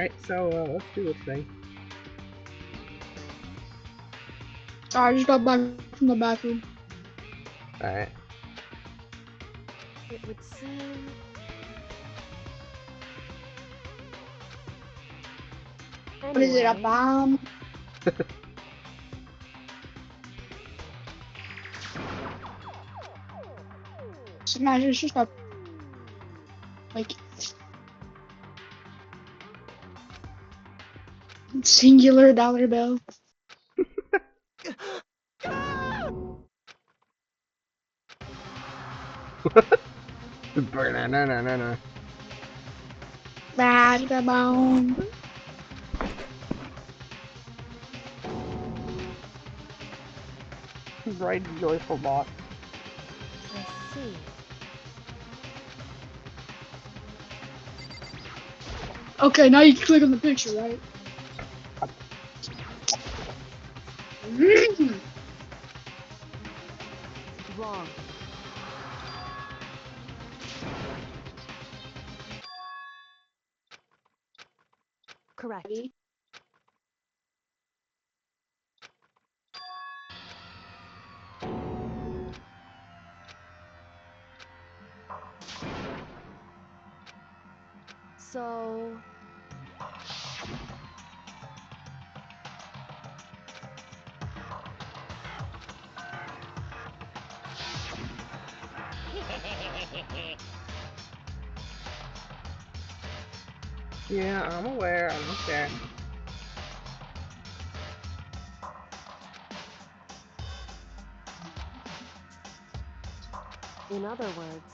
Alright, so let's do this thing. Sorry, I just got back from the bathroom. Alright. It would seem... What is it, a Anyway, bomb? Smash, it's just a... like... singular dollar bill. Banana. Bad the bomb. Bright, joyful bot. I see. Okay, now you can click on the picture, right? Wrong. Correct. So... Yeah, I'm aware. I don't care. In other words...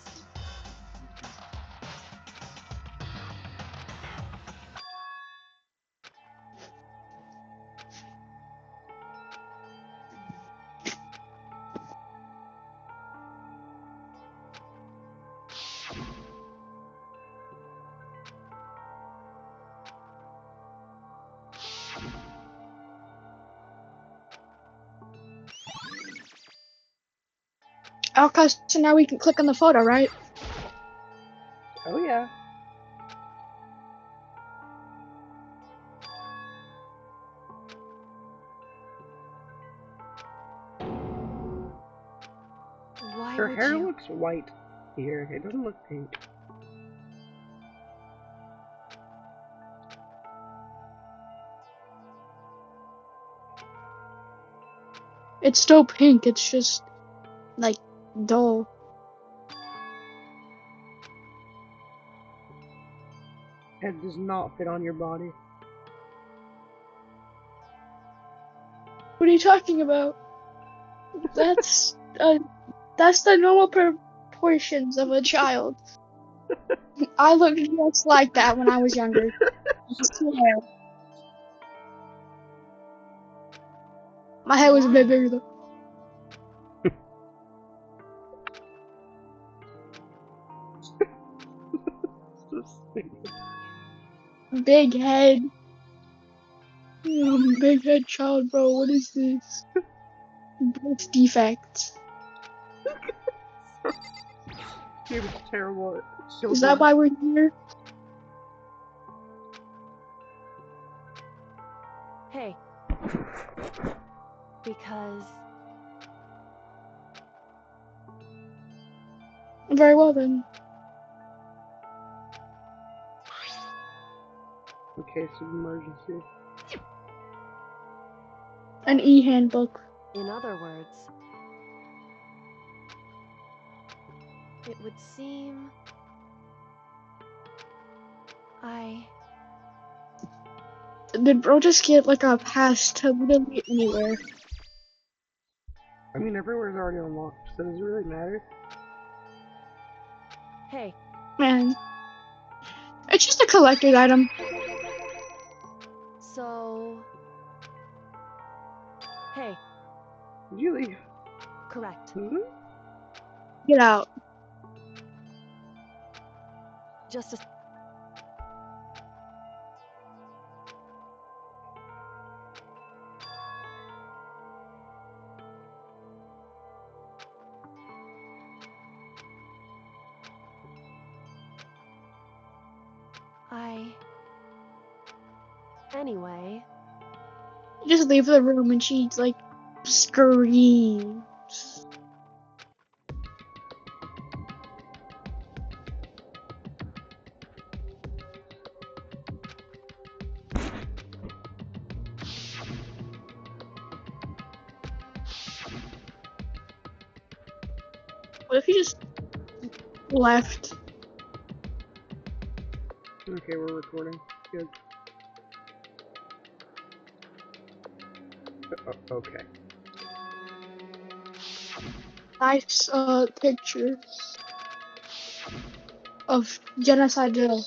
Okay, so now we can click on the photo, right? Oh yeah. Why Her would hair you... looks white here. It doesn't look pink. It's still pink, it's just, like, dull. It does not fit on your body. What are you talking about? That's the normal proportions of a child. I looked just like that when I was younger. I swear. My head was a bit bigger though. So stupid. Big head. Big head child, bro. What is this? Birth defects. Dude, it's terrible. It's so Is that bad. why we're here? Hey. Because... Very well then. In case of emergency. An e-handbook. In other words... It would seem... Did bro just get like a pass to literally anywhere? I mean, everywhere's already unlocked, so does it really matter? Hey. Man. It's just a collector's item. So... Hey. Did you leave? Correct. Hmm? Get out. Just a... anyway. Just leave the room and she like screams. What if he just left? Okay, we're recording. Good. Okay. Nice picture of genocide drill.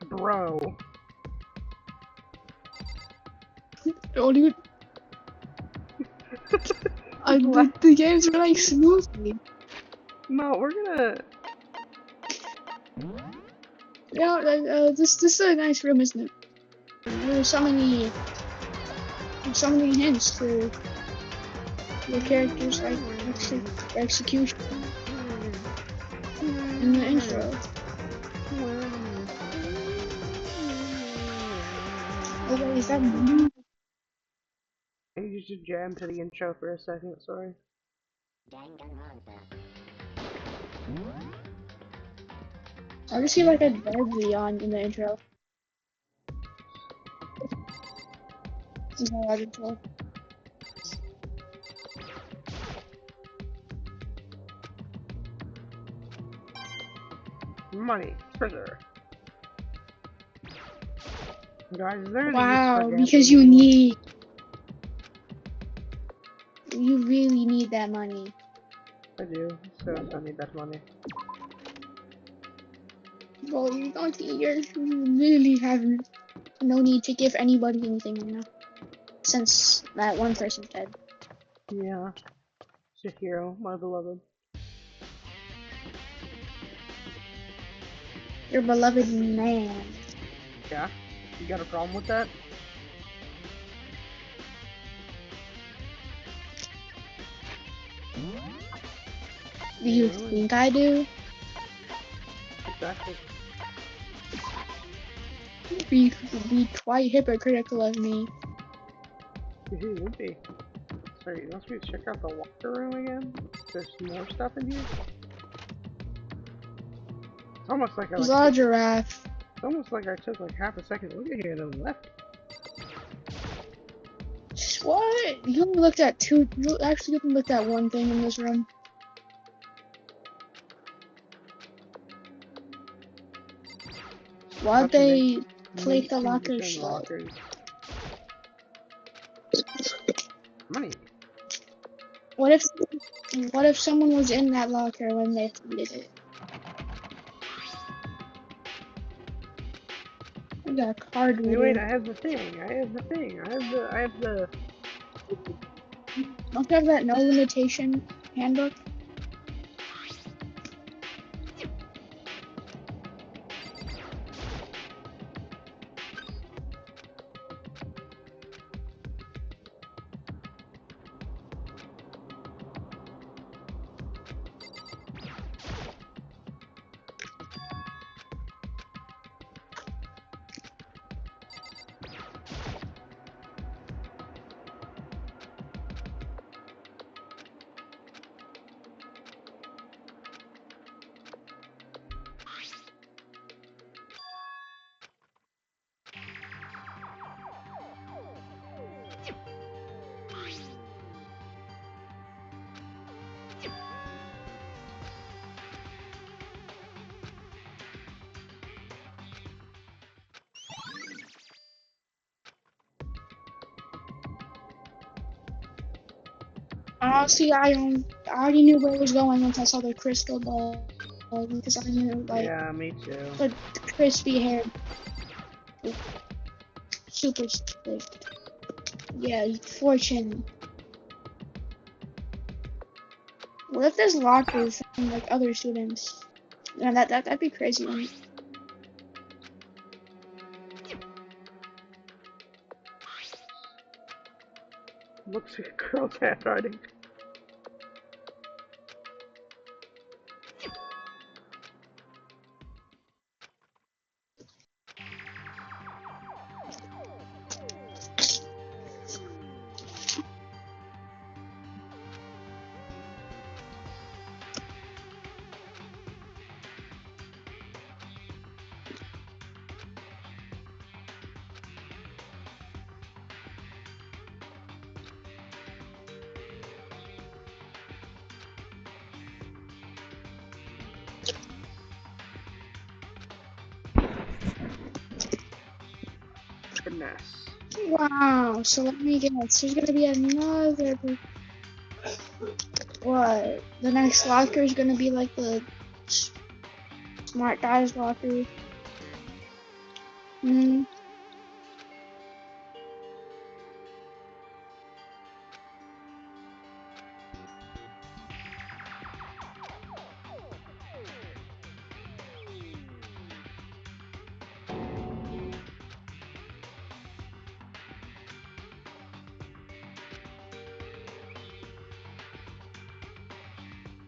Bro. Don't even. The game's running smoothly. No, we're gonna. Yeah, this is a nice room, isn't it? There's so many hints for the characters, like execution in the intro. Oh wait, is that me? I need you to jam to the intro for a second, sorry. Danganronpa. I just see like a dead Leon in the intro. Is that what I just saw? Money. Treasure. Guys, is there any Wow, use for because gambling? you really need that money. I do. So I need that money. Well, you really have no need to give anybody anything right now, since that one person's dead. Yeah. Shihiro, my beloved. Your beloved man. Yeah? You got a problem with that? Do you think I do? Exactly. Be quite hypocritical of me. He would be. Sorry, you want me to check out the locker room again? There's more stuff in here? It's almost like There's a giraffe. it's almost like I took like half a second look at here and then left. What? You only looked at two. You actually only looked at one thing in this room. Why'd they plate the locker shut? Money. What if someone was in that locker when they did it? I got a card reader. Wait, I have the thing. I have the. Don't you have that no limitation handbook? Honestly, I I already knew where it was going once I saw the crystal ball. Because I knew, like, Yeah, me too. the crispy hair. Super strict. Yeah, fortune. What if there's lockers from, like, other students? Yeah, that'd be crazy. Right? Looks like a girl's handwriting. Finesse. Wow, so let me guess. There's gonna be another. What? The next locker is gonna be like the smart guy's locker. Hmm.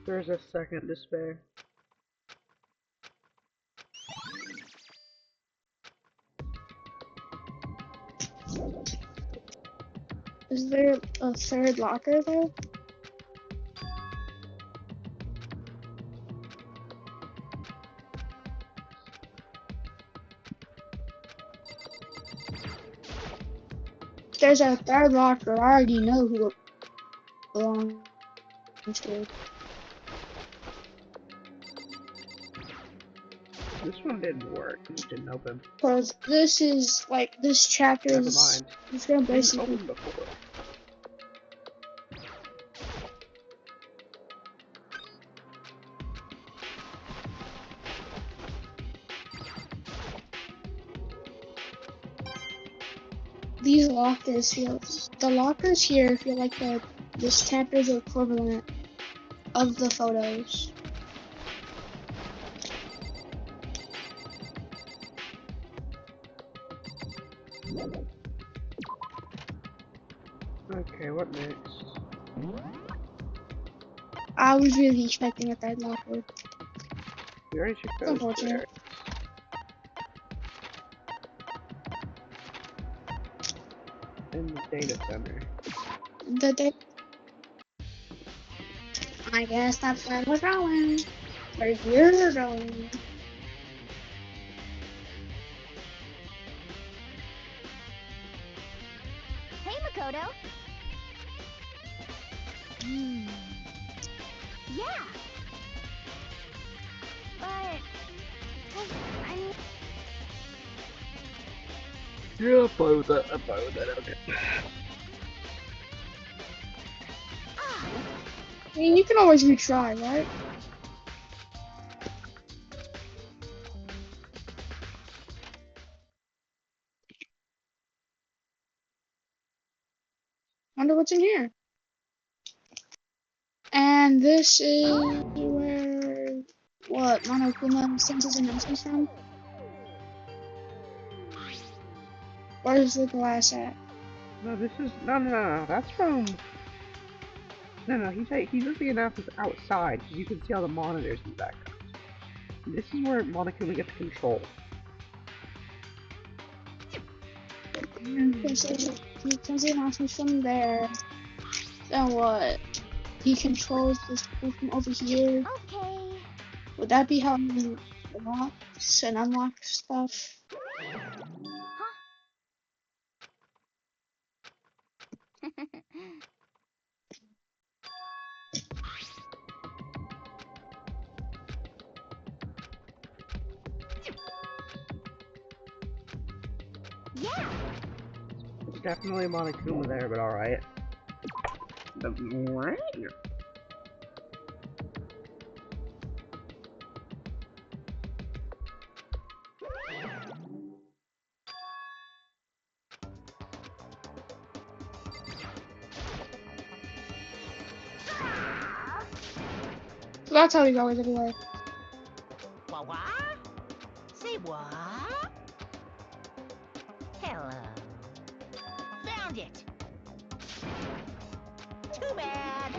There's a second despair. Is there a third locker there? There's a third locker. I already know who it belongs to. This one didn't work. It didn't open. Cause this is like this chapter Never is mind. it's gonna It didn't basically open before. these lockers feel the lockers here feel like this chapter's equivalent of the photos. Okay, what next? I was really expecting a third locker. We already checked those Unfortunate. there. In the data center. I guess that's where we're going. Where you're going. Hey, Makoto. Hmm. Yeah. But I mean, Yeah, I'm fine with that. I'm fine with that. Okay. I mean, you can always retry, right? Wonder what's in here. And this is where what Monokuma sends his announcements from? Where's the glass at? No, this is no. That's from. No. He does the announcements outside because you can see all the monitors in the background. This is where Monokuma gets control. He sends the announcements from there. Then what? He controls the school from over here. okay. Would that be how he locks and unlocks stuff? Yeah. It's definitely Monokuma there, but alright. That's how he's always anyway. What? Say what? Hello. Found it. Too bad.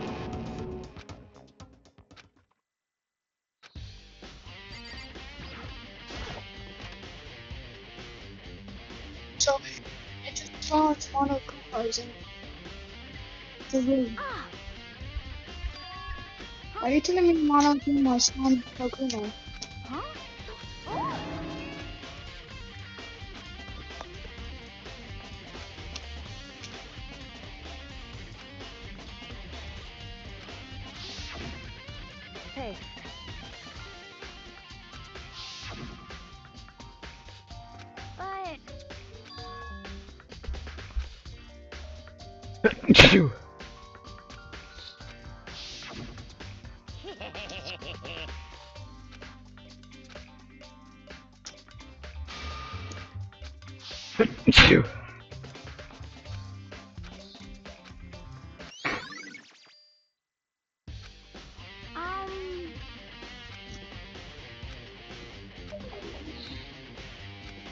So it just spawns Monokumas in the room. Ah. Why are you telling me Monokuma spawns Monokuma? Huh? Oh. Hey, But Phew. Phew. um.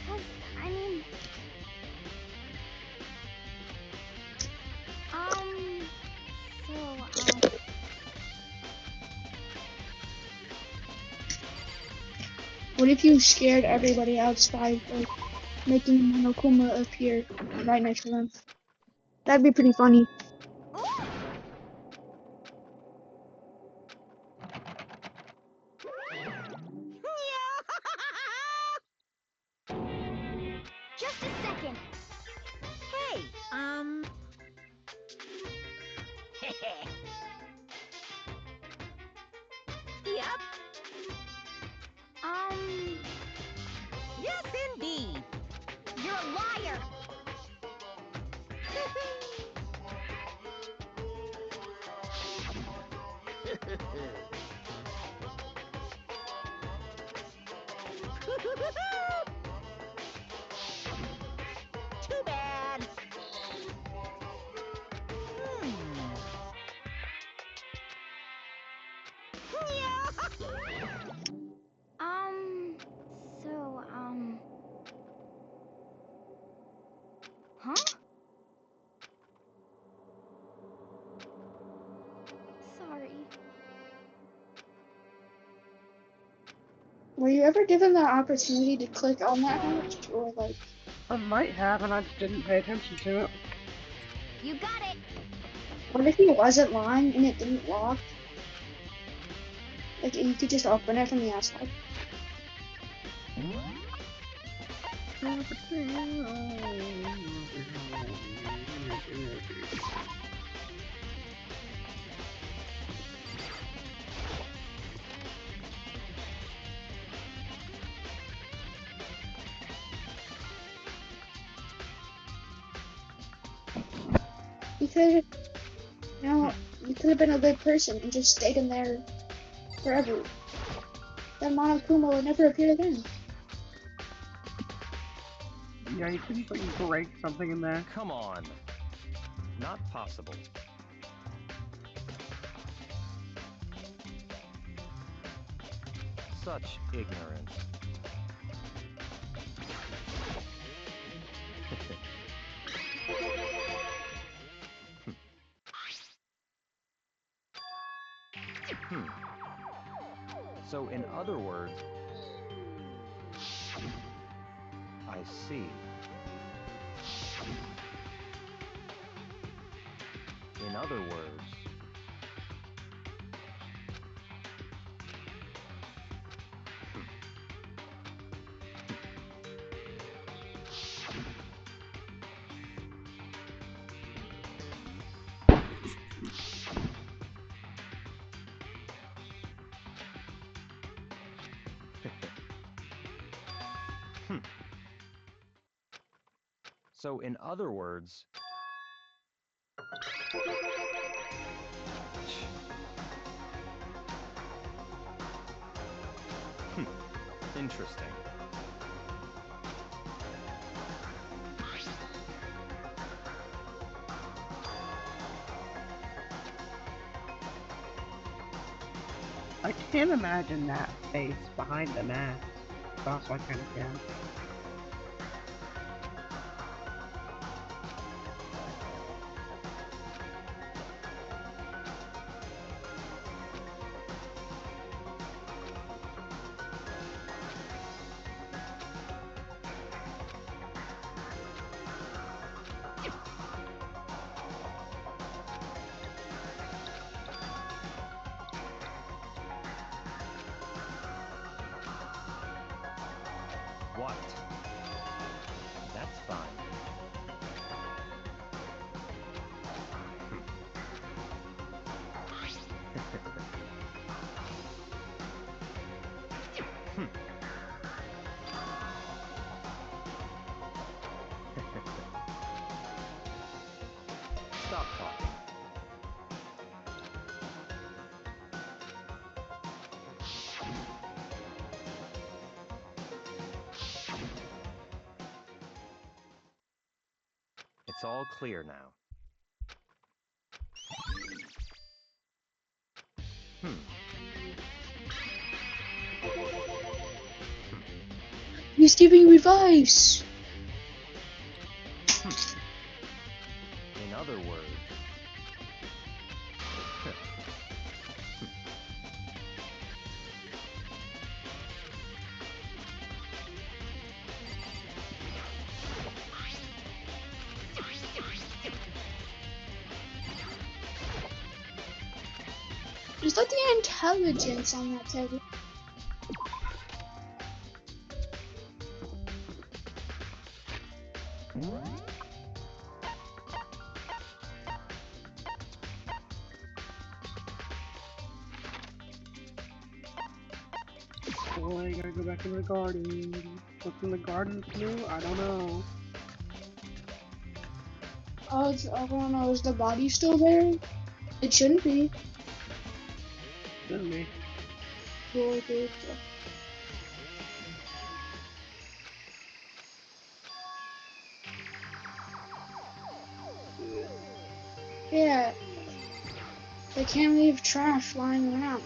'Cause, I mean, so, What if you scared everybody outside, like making Monokuma appear right next to them? That'd be pretty funny. just a second. Hey, yep. Yes, indeed. You're a liar. Too bad. Um, so, huh? Sorry. Were you ever given the opportunity to click on that hatch, or like, I might have, and I just didn't pay attention to it. You got it. what if he wasn't lying and it didn't lock? Like you could just open it from the outside. You could, you could have been a good person and just stayed in there forever. Then Monokuma would never appear again. Yeah, you could just like break something in there. Come on. Not possible. Such ignorance. Hmm. So, in other words, I see. In other words, so in other words, interesting. I can't imagine that face behind the mask. But also I kind of can. What? That's fine. Hmm. Stop talking. It's all clear now. Hmm. He's giving me advice. In other words, Just like the intelligence on that table. Boy, gotta go back in the garden. What's in the garden's new? I don't know. Oh, I don't know. Is the body still there? It shouldn't be. Shouldn't be. Boy, dude. Yeah. They can't leave trash lying around.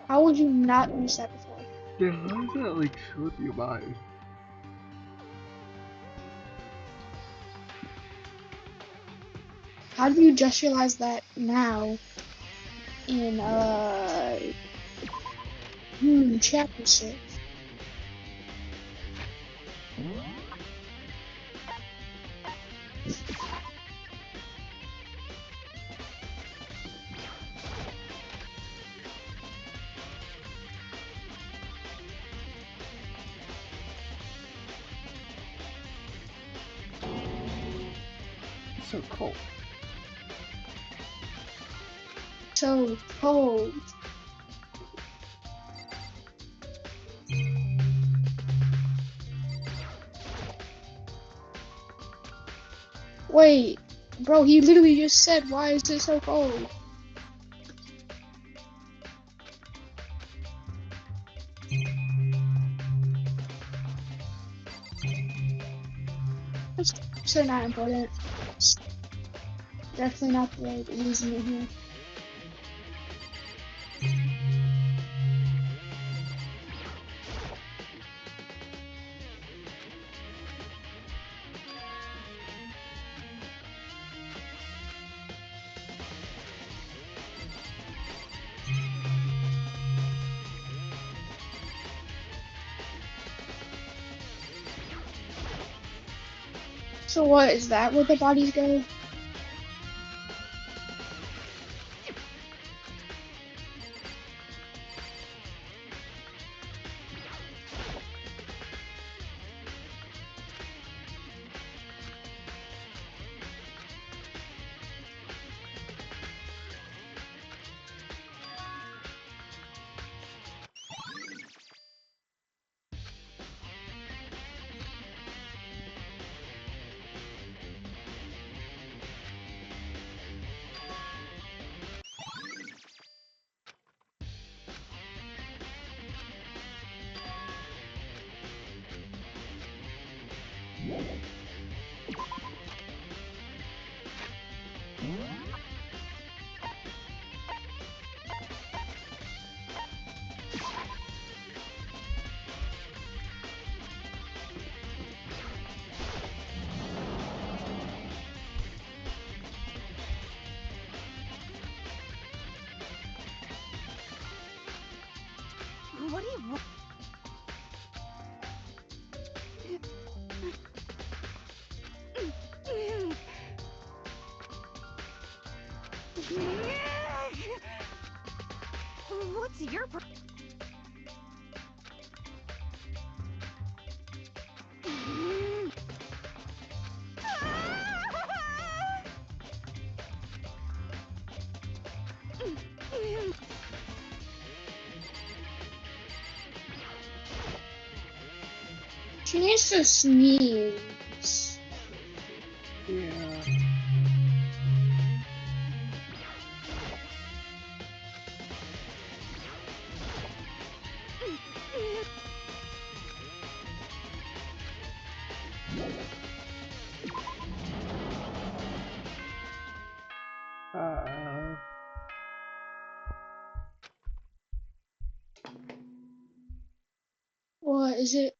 How would you not miss that before? Yeah, how does that like slip your mind? How do you just realize that now in chapter 6? It's so cold. So cold. Wait, bro, he literally just said, why is it so cold? That's so not important. Definitely not the way they're using it here. So what, is that where the bodies go? What's your She needs to sneeze. Yeah. What is it?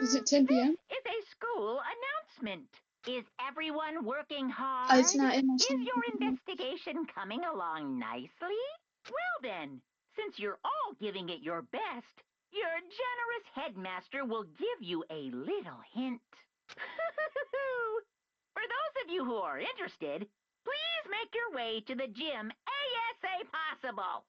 Is it 10 p.m.? This is a school announcement. Is everyone working Oh, hard? it's not in my Is sleep. your investigation coming along nicely? Well then, since you're all giving it your best, your generous headmaster will give you a little hint. For those of you who are interested, please make your way to the gym ASA possible.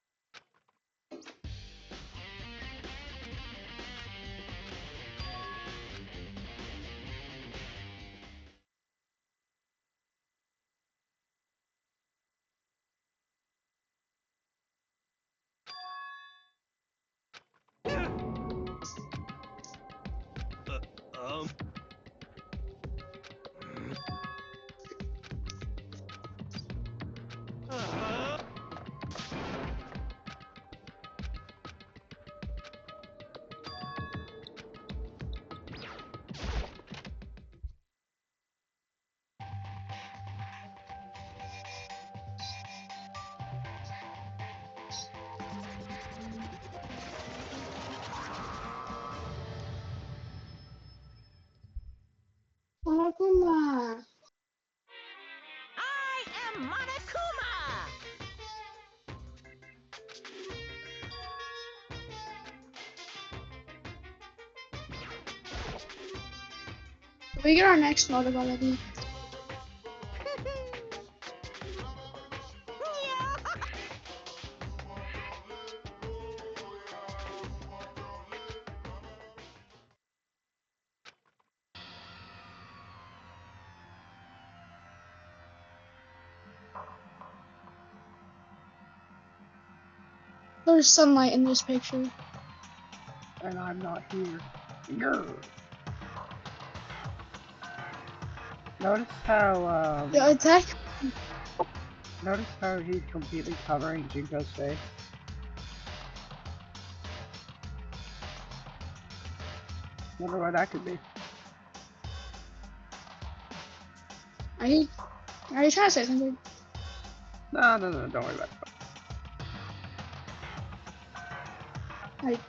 Monokuma. I am Monokuma! Can we get our next motive already? There's sunlight in this picture. And I'm not here. Grr. Notice how, The attack. notice how he's completely covering Junko's face? Wonder why that could be. Are you trying to say something? No, don't worry about it. Like,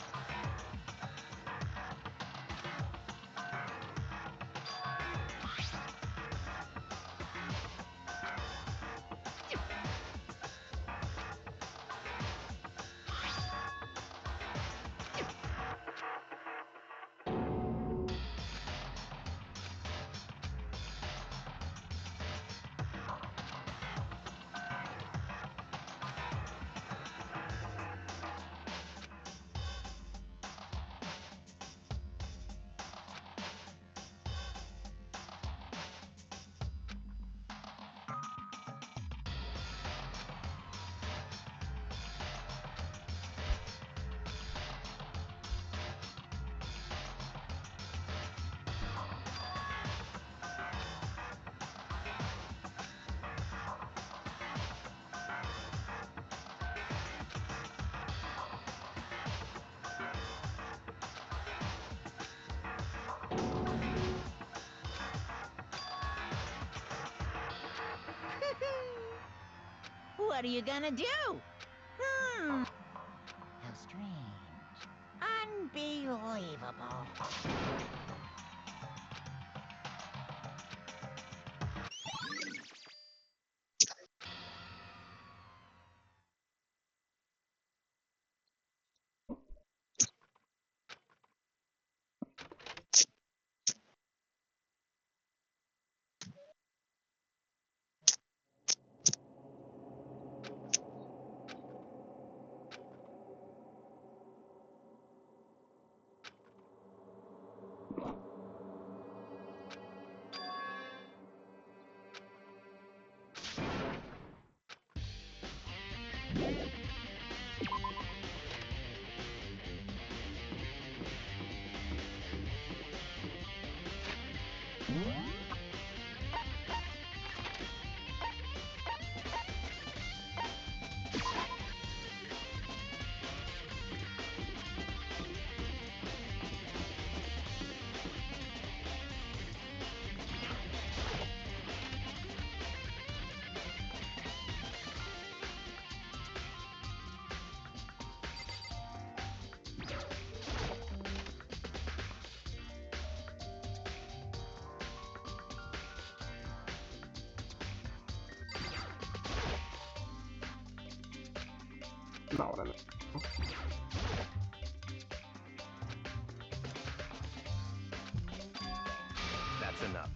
What are you gonna do? How strange. Unbelievable. Not what I meant. That's enough.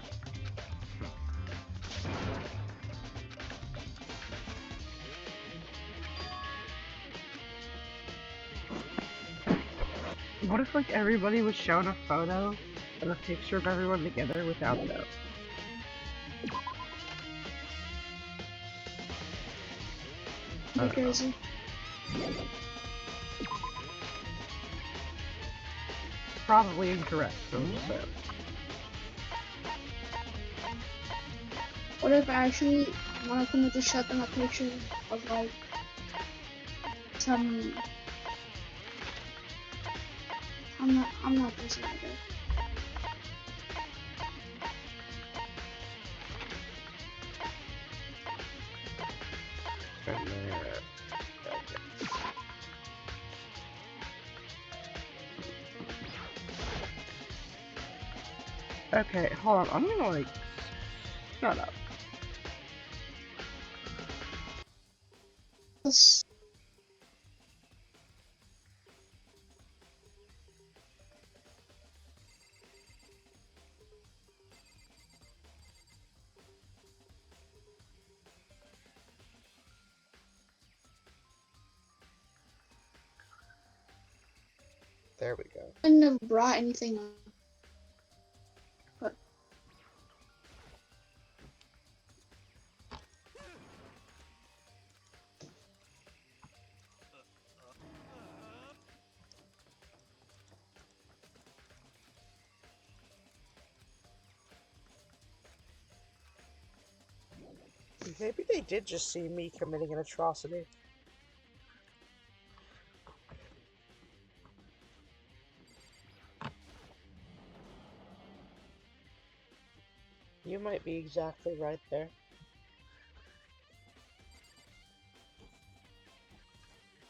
What if like everybody was shown a photo of a picture of everyone together without them? Be crazy. Probably incorrect, so I'm just saying. What if actually one of them would just shut them a picture of like some I'm not thinking like that. And, okay, hold on. I'm gonna like shut up. Let's- There we go. I couldn't have brought anything up. But Maybe they did just see me committing an atrocity. You might be exactly right there.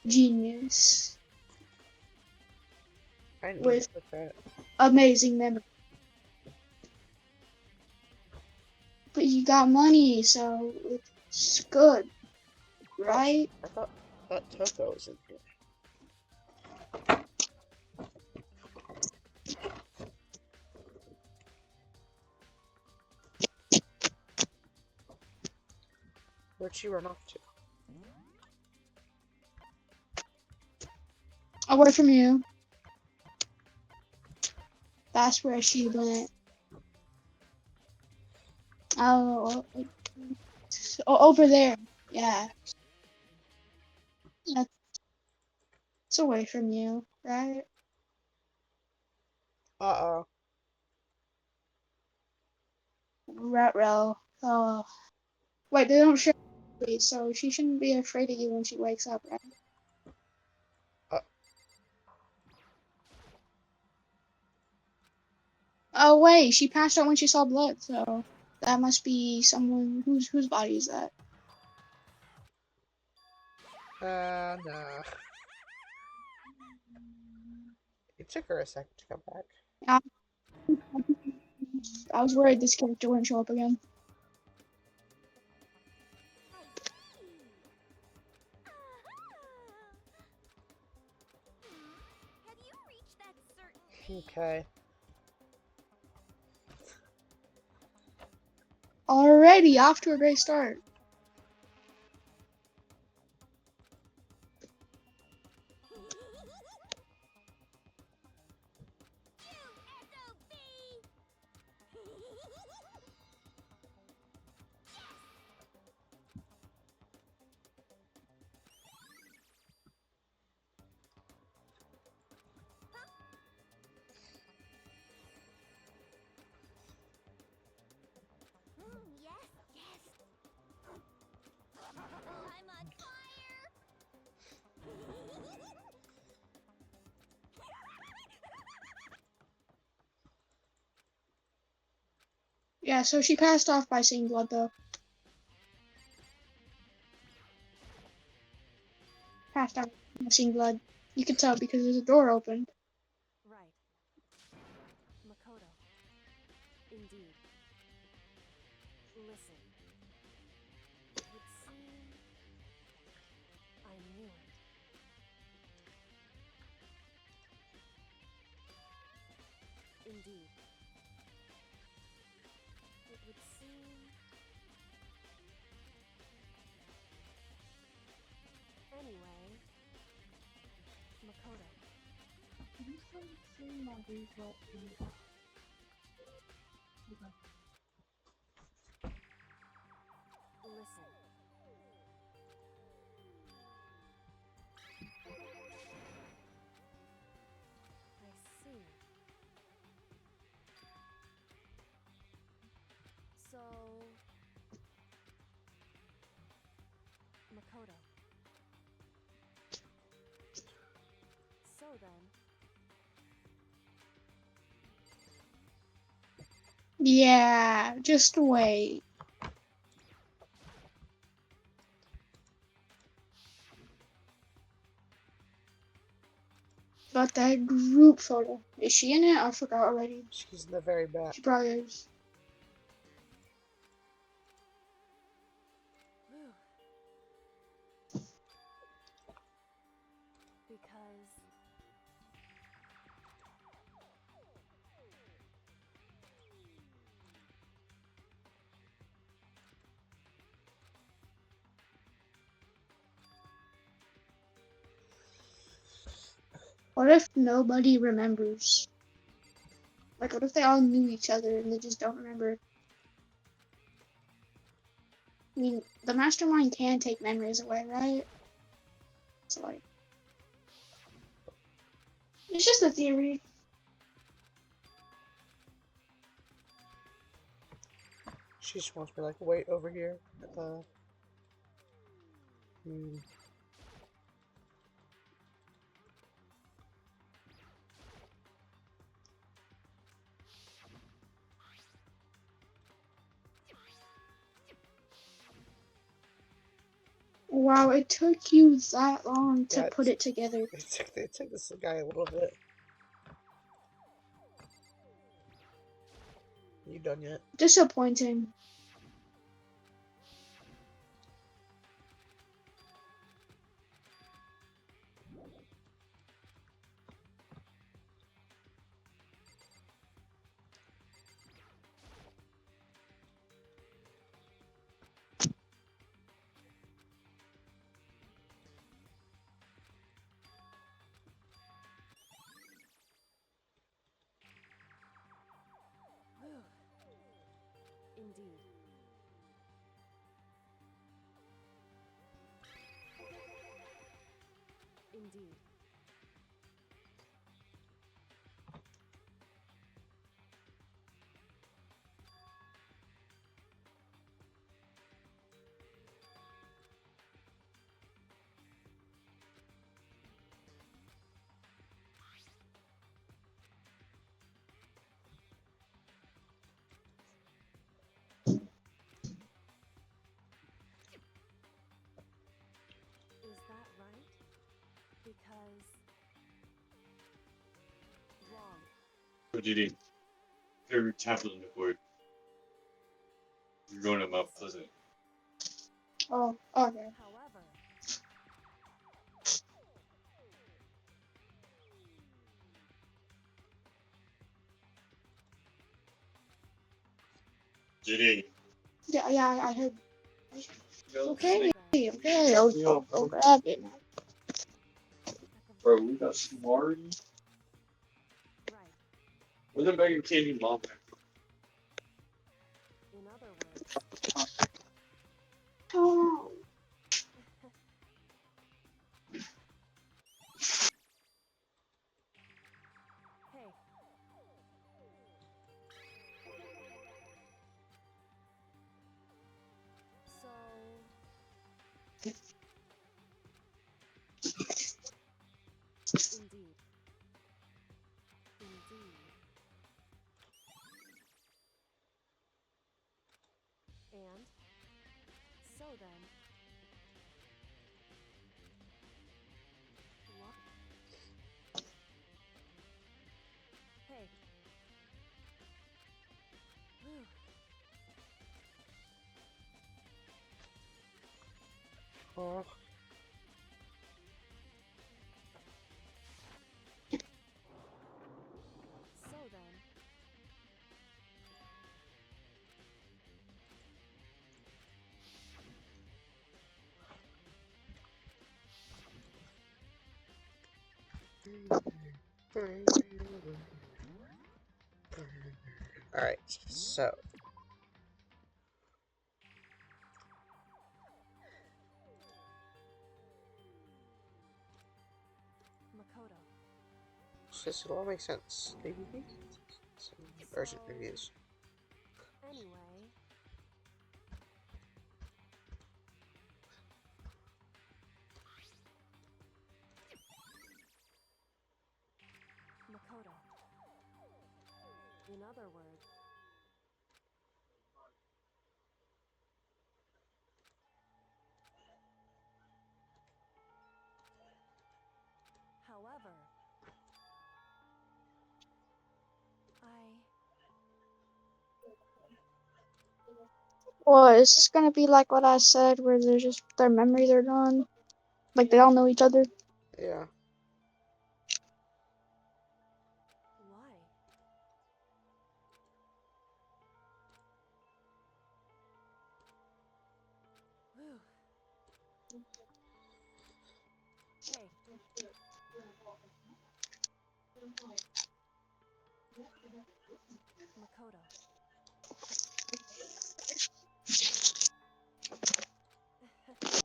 genius I need with to put that. amazing memory. But you got money, so it's good, right? I thought Toko was in here. Where'd she run off to? Away from you. That's where she went. Oh, over there. Yeah. That's away from you, right? Uh-oh. Ruh-roh. Oh. Wait, they don't share, so she shouldn't be afraid of you when she wakes up, right? Oh wait, she passed out when she saw blood, so that must be someone whose body is that? Nah. It took her a second to come back. I was worried this character wouldn't show up again. Have you reached that certain Okay. Already off to a great start. Yeah, so she passed off by seeing blood, though. Passed out by seeing blood. You could tell because there's a door open. Right. Makoto. Indeed. Listen. It would seem I knew it. Indeed. It would seem. Anyway, Makoto. Can you say my breeze what? Listen. I see. So, Makoto. So then, Yeah, just wait. But that group photo. Is she in it? I forgot already. She's in the very back. She probably is. whew. Because What if nobody remembers? Like, what if they all knew each other and they just don't remember? I mean, the mastermind can take memories away, right? So, like, it's just a theory. She just wants me like, wait over here. Wow, it took you that long to Yeah, put it together. It took this guy a little bit. You done yet? Disappointing. whew. Indeed. Indeed. Is that right? Because wrong. GD. Your tablet on the board. You're going to Mount Pleasant. Oh, okay. However, GD. Yeah, I heard. Okay, so then, okay, I'll grab it. Bro, we got Smarty. right. Where's the bag of candy mom? In other words, Oh, hey. So, indeed. Indeed. And so then. What? Hey. Whew. Oh, So then. alright, so. Makoto. This will all make sense. Some urgent So, reviews. anyway. Makoto. In other words. However, Well, is this gonna be like what I said, where they're just their memories are gone? Like they all know each other? Yeah. why? Whew. Hey. Makoto. So then.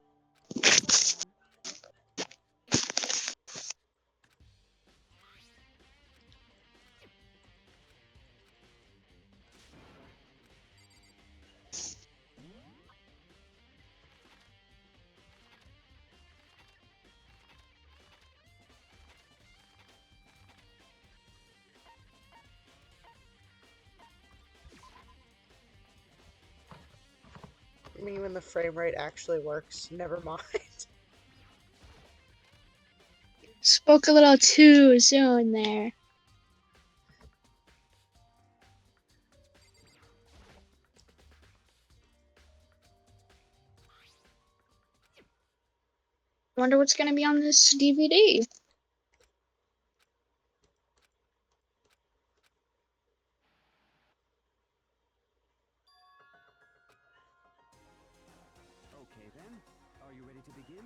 I mean, when the frame rate actually works, never mind. Spoke a little too soon there. Wonder what's gonna be on this DVD. Okay then, are you ready to begin?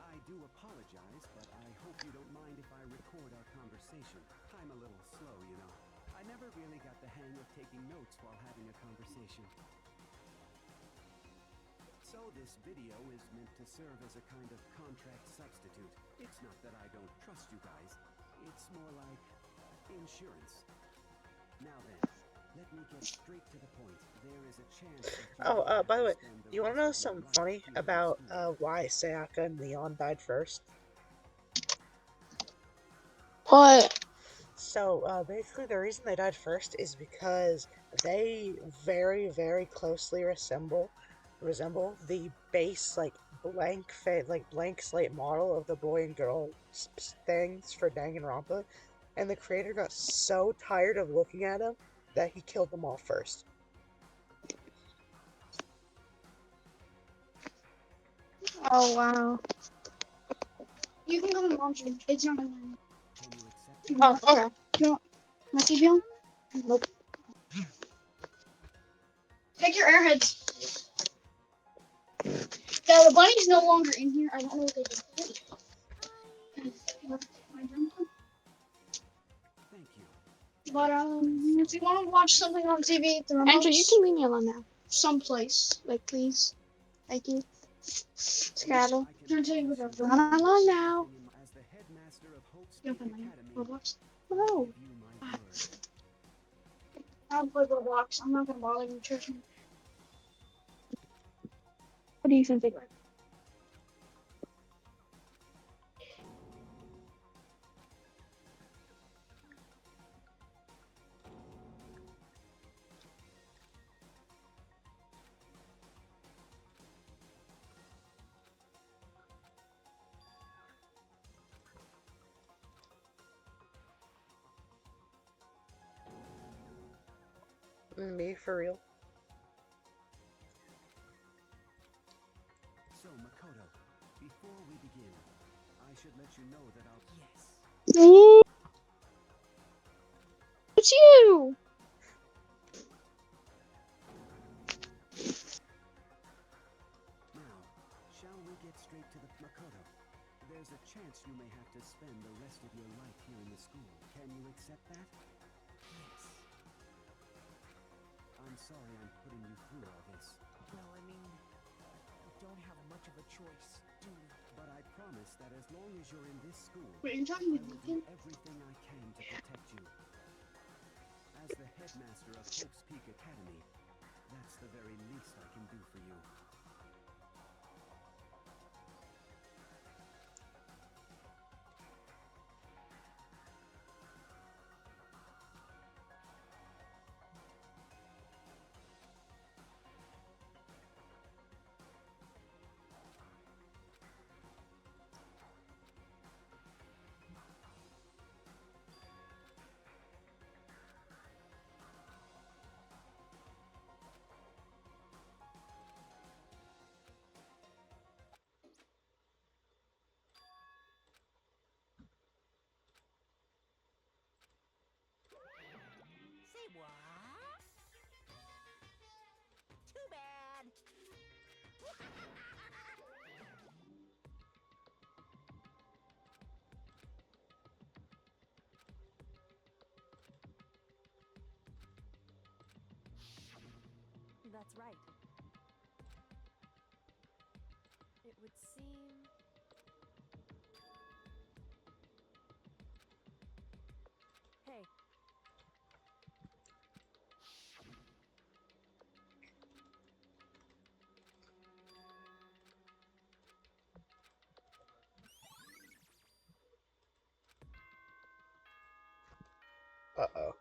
I do apologize, but I hope you don't mind if I record our conversation. I'm a little slow, you know. I never really got the hang of taking notes while having a conversation. So this video is meant to serve as a kind of contract substitute. It's not that I don't trust you guys. It's more like insurance. Now then, let me get straight to the point. There is a chance that you Oh, will have by the to way, spend the you wanna rest know of your something life funny here at about school. why Sayaka and Leon died first? What? So, basically the reason they died first is because they very, very closely resemble the base, like, blank slate model of the boy and girl things for Danganronpa, and the creator got so tired of looking at them that he killed them all first. Oh wow. You can come and watch it. It's not gonna. Can you accept it? Oh, okay. You want my TV on? Nope. Take your airheads. Yeah, the bunny's no longer in here. I don't know what they did with it. Thank you. But if you want to watch something on TV, the remote's Andrew, you can leave me alone now. Someplace, like please, thank you. Scatter. I Turn can to you promise whatever. you I'm that alone I now. can, as the headmaster of Hope's You Peak open my Academy, Roblox. I No, give you my word. I don't play Roblox. I'm not gonna bother you, trust me. What do you think? Me, for real. So, Makoto, before we begin, I should let you know that our... Yes. Ooh, it's you! Now, shall we get straight to the... Makoto, there's a chance you may have to spend the rest of your life here in the school. Can you accept that? Yes. I'm sorry I'm putting you through all this. Well, I mean, we don't have much of a choice, do we? But I promise that as long as you're in this school, Wait, you're talking I to will me? do everything I can to protect you. As the headmaster of Hope's Peak Academy, that's the very least I can do for you. Say what? Too bad. That's right. It would seem... Hey, Uh-oh.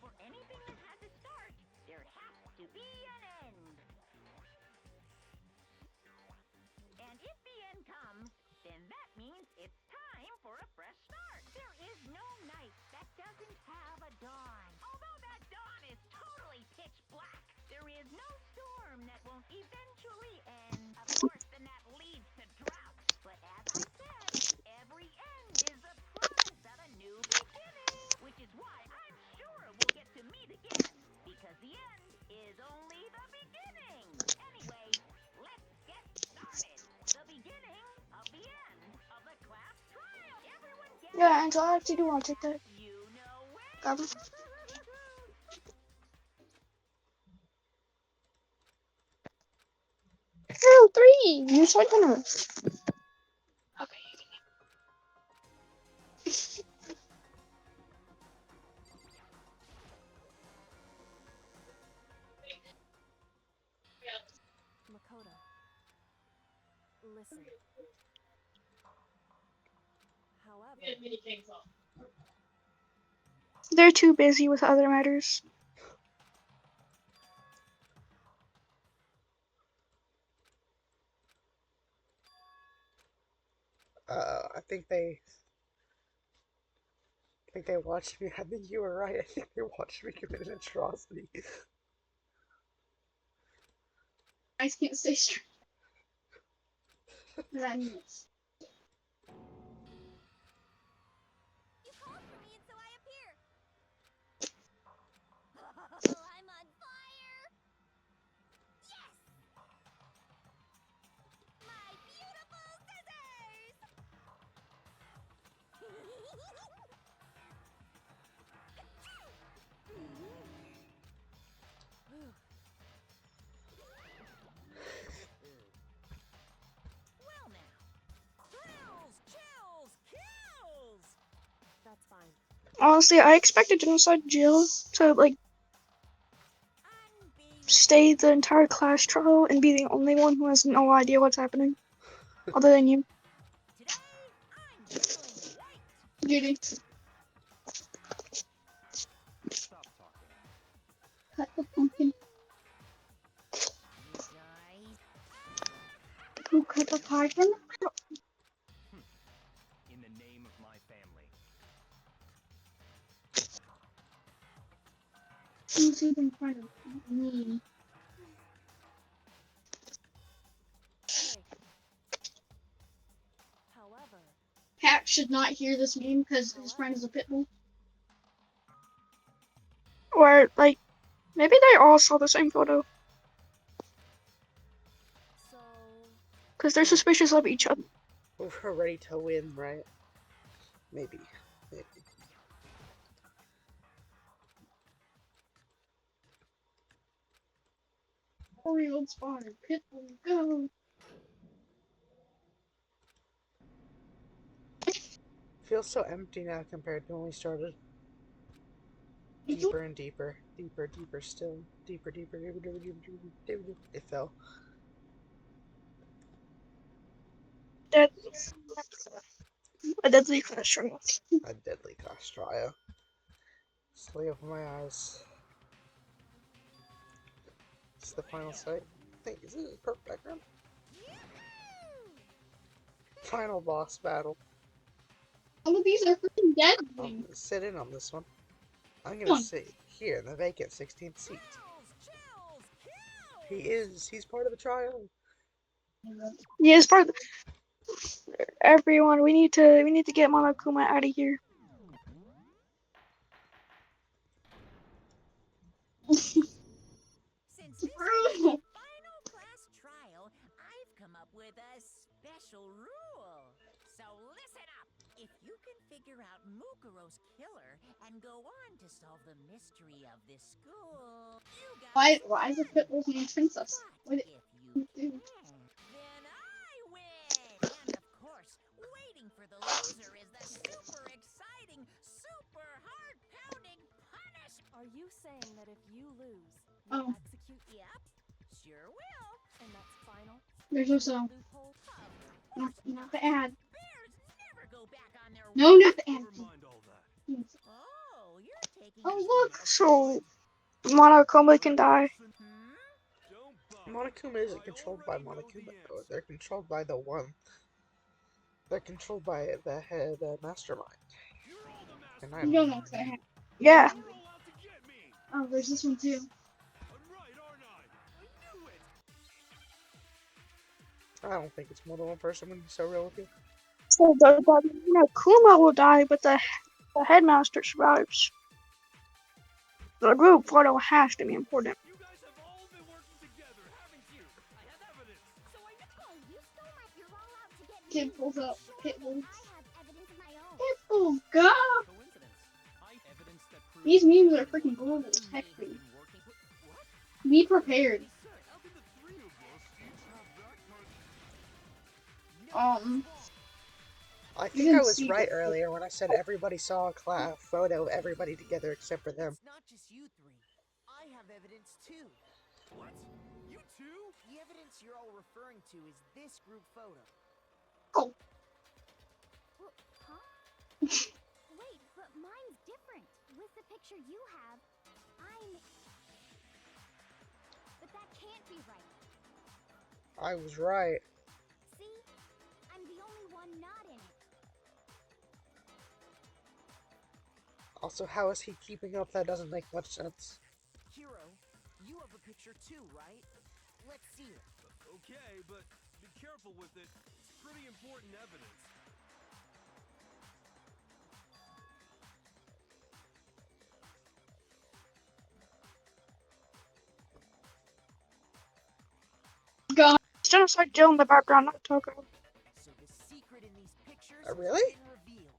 For anything that has a start, there has to be an end. And if the end comes, then that means it's time for a fresh start. There is no night that doesn't have a dawn. Although that dawn is totally pitch black, there is no storm that won't eventually end. Of course, then that leads to drought. But as I said, every end is the promise of a new beginning. Which is why I'm sure we'll get to meet again. Because the end is only the beginning. Anyway, let's get started. The beginning of the end of the class trial. Everyone get Yeah, Angel, I actually do want to take that. You know when. Cover. Oh, 3! You said winner. Okay. Makoto. Listen. However, They're too busy with other matters. I think they watched me. I think you were right. I think they watched me commit an atrocity. I can't stay straight. You called for me and so I appear. I'm on fire. Yes! My beautiful scissors! Well now. Thrills, chills, kills! that's fine. Honestly, I expected Genocide Jill to like stay the entire class trial and be the only one who has no idea what's happening, other than you, Today, I'm feeling white. Judy. Stop talking. Cut the pumpkin. You guys. Who cut the pumpkin? Who's even trying to beat me? Hey. However, Pat should not hear this meme because his friend is a pit bull. Or, like, maybe they all saw the same photo. so Because they're suspicious of each other. We're ready to win, right? Maybe. Maybe. 4-year-old spotted. Pit bull, go! Feels so empty now compared to when we started. Deeper and deeper. Deeper, deeper still. Deeper, deeper, deeper, deeper, deeper, deeper, deeper, deeper. It fell. A deadly crash trial. A deadly cost trial. Slowly open my eyes. It's the final sight. I think, is it a purple background? Final boss battle. All of these are freaking dead. I'm gonna sit in on this one. I'm Come gonna on. sit here in the vacant 16th seat. chills, kills. He's part of the trial. Yeah, it's part of everyone. We need to get Monokuma out of here. Since this is the final class trial, I've come up with a special rule. So listen up. If you can figure out Mukuro's killer and go on to solve the mystery of this school, you guys Why is the win. pit bull named Princess? But What if you can't, then I win. And of course, waiting for the loser is the super exciting, super heart-pounding punishment. Are you saying that if you lose, Oh. you'll execute? Yep, sure will. And that's final? There's also Loophole? not the ad. Bears never go back on their No, word. not the ad. Never mind all that. Oh, you're taking Oh it look, personal. so Monokuma can die. Hmm? Don't bother. Monokuma isn't I controlled by already know the Monokuma, though. answer. They're controlled by the one. They're controlled by the head mastermind. You're all the And You I'm. don't mastermind, know aren't what's gonna you? happen. Yeah. You're all out to get me. Oh, there's this one too. I'm right, aren't I? I knew it. I don't think it's more than one person when you're so real with you. So Kuma will die, but the headmaster survives. The group photo has to be important. You guys have all been working together, haven't you? I have evidence. So I know. Hey, you stole my. You're all out to get me. Kid pulls up Sure, pit but bull. I have evidence of my own. Pitbull, go! Coincidence. I evidence that proves These memes are everyone freaking global as may heck, have dude. been working. What? Be prepared. How can the three of us each have that kind I You think I can was see right the earlier when I said everybody saw a photo of everybody together except for them. It's not just you three. I have evidence too. What? You too? The evidence you're all referring to is this group photo. Oh. Huh? Wait, but mine's different. With the picture you have, But that can't be right. I was right. See? I'm the only one not in it. Also, how is he keeping up? That doesn't make much sense. Hero, you have a picture too, right? Let's see it. Okay, but be careful with it. It's pretty important evidence. God. It's genocide Jill in the background, not Toko. So the secret in these pictures Really? has been revealed.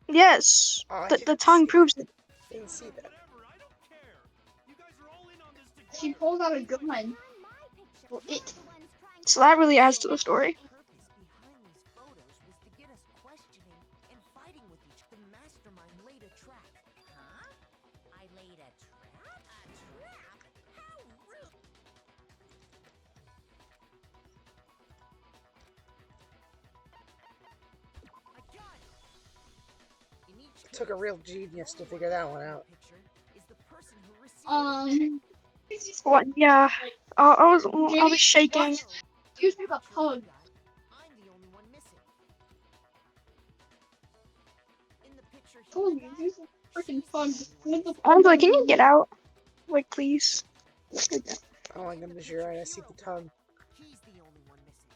Yes. Oh, I The didn't tongue see proves it. Didn't see that. Whatever, I don't care. You guys are all in on this together. She pulls out a gun. You're in my picture. Well, You're it. the ones trying So to that really adds to the story. The purpose behind these photos was to get us questioning and fighting with each other. The mastermind laid a trap. Huh? I laid a trap? A trap? How rude! I got it. In each It took a real genius to figure that one out. picture is the person who received What? Yeah. I was shaking. Excuse me, the pug. I'm the only one missing. In the picture he Told you, got, use the freaking she's pug. the only one Angela, can you missing. get out? Like, please. Oh my goodness, you're right. I see the tongue. He's the only one missing.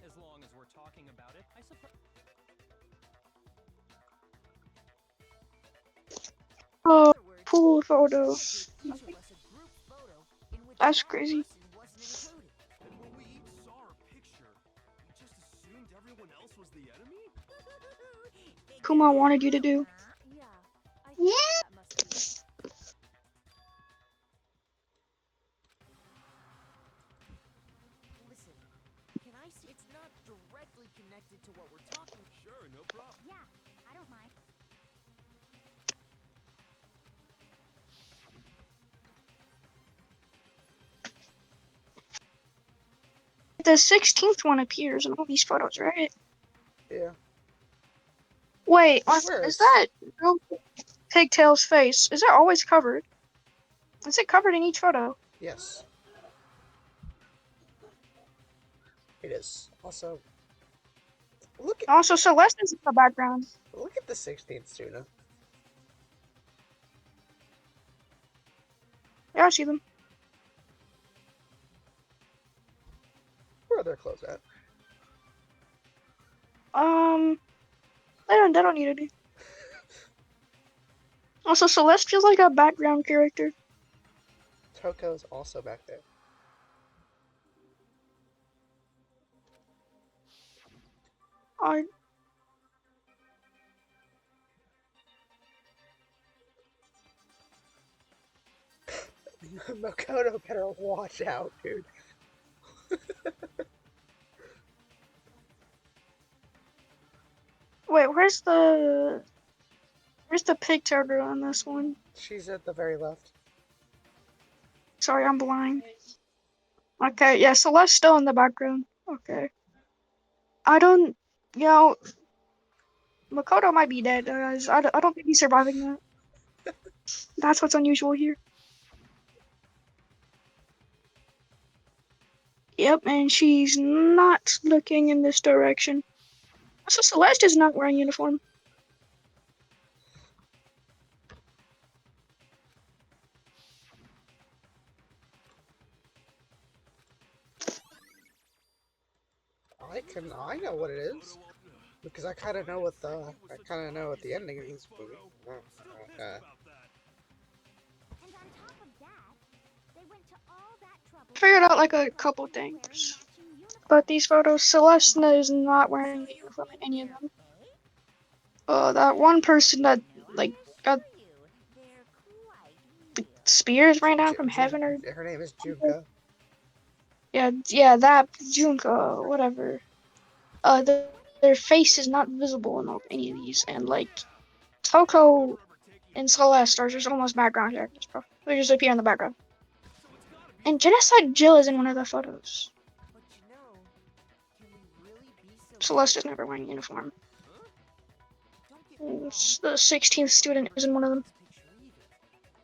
As long as we're talking about it, I suppose. Oh, In other words, pool photo. Santa gave each of us a group photo in which That's that crazy. person wasn't included. And when we each saw our picture, we just assumed everyone else was the enemy? Kuma wanted you to do. Yeah, I think that must be it. Listen, can I see? It's not directly connected to what we're talking. Sure, no problem. Yeah, I don't mind. The 16th one appears in all these photos, right? Yeah. Wait, Where is is? that Pigtail's face? Is it always covered? Is it covered in each photo? Yes. It is. Also, Also, Celeste is in the background. look at the 16th tuna. Yeah, I see them. Where are their clothes at? They don't need to be. Also, Celeste feels like a background character. Toko's also back there. I Makoto better watch out, dude. wait, where's the pigtail girl in this one? She's at the very left. Sorry, I'm blind. Okay, yeah, Celeste's still in the background. Okay. I don't, you know, Makoto might be dead, guys. I don't think he's surviving that. That's what's unusual here. Yep, and she's not looking in this direction. Also, Celeste is not wearing uniform. I know what it is. Because I kind of know what the ending of this movie. Still pissed about that. And on top of that, they went to all that trouble. Figured out like a couple things. But these photos, Celeste is not wearing a uniform in any of them. That one person that like got the spears right down from heaven, or Her name is Junka. yeah, that Junko, whatever. Their face is not visible in any of these, and like Toko and Celeste are just almost background characters, bro. They just appear in the background. So it's gotta be. And Genocide Jill is in one of the photos. But you know, can we really be so Celeste is never wearing a uniform. Don't get me wrong. The 16th student is in one of them. Picture either.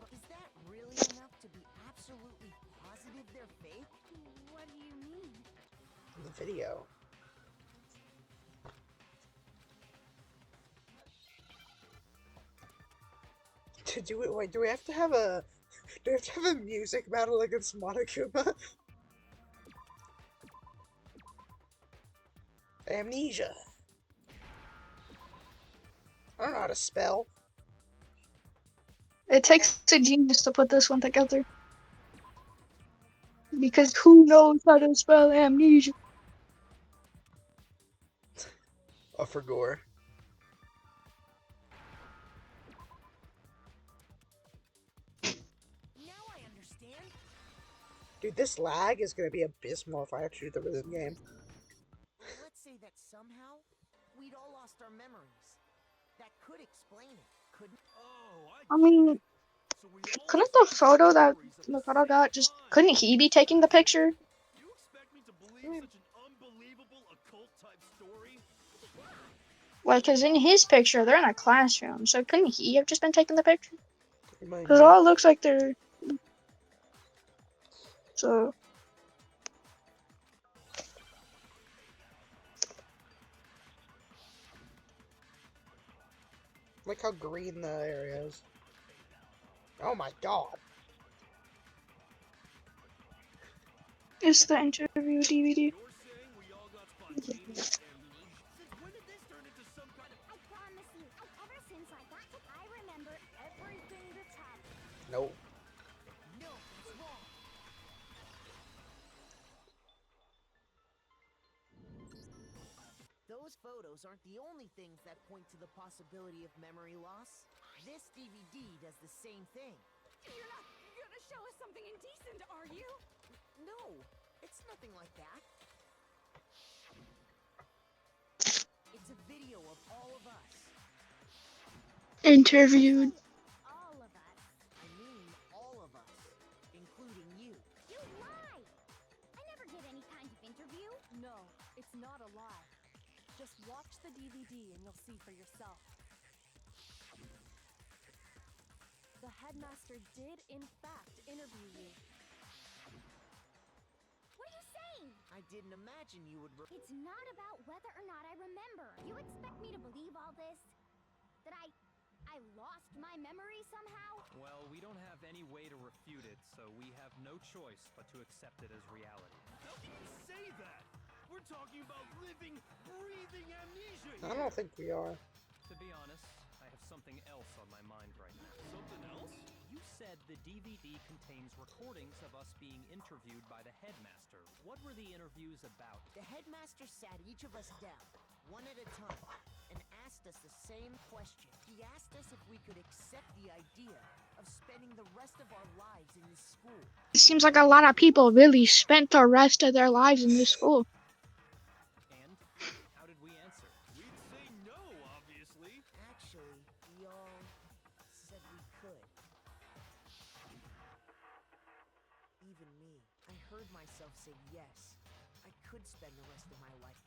But is that really enough to be absolutely positive they're fake? What do you mean? The video. Do we have to have a music battle against Monokuma? Amnesia. I don't know how to spell. It takes a genius to put this one together. Because who knows how to spell amnesia? Oh, for gore. Now I understand. Dude, this lag is gonna be abysmal if I have to do the rhythm game. Well, let's say that somehow we'd all lost our memories. That could explain it, couldn't? Oh, I mean, So we all couldn't the photo that Makoto got just, couldn't he be taking the picture? You expect me to believe such an unbelievable occult type story? Like, cause in his picture, they're in a classroom, so couldn't he have just been taking the picture? Remind Cause it me. all looks like they're, so. Like, Look how green the area is. Oh my god. It's the interview DVD. You're saying we all got spontaneous amnesia? Since when did this turn into some kind of... I promise you, ever since I got to, I remember everything that's happened. Nope. No, it's wrong. Those photos aren't the only things that point to the possibility of memory loss. This DVD does the same thing. You're not gonna show us something indecent, are you? No, it's nothing like that. It's a video of all of us. Interviewed. All of us. I mean, all of us, including you. You lie! I never did any kind of interview. No, it's not a lie. Just watch the DVD and you'll see for yourself. The headmaster did, in fact, interview you. What are you saying? I didn't imagine you would. It's not about whether or not I remember. You expect me to believe all this? That I lost my memory somehow? Well, we don't have any way to refute it, so we have no choice but to accept it as reality. How can you say that? We're talking about living, breathing amnesia I here. don't think we are. To be honest, I have something else on my mind right now. Something else? You said the DVD contains recordings of us being interviewed by the headmaster. What were the interviews about? The headmaster sat each of us down, one at a time, and asked us the same question. He asked us if we could accept the idea of spending the rest of our lives in this school. It seems like a lot of people really spent the rest of their lives in this school. And how did we answer? We'd say no, obviously. Actually, we all said we could. Even me. I heard myself say yes. I could spend the rest of my life.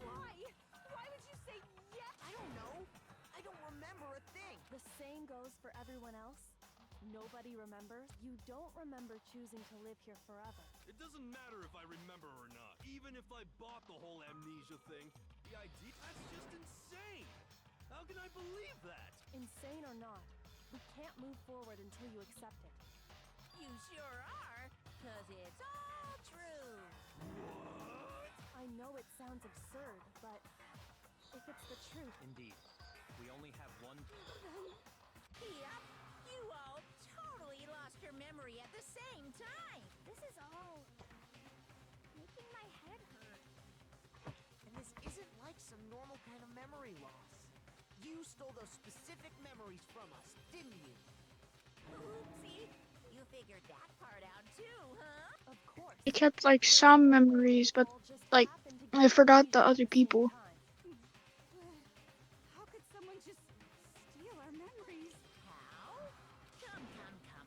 Why? Why would you say yes? I don't know. I don't remember a thing. The same goes for everyone else. Nobody remembers. You don't remember choosing to live here forever. It doesn't matter if I remember or not. Even if I bought the whole amnesia thing, the idea, that's just insane. How can I believe that? Insane or not, we can't move forward until you accept it. You sure are, 'cause it's all true. What? I know it sounds absurd, but if it's the truth, Indeed. We only have one... Yep, you all totally lost your memory at the same time. This is all making my head hurt. And this isn't like some normal kind of memory loss. You stole those specific memories from us, didn't you? Oopsie, you figured that part out too, huh? of course. I kept like some memories, but All just like happened to I get forgot the deleted at other same people. time. How could someone just steal our memories? How? Come,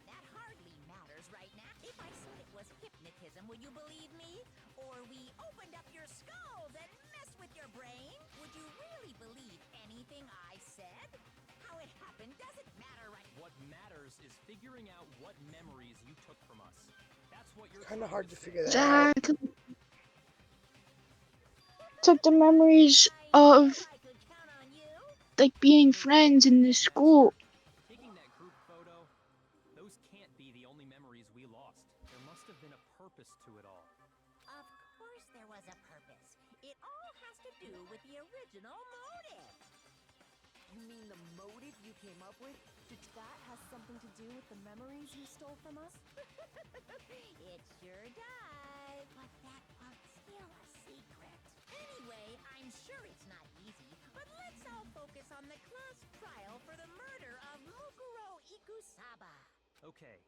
that hardly matters right now. If I said it was hypnotism, would you believe me? Or we opened up your skulls and messed with your brain? Would you really believe anything I said? How it happened doesn't matter right now. What matters is figuring out what memories you took from us. That's what you're Kind of trying hard to say. figure that out. Exactly. Took the memories of I could count on you. like being friends in this school. Taking that group photo, those can't be the only memories we lost. There must have been a purpose to it all. Of course there was a purpose. It all has to do with the original motive. You mean the motive you came up with? That has something to do with the memories you stole from us? It sure does. But that part's still a secret. Anyway, I'm sure it's not easy, but let's all focus on the class trial for the murder of Mukuro Ikusaba. Okay,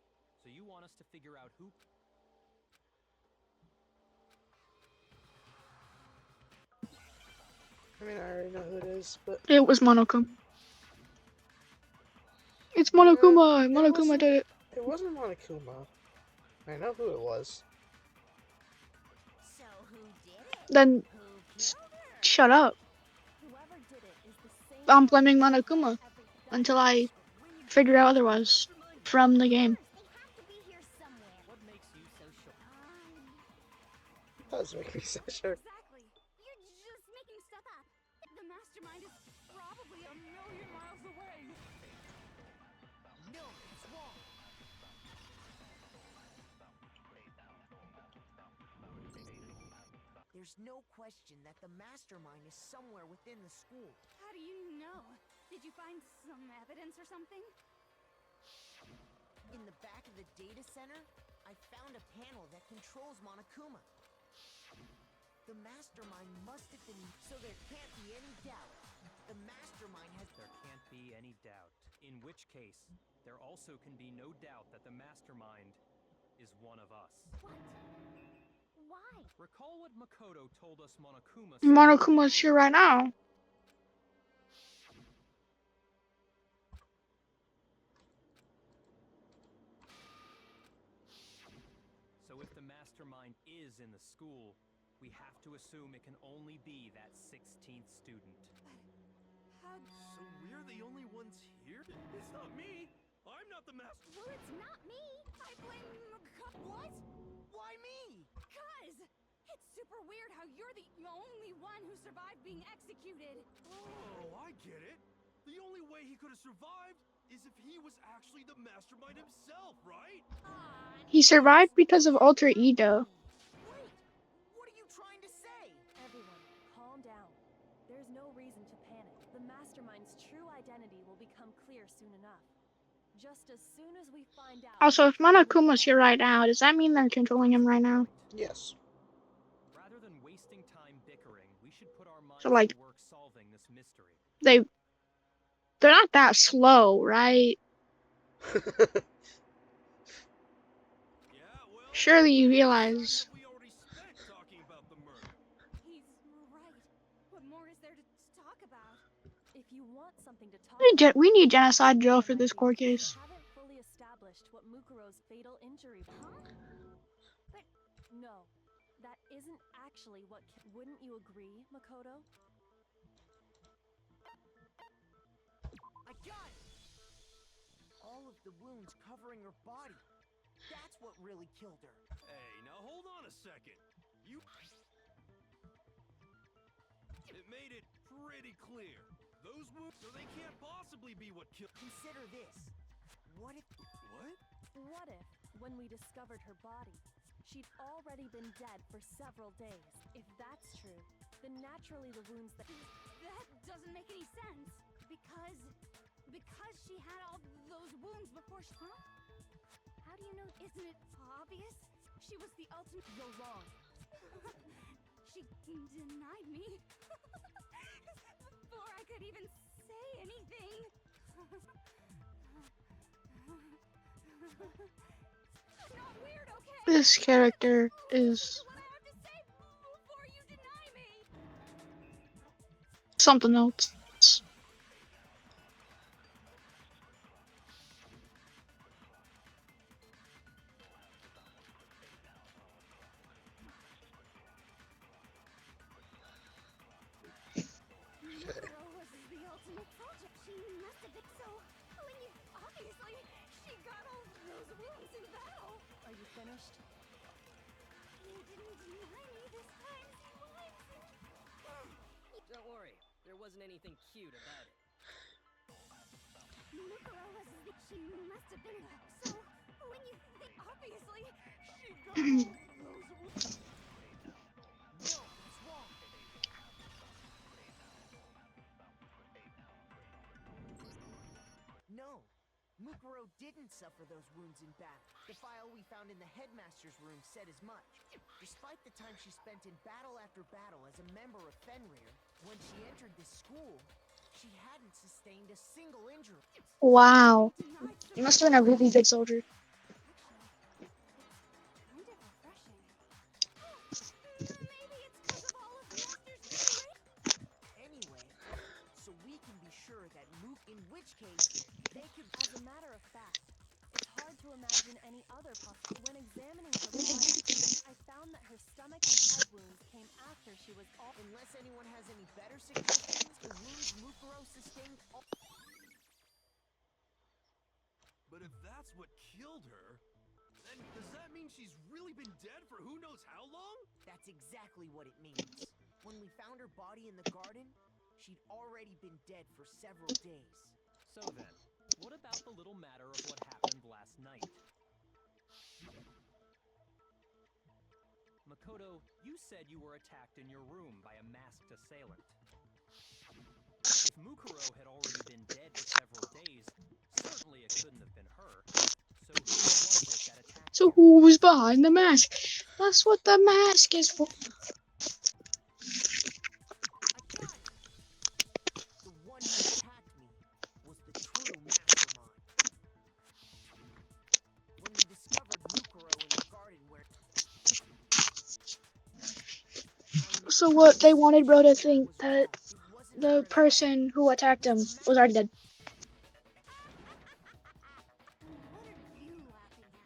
so you want us to figure out who... I mean, I already know who it is, but It was Monokuma. It's Monokuma. Monokuma did it. it wasn't Monokuma. I know who it was. So who did it? Then Who killed her? shut up. Whoever did it is the same I'm person blaming who did Monokuma everything. until I figure out otherwise from the game. They have to be here somewhere. What makes you so sure? That does make me so sure. Exactly. You're just making stuff up. The The mastermind is probably a million miles away. No, it's wrong. There's no question that the mastermind is somewhere within the school. How do you know? Did you find some evidence or something? In the back of the data center, I found a panel that controls Monokuma. The mastermind must have been, so there can't be any doubt. The mastermind has... There can't be any doubt. In which case, there also can be no doubt that the mastermind is one of us. What? Why? Recall what Makoto told us Monokuma... Monokuma's here right now. So if the mastermind is in the school, we have to assume it can only be that 16th student. How... So we're the only ones here? It's not me! I'm not the master! Well, it's not me! I blame What? Why me? Cuz! It's super weird how you're the only one who survived being executed. Oh, I get it! The only way he could have survived is if he was actually the mastermind himself, right? He survived because of Alter Ego. Wait, what are you trying to say? Everyone, calm down. There's no reason to panic. The mastermind's true identity will become clear soon enough. Just as soon as we find out... Also, if Monokuma's here right now, does that mean they're controlling him right now? Yes. Rather than wasting time bickering, we should put our minds So, like, to work solving this mystery. they're not that slow, right? Yeah, well, Surely you how much time realize. have we already spent talking about the murder? He's right. What more is there to talk about? If you want something to talk about... We need Genocide Joe for this court We case. haven't fully established what Mukuro's fatal injury... Huh? But... No, that isn't actually what... Wouldn't you agree, Makoto? I got it! All of the wounds covering her body. That's what really killed her. Hey, now hold on a second. It made it pretty clear. Those wounds, so they can't possibly be what killed... Consider this. What if... What? What if, when we discovered her body, she'd already been dead for several days? If that's true, then naturally the wounds that... That doesn't make any sense. Because she had all those wounds before she... Huh? How do you know? Isn't it obvious? She was the ultimate... You're wrong. She denied me. Before I could even say anything. I'm not weird, okay? This character is What I have to say before you deny me. something else. Mukuro was the ultimate project. She must have been so... When you... Obviously, she got all those wounds in battle. Are you finished? You didn't deny me this time, Don't worry, there wasn't anything cute about it. Mukuro was the... She must have been... So, when you think... Obviously, she got all those wounds... No, it's wrong. No, Mukuro didn't suffer those wounds in battle. The file we found in the headmaster's room said as much. Despite the time she spent in battle after battle as a member of Fenrir, when she entered this school, she hadn't sustained a single injury. Wow. You must have been a really good soldier. Kind of refreshing. Maybe it's because of all of Master's inspiration. Anyway, so we can be sure that in which case, they could... As a matter of fact, it's hard to imagine any other possible... When examining her body, I found that her stomach and head wounds came after she was all... Unless anyone has any better suggestions, the wounds Mukuro sustained... But if that's what killed her, then does that mean she's really been dead for who knows how long? That's exactly what it means. When we found her body in the garden, she'd already been dead for several days. So then, what about the little matter of what happened last night? Makoto, you said you were attacked in your room by a masked assailant. If Mukuro had already been dead for several days, certainly it couldn't have been her. So who was it that attacked So you? who's behind the mask? That's what the mask is for. I got it! The one who attacked me was the true mastermind. When we discovered Mukuro in the garden where... So what they wanted bro to think that the person who attacked him was already dead. What are you laughing at?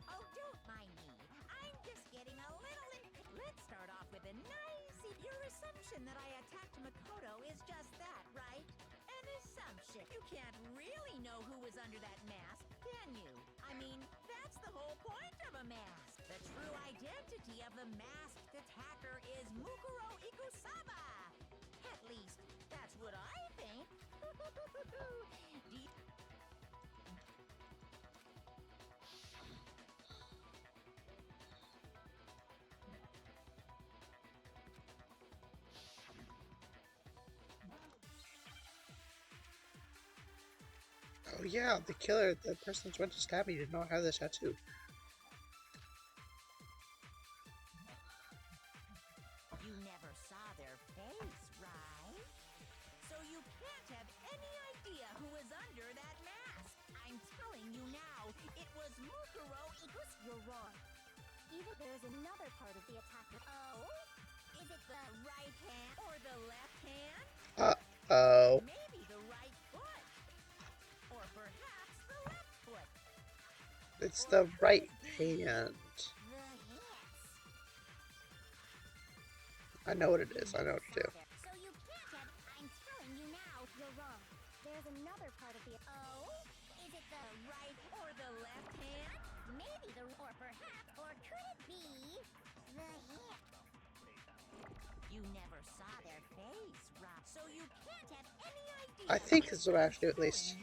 Oh, don't mind me. I'm just getting a little Let's start off with a nice... Your assumption that I attacked Makoto is just that, right? An assumption. You can't really know who was under that mask, can you? I mean, that's the whole point of a mask. The true identity of the masked attacker is Mukuro Ikusaba. At least, that's what I think. Do you... Oh yeah, the killer, the person who went to stab me did not have the tattoo. You never saw their face, right? So you can't have any idea who was under that mask. I'm telling you now, it was Mukuro Ikus. You're wrong. Even there's another part of the attacker. Oh? Is it the right hand or the left hand? Uh-oh. Maybe the right foot. Or perhaps the left foot. It's the right hand. The hands. I know what it is. I know what to do. So you can't have... I'm telling you now. You're wrong. There's another part of the... Oh? Is it the right or the left hand? Maybe the... Or perhaps... Or could it be... the hand? You never saw their face, Rob. So you can't have any idea... I think this is what I have to do at least.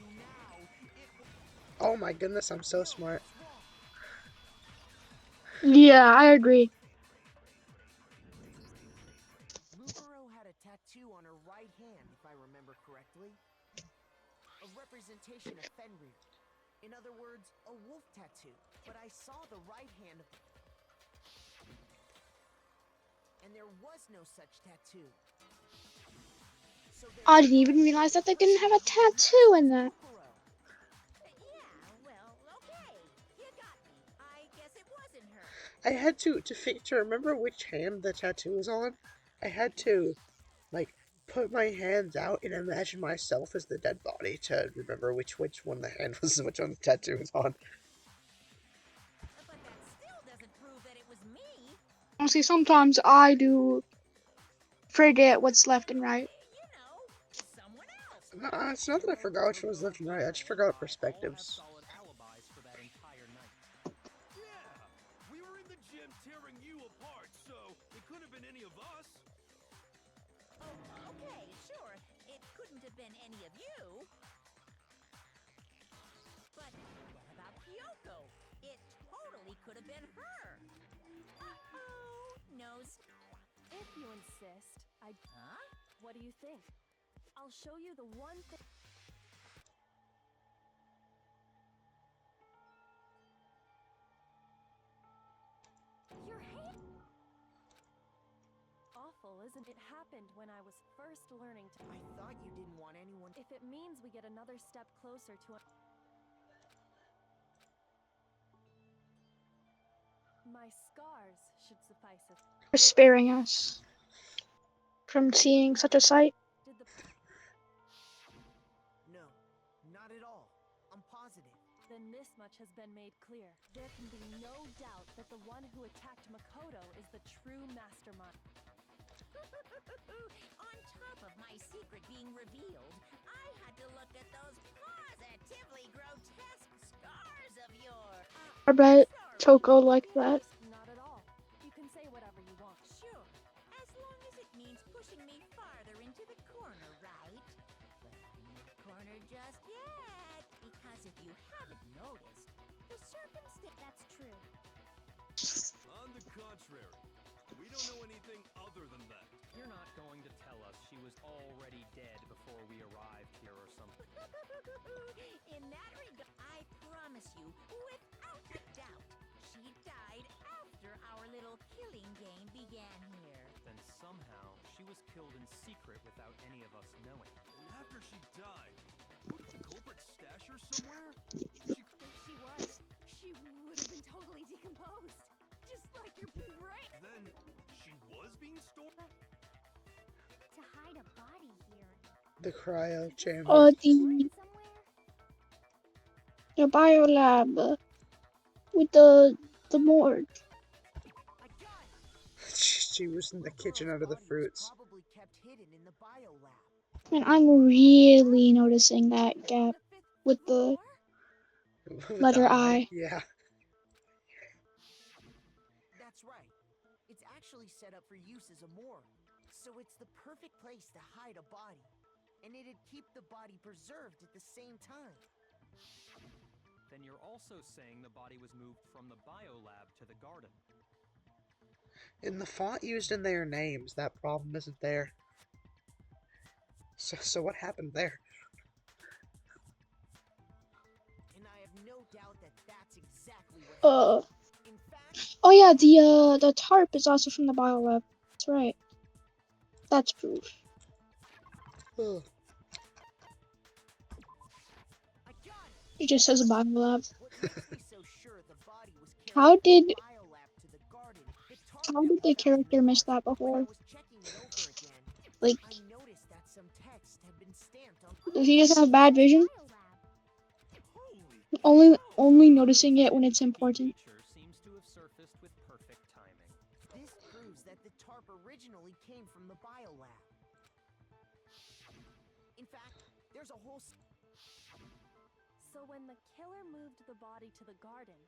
Oh my goodness, I'm so smart. Yeah, I agree. Mukuro had a tattoo on her right hand, if I remember correctly. A representation of Fenrir. In other words, a wolf tattoo. But I saw the right hand of... And there was no such tattoo. So I didn't even realize that they didn't have a tattoo in that. Yeah, well, okay. You got me. I guess it wasn't her. I had to remember which hand the tattoo was on. I had to, like, put my hands out and imagine myself as the dead body to remember which one the hand was, which one the tattoo was on. But that still doesn't prove that it was me. Honestly, sometimes I do forget what's left and right. You know, someone else. No, it's not that I forgot which one was left and right. I just forgot perspectives. Solid alibis for that entire night. Yeah, we were in the gym tearing you apart, so it couldn't have been any of us. Oh, okay, sure. It couldn't have been any of you. But what about Kyoko? It totally could have been her. Uh-oh. No. If you insist, Huh? What do you think? I'll show you the one thing... Your hand... Awful, isn't it? It happened when I was first learning to... I thought you didn't want anyone... If it means we get another step closer to a... My scars should suffice us. For sparing us from seeing such a sight. Did the... No, not at all. I'm positive. Then this much has been made clear. There can be no doubt that the one who attacked Makoto is the true mastermind. On top of my secret being revealed, I had to look at those positively grotesque scars of yours. I bet Toko liked that. Not at all. You can say whatever you want. Sure, as long as it means pushing me farther into the corner, right? just yet, because if you haven't noticed, the circumstance. That's true. On the contrary, we don't know anything other than that. You're not going to tell us she was already dead before we arrived here or something. In that regard, I promise you, without a doubt, she died after our little killing game began here. Then somehow she was killed in secret without any of us knowing. And after she died, would the culprit stash her somewhere? If she was, she would have been totally decomposed. Just like your brain. Then she was being stored? To hide a body here. The cryo chamber. The bio lab with the morgue. She was in the kitchen under the fruits. Probably kept hidden in the bio lab. And I'm really noticing that gap with the letter I. Yeah. That's right. It's actually set up for use as a morgue. So it's the perfect place to hide a body. And it'd keep the body preserved at the same time. Then you're also saying the body was moved from the biolab to the garden. In the font used in their names, that problem isn't there. So what happened there? And I have no doubt that that's exactly what In fact, Oh yeah, the tarp is also from the biolab. That's right. That's proof. Ugh. It just says biolab. what makes me so sure the body was carried How from did the biolab to the garden, the tarp how that did we the found in character the miss park. that When I before? was checking it over again, Like, I noticed that some text had been stamped on. does he just have bad vision? Only noticing it when it's important. Creature seems to have surfaced with perfect timing. This proves that the tarp originally came from the biolab. In fact, there's a whole. So when the killer moved the body to the garden,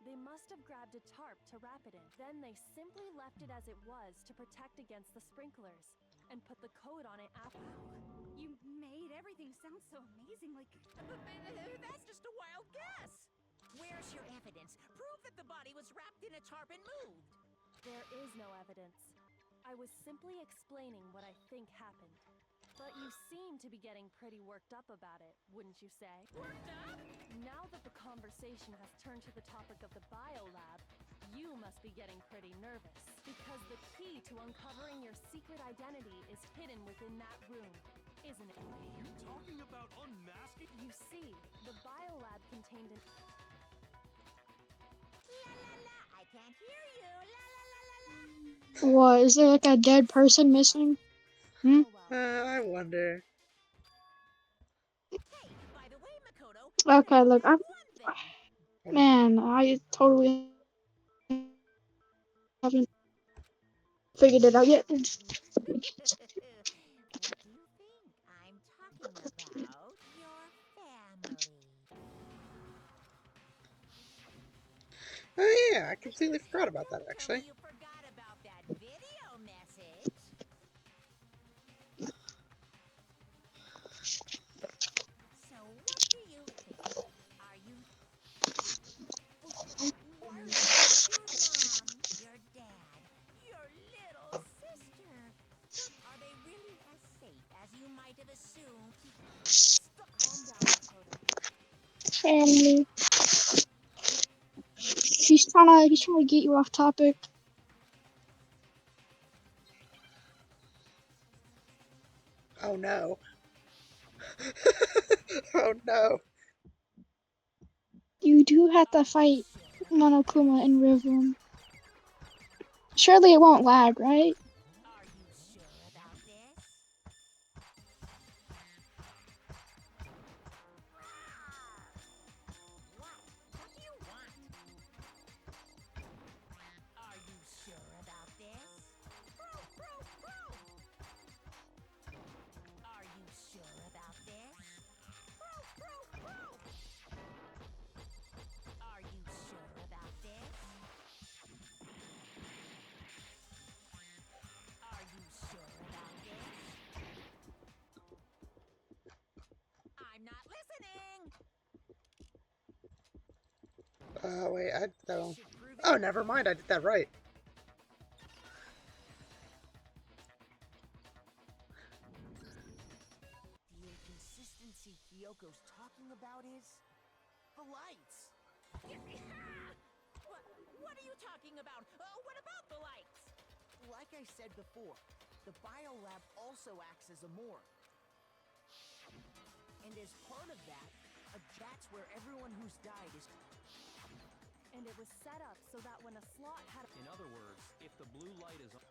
they must have grabbed a tarp to wrap it in. Then they simply left it as it was to protect against the sprinklers and put the coat on it after. You made everything sound so amazing, like... That's just a wild guess. Where's your evidence? Prove that the body was wrapped in a tarp and moved. There is no evidence. I was simply explaining what I think happened. But you seem to be getting pretty worked up about it, wouldn't you say? Worked up? Now that the conversation has turned to the topic of the biolab, you must be getting pretty nervous. Because the key to uncovering your secret identity is hidden within that room, isn't it? You talking about unmasking? You see, the biolab contained an... La la la, I can't hear you. La la la la la. What, is there like a dead person missing? Hmm? I wonder. Hey, by the way, Makoto, Okay, look, one thing. man, I totally haven't figured it out yet. What do you think? I'm talking about your family. Oh yeah, I completely forgot about that actually. You forgot about that video message. So what do you think? Are you your mom, your dad, your little sister? Are they really as safe as you might have assumed? Calm down, Makoto. Family. He's trying to get you off topic. Oh no. Oh no. You do have to fight Monokuma in River. Surely it won't lag, right? Are you sure about this? What do you want? Are you sure about this? Are you sure about this? Are you sure about this? Wait, I did that wrong. Oh, never mind, I did that right. The inconsistency Kyoko's talking about is the lights. What are you talking about? What about the lights? Like I said before, the biolab also acts as a morgue. And as part of that, that's where everyone who's died is. And it was set up so that when a slot had. In other words, if the blue light is on.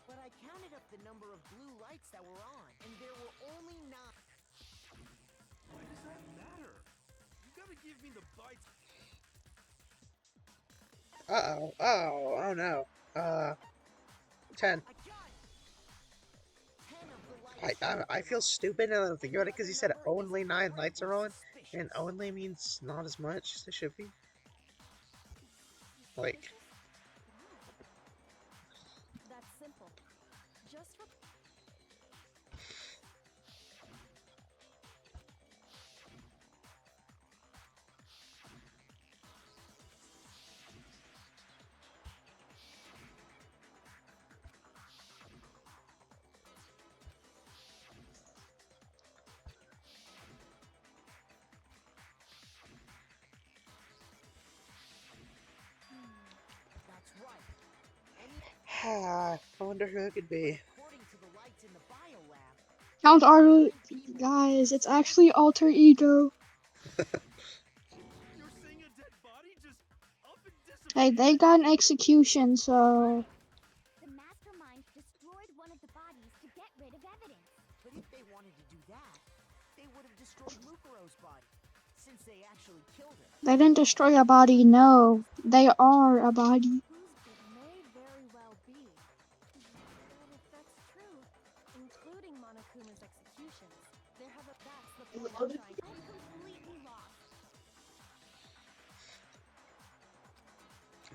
But I counted up the number of blue lights that were on, and there were only 9. Why does that matter? You gotta give me the bites. Uh-oh. Oh no. 10. I feel stupid now that I'm thinking about it because he said only 9 lights are on, and only means not as much as it should be. Like. That's simple. Just for. That's right. I wonder who it could be. According to the lights in the biolab. Count our guys. It's actually alter ego. You're saying a dead body just up and disappeared? Hey, they got an execution, so. The mastermind destroyed one of the bodies to get rid of evidence. But if they wanted to do that, they would have destroyed Mukuro's body, since they actually killed her. They didn't destroy a body, no. They are a body. It may very well be. But if that's true, including Monokuma's executions, there have a. That's the point I'm trying. I'm completely lost.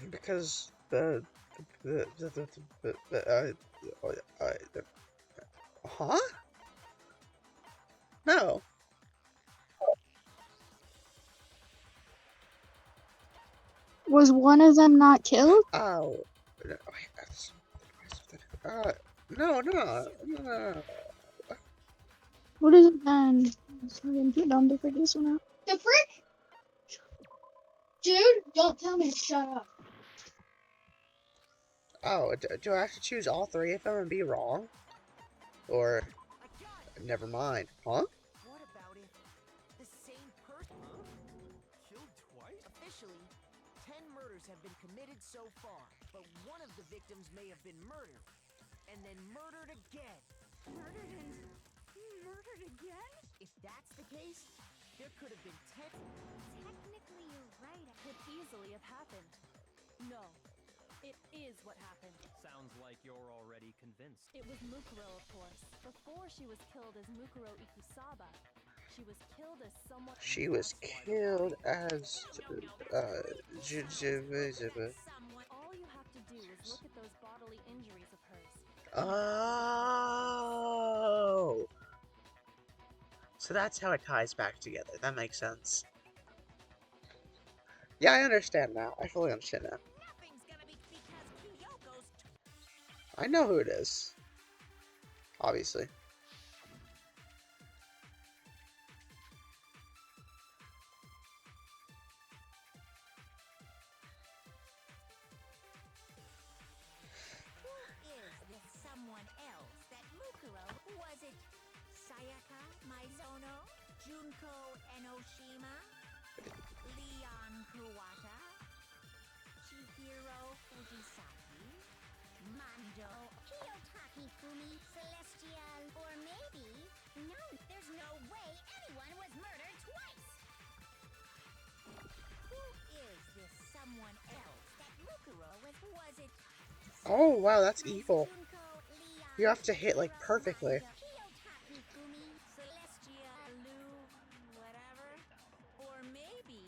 Because huh? No. Was one of them not killed? Oh. No. What is it then? I'm too dumb to figure this one out. The frick? Dude, don't tell me to shut up. Oh, do I have to choose all 3 of them and be wrong? Or, never mind. Huh? What about if the same person? Killed twice? Officially, 10 murders have been committed so far, but one of the victims may have been murdered, and then murdered again. Murdered again? If that's the case, there could have been 10. Technically, you're right. Could easily have happened. No. It is what happened. Sounds like you're already convinced. It was Mukuro, of course. Before she was killed as Mukuro Ikusaba, she was killed as someone. She was killed as All you have to do is look at those bodily injuries of hers. Oh. So that's how it ties back together. That makes sense. Yeah, I understand now. I fully understand now. Nothing's gonna be because Kyoko's. I know who it is. Obviously. Who is this someone else that Mukuro? Was it Sayaka Maizono? Junko Enoshima? Leon Kuwata? Chihiro Fujisaki? Mando? Kiyotaki Fumi? Celestial? Or maybe? No, there's no way anyone was murdered twice! Who is this someone else that Mukuro was it? Oh, wow, that's evil. You have to hit, like, perfectly. Or maybe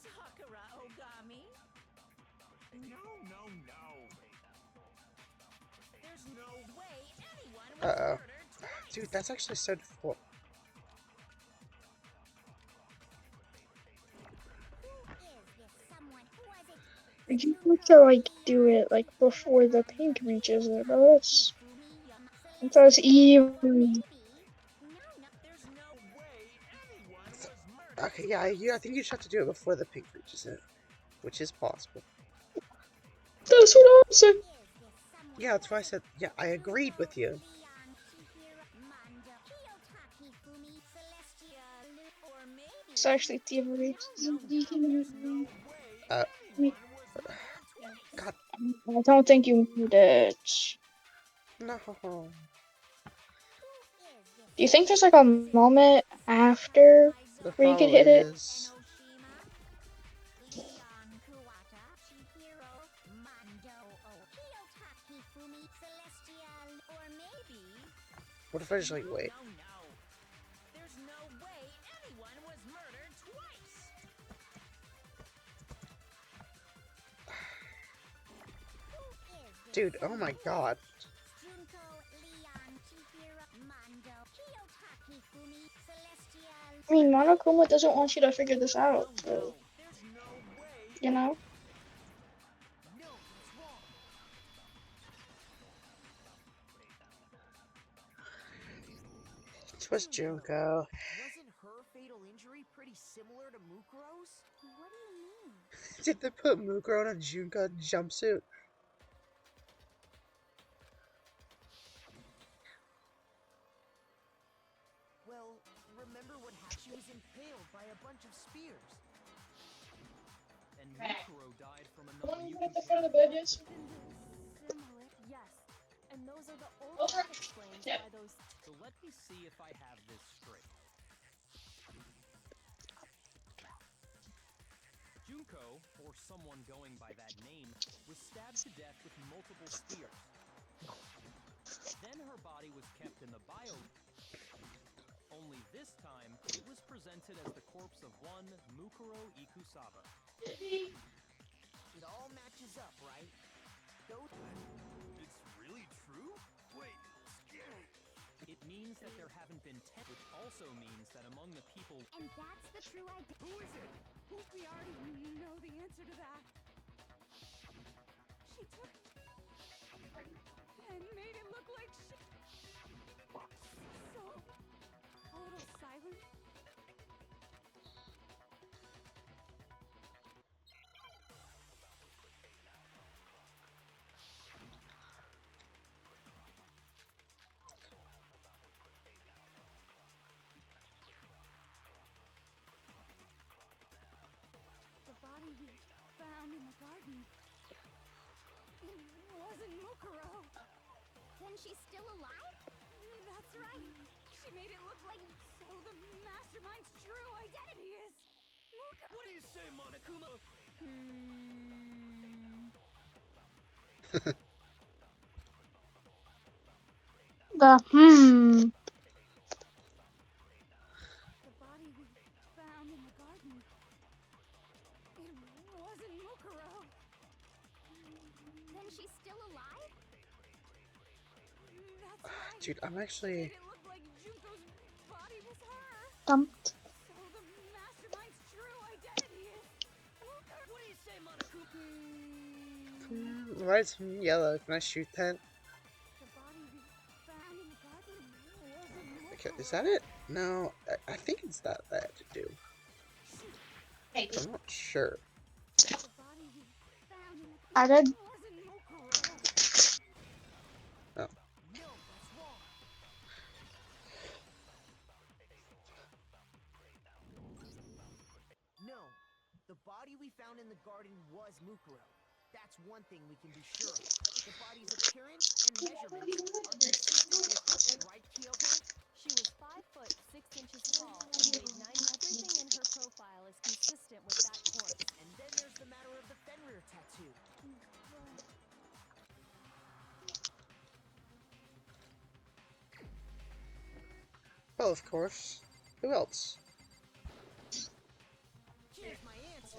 Sakura Ogami? No. There's no way anyone was Uh-oh. murdered twice. Dude, that's actually so difficult. You have to like do it like before the pink reaches it, but that's evil. There's no way anyone was murdered. Okay, yeah, I think you just have to do it before the pink reaches it, which is possible. That's what I'm saying. Yeah, that's why I said, yeah, I agreed with you. It's actually thievery. Uh, I God, don't think you need it. no. Do you think there's like a moment after There where you could probably hit it? is. What if I just like wait? There's no way anyone was murdered twice. Dude, oh my god. I mean, Monokuma doesn't want you to figure this out, so you know. It was Junko. Wasn't her fatal injury pretty similar to Mukuro's? What do you mean? Did they put Mukuro in a Junko jumpsuit? Well, remember what happened? She was impaled by a bunch of spears. And Mukuro died from another. Yes, and those are the old explained by those. So let me see if I have this straight. Junko, or someone going by that name, was stabbed to death with multiple spears. Then her body was kept in the bio. Only this time, it was presented as the corpse of one Mukuro Ikusaba. It all matches up, right? It's really true? Wait, scary. It means that there haven't been 10, which also means that among the people. And that's the true idea. Who is it? We already know the answer to that. She took and made it look like she. So, a little silent. The body we found in the garden. It wasn't Mukuro. Then she's still alive? That's right. She made it look like so the mastermind's true identity is Mukuro. What do you say, Monokuma? The The body we found in the garden. It wasn't Mukuro. Then she's still alive? That's right. Dude, I'm actually. Made it look like Junko's body was her. dumped. So the mastermind's true identity is Mukuro. What do you say, Monokuma? Why is yellow? Can I shoot that? The body we found in the garden wasn't Mukuro. Okay, is that it? No, I think it's that I have to do. I'm not sure. The body we found in the I garden did. wasn't Mukuro. Oh. No, that's wrong. No, the body we found in the garden was Mukuro. That's one thing we can be sure of. The body's appearance and measurements are consistent with, right, Kyoko? She was 5 foot 6 inches tall and weighed 9. Everything in her profile is consistent with that corpse. And then there's the matter of the Fenrir tattoo. Well, of course. Who else? Here's my answer.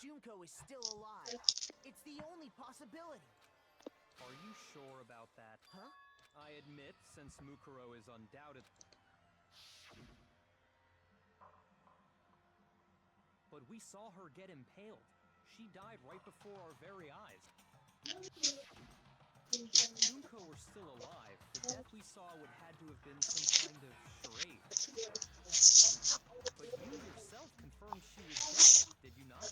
Junko is still alive. It's the only possibility. Are you sure about that? Huh? I admit, since Mukuro is undoubted. but we saw her get impaled. She died right before our very eyes. If Junko were still alive, the death we saw would had to have been some kind of charade. But you yourself confirmed she was dead, did you not?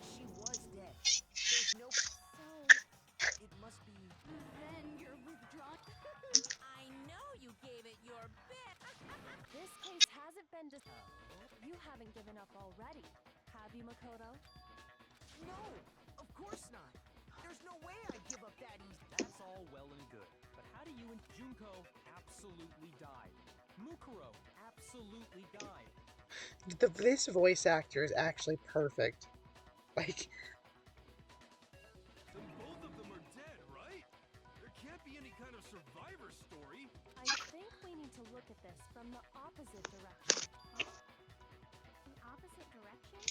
She was dead. There's no... So, It must be... then you're withdrawn. I know you gave it your best. This case hasn't been You haven't given up already, have you, Makoto? No! Of course not! There's no way I'd give up that easy. That's all well and good. But how do you and Junko absolutely died? Mukuro absolutely died. This voice actor is actually perfect. Like, Then both of them are dead, right? There can't be any kind of survivor story. I think we need to look at this from the opposite direction. The opposite direction?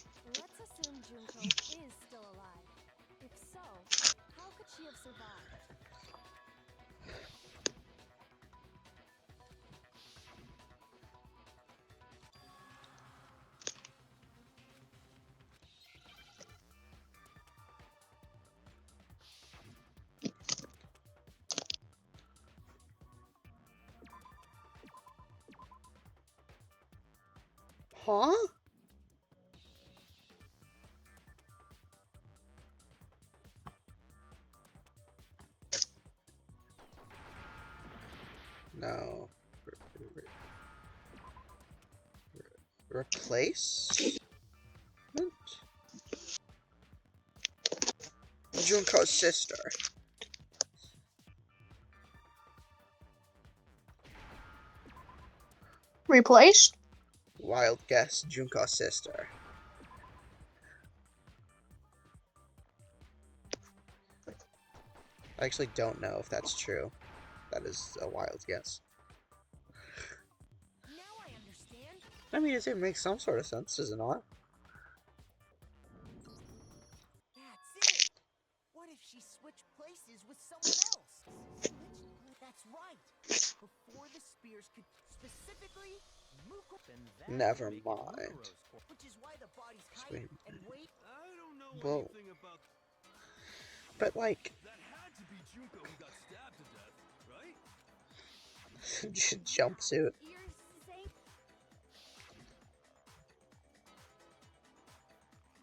Let's assume Junko is still alive. If so, how could she have survived? huh? No. Replace? Junko's sister. Replaced? Wild guess, Junko's sister. I actually don't know if that's true. That is a wild guess. Now I understand. I mean, it makes some sort of sense, does it not? That's it! What if she switched places with someone else? That's right! Before the spears could... Specifically, Mukuro... Then that Never would make it mind. Mukuro's fault. Which is why the bodies Wait. hide and wait... I don't know Well, anything about... but like, That had to be Junko who got stabbed to death, right? jumpsuit. You're saying...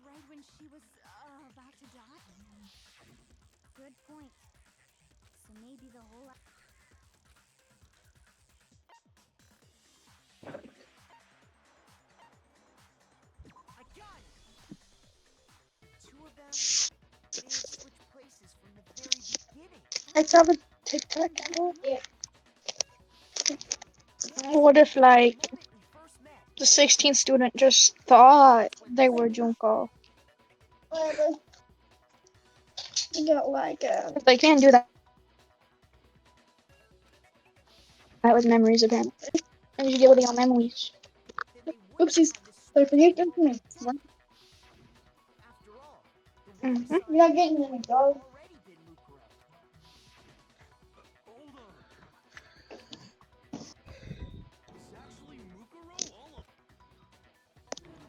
Right when she was about to die? Good point. So maybe the whole... I got it! Two of them... They had switched places from the very beginning. I saw the TikTok. What if, like, The moment we first met, the 16th student just thought they were Junko? If they can't do that. That was memories apparently. I need to get all memories. then they wouldn't Oopsies. have had to Did I switch forget the moment. something? After all, the one we saw You're not getting any, dog. already been Mukuro. Hold on. It's actually Mukuro all of...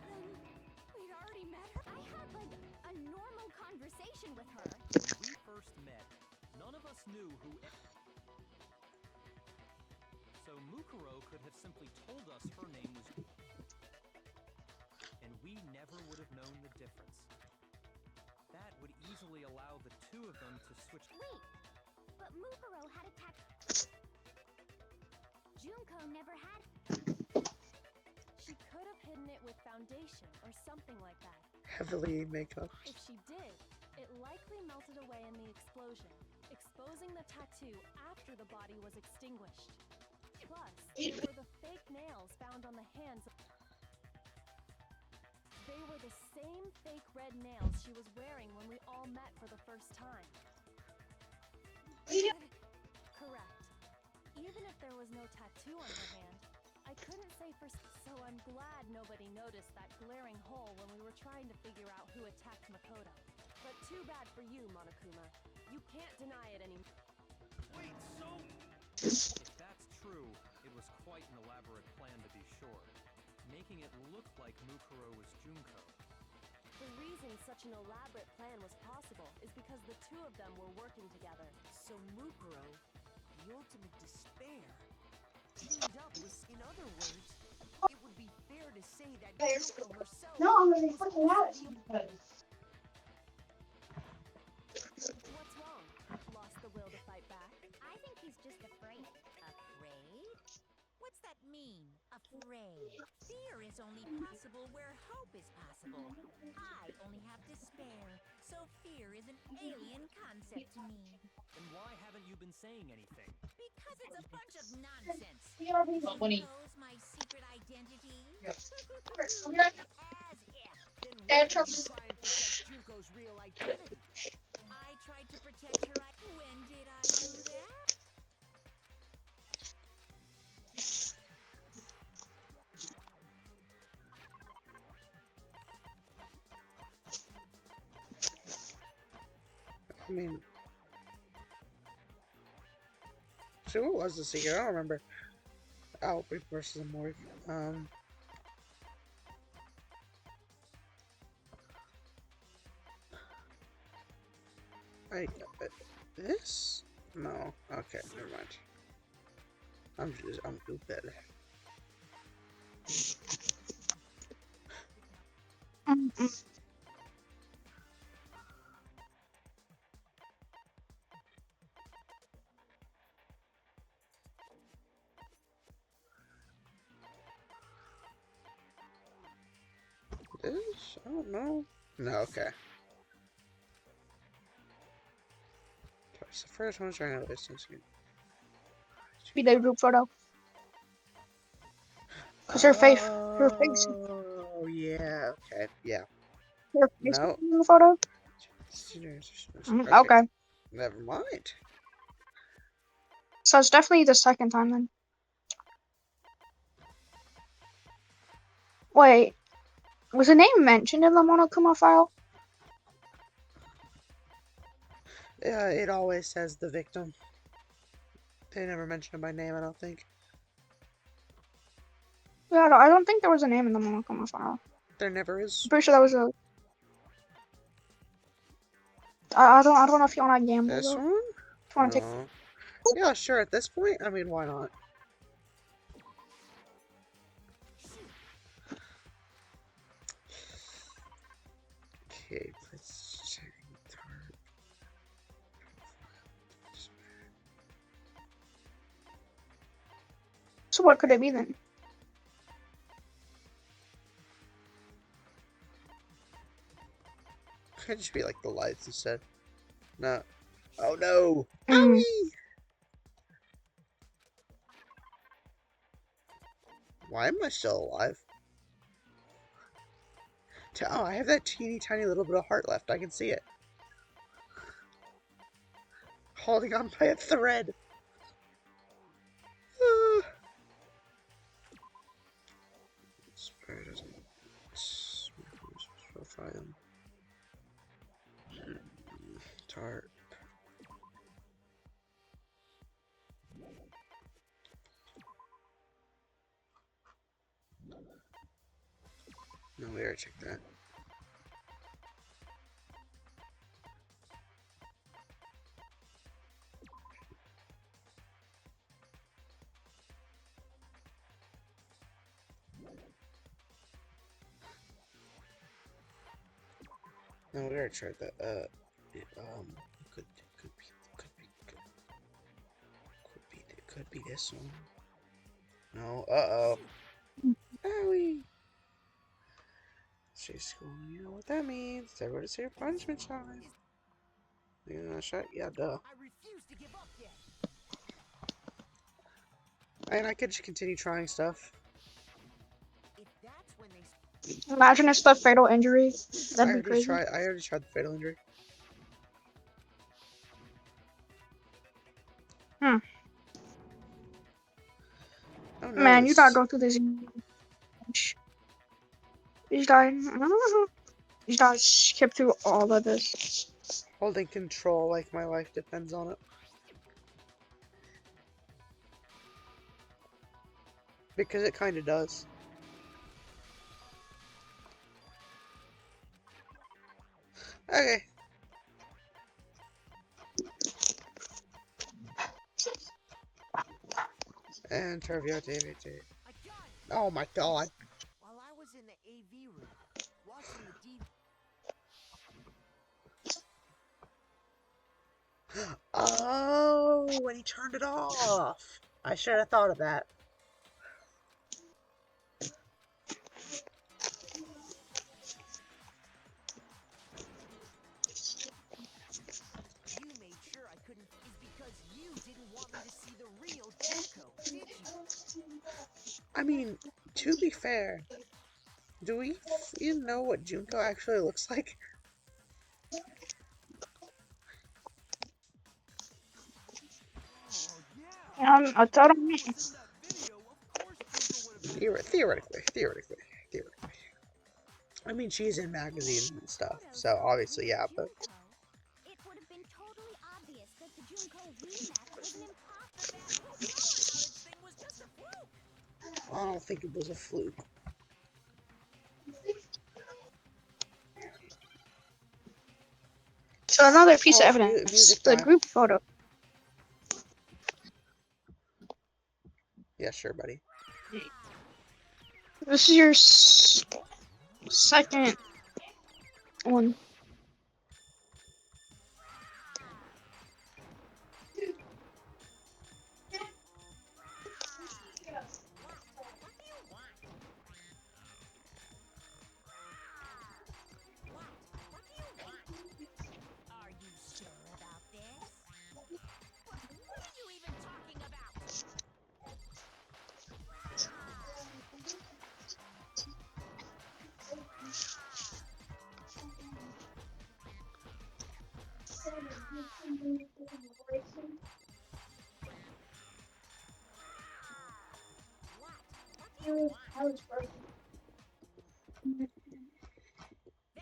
Then we'd already met her? I had, like, a normal conversation with her. When we first met, none of us knew who... So Mukuro could have simply told us her name was... And we never would have known the difference. That would easily allow the two of them to switch... Wait, but Mukuro had attacked... Junko never had... She could have hidden it with foundation or something like that. Heavily makeup. If she did, it likely melted away in the explosion, exposing the tattoo after the body was extinguished. Plus, there were the fake nails found on the hands. They were the same fake red nails she was wearing when we all met for the first time. Correct. Even if there was no tattoo on her hand, I couldn't say for so I'm glad nobody noticed that glaring hole when we were trying to figure out who attacked Makoto. But too bad for you, Monokuma. You can't deny it anymore. Wait, so If that's true, it was quite an elaborate plan to be sure, making it look like Mukuro was Junko. The reason such an elaborate plan was possible is because the two of them were working together. So Mukuro, the ultimate despair, teamed up with, in other words, it would be fair to say that Junko herself No, I'm really was fucking also out. What's wrong? Lost the will to fight back? I think he's just afraid. Afraid? What's that mean? Afraid. Fear is only possible where hope is possible. I only have despair, so fear is an alien concept to me. Then why haven't you been saying anything? Because it's a bunch of nonsense. Funny. Junko's my secret identity? As if. Then Dad, why did Trump you is- try and protect Junko's real identity? I tried to protect her. When did I do that? I mean, so what was the secret? I don't remember. Outbreak versus a morgue. This? No. Okay, never mind. I'm stupid. This? I don't know. No, okay. Twice the first one's trying to distance. Be the group photo. Cause her face, Oh, yeah. Okay, yeah. her face No. in the photo. Okay. Never mind. So it's definitely the second time then. Wait, was the name mentioned in the Monokuma file? Yeah, it always says the victim. They never mention it by name, I don't think. Yeah, I don't think there was a name in the Monokuma file. There never is. I'm pretty sure that was a. I don't know if you want to gamble This though. one? If you want to take. No. Yeah, sure. At this point, I mean, why not? Okay, let's check. So what could it be then? Could just be like the lights instead. No. Oh no! Mm. Owie! Why am I still alive? Oh, I have that teeny tiny little bit of heart left. I can see it. Holding on by a thread. Spirit doesn't profile. Tart. No, we already checked that. No, we already tried that. Could be this one. No, Owie. Say school, you know what that means. Everybody say your punishment time. Yeah, shut. Yeah, duh. I refuse to give up yet. And I could just continue trying stuff. If that's when they. Imagine it's the fatal injury. That'd be crazy. I already tried the fatal injury. Hmm. Oh, no, Man, you gotta go through this. He's dying. You gotta skip through all of this. Holding control like my life depends on it. Because it kind of does. Okay. And trivia DVD. Oh my god. While I was in the AV room, watching the Oh, when he turned it off. I should have thought of that. You made sure I couldn't is because you didn't want me to see the real Junko, did you? I mean, to be fair, do we even know what Junko actually looks like? I thought I meant. Theoretically. I mean, she's in magazines and stuff, so obviously, yeah, but... It would have been totally obvious that the Junko we met was an imposter. That whole color image thing was just a fluke. I don't think it was a fluke. So another piece of Oh, evidence, music the time. group photo. Yeah, sure, buddy. This is your second one. Are you sure about this? What are you even talking about?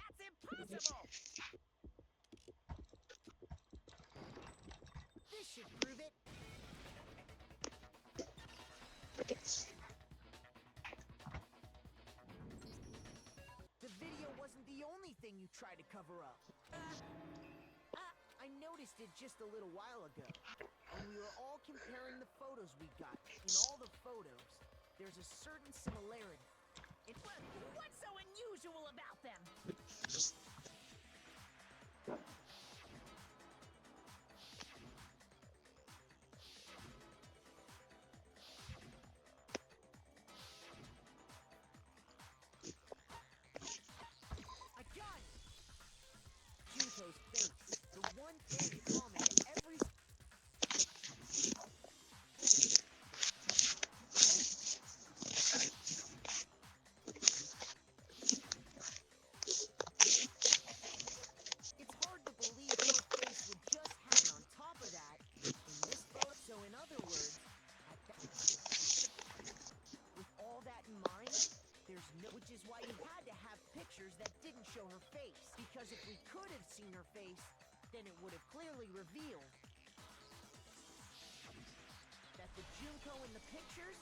That's impossible! This should prove it. The video wasn't the only thing you tried to cover up. I noticed it just a little while ago. When we were all comparing the photos we got. In all the photos, there's a certain similarity. What's so unusual about them? I got it! Junko's face. The one thing common to every... It's hard to believe her face would just happen on top of that in this photo. So in other words, with all that in mind, there's no... Which is why you had to have pictures that didn't show her face. Because if we could have seen her face, then it would have clearly revealed that the Junko in the pictures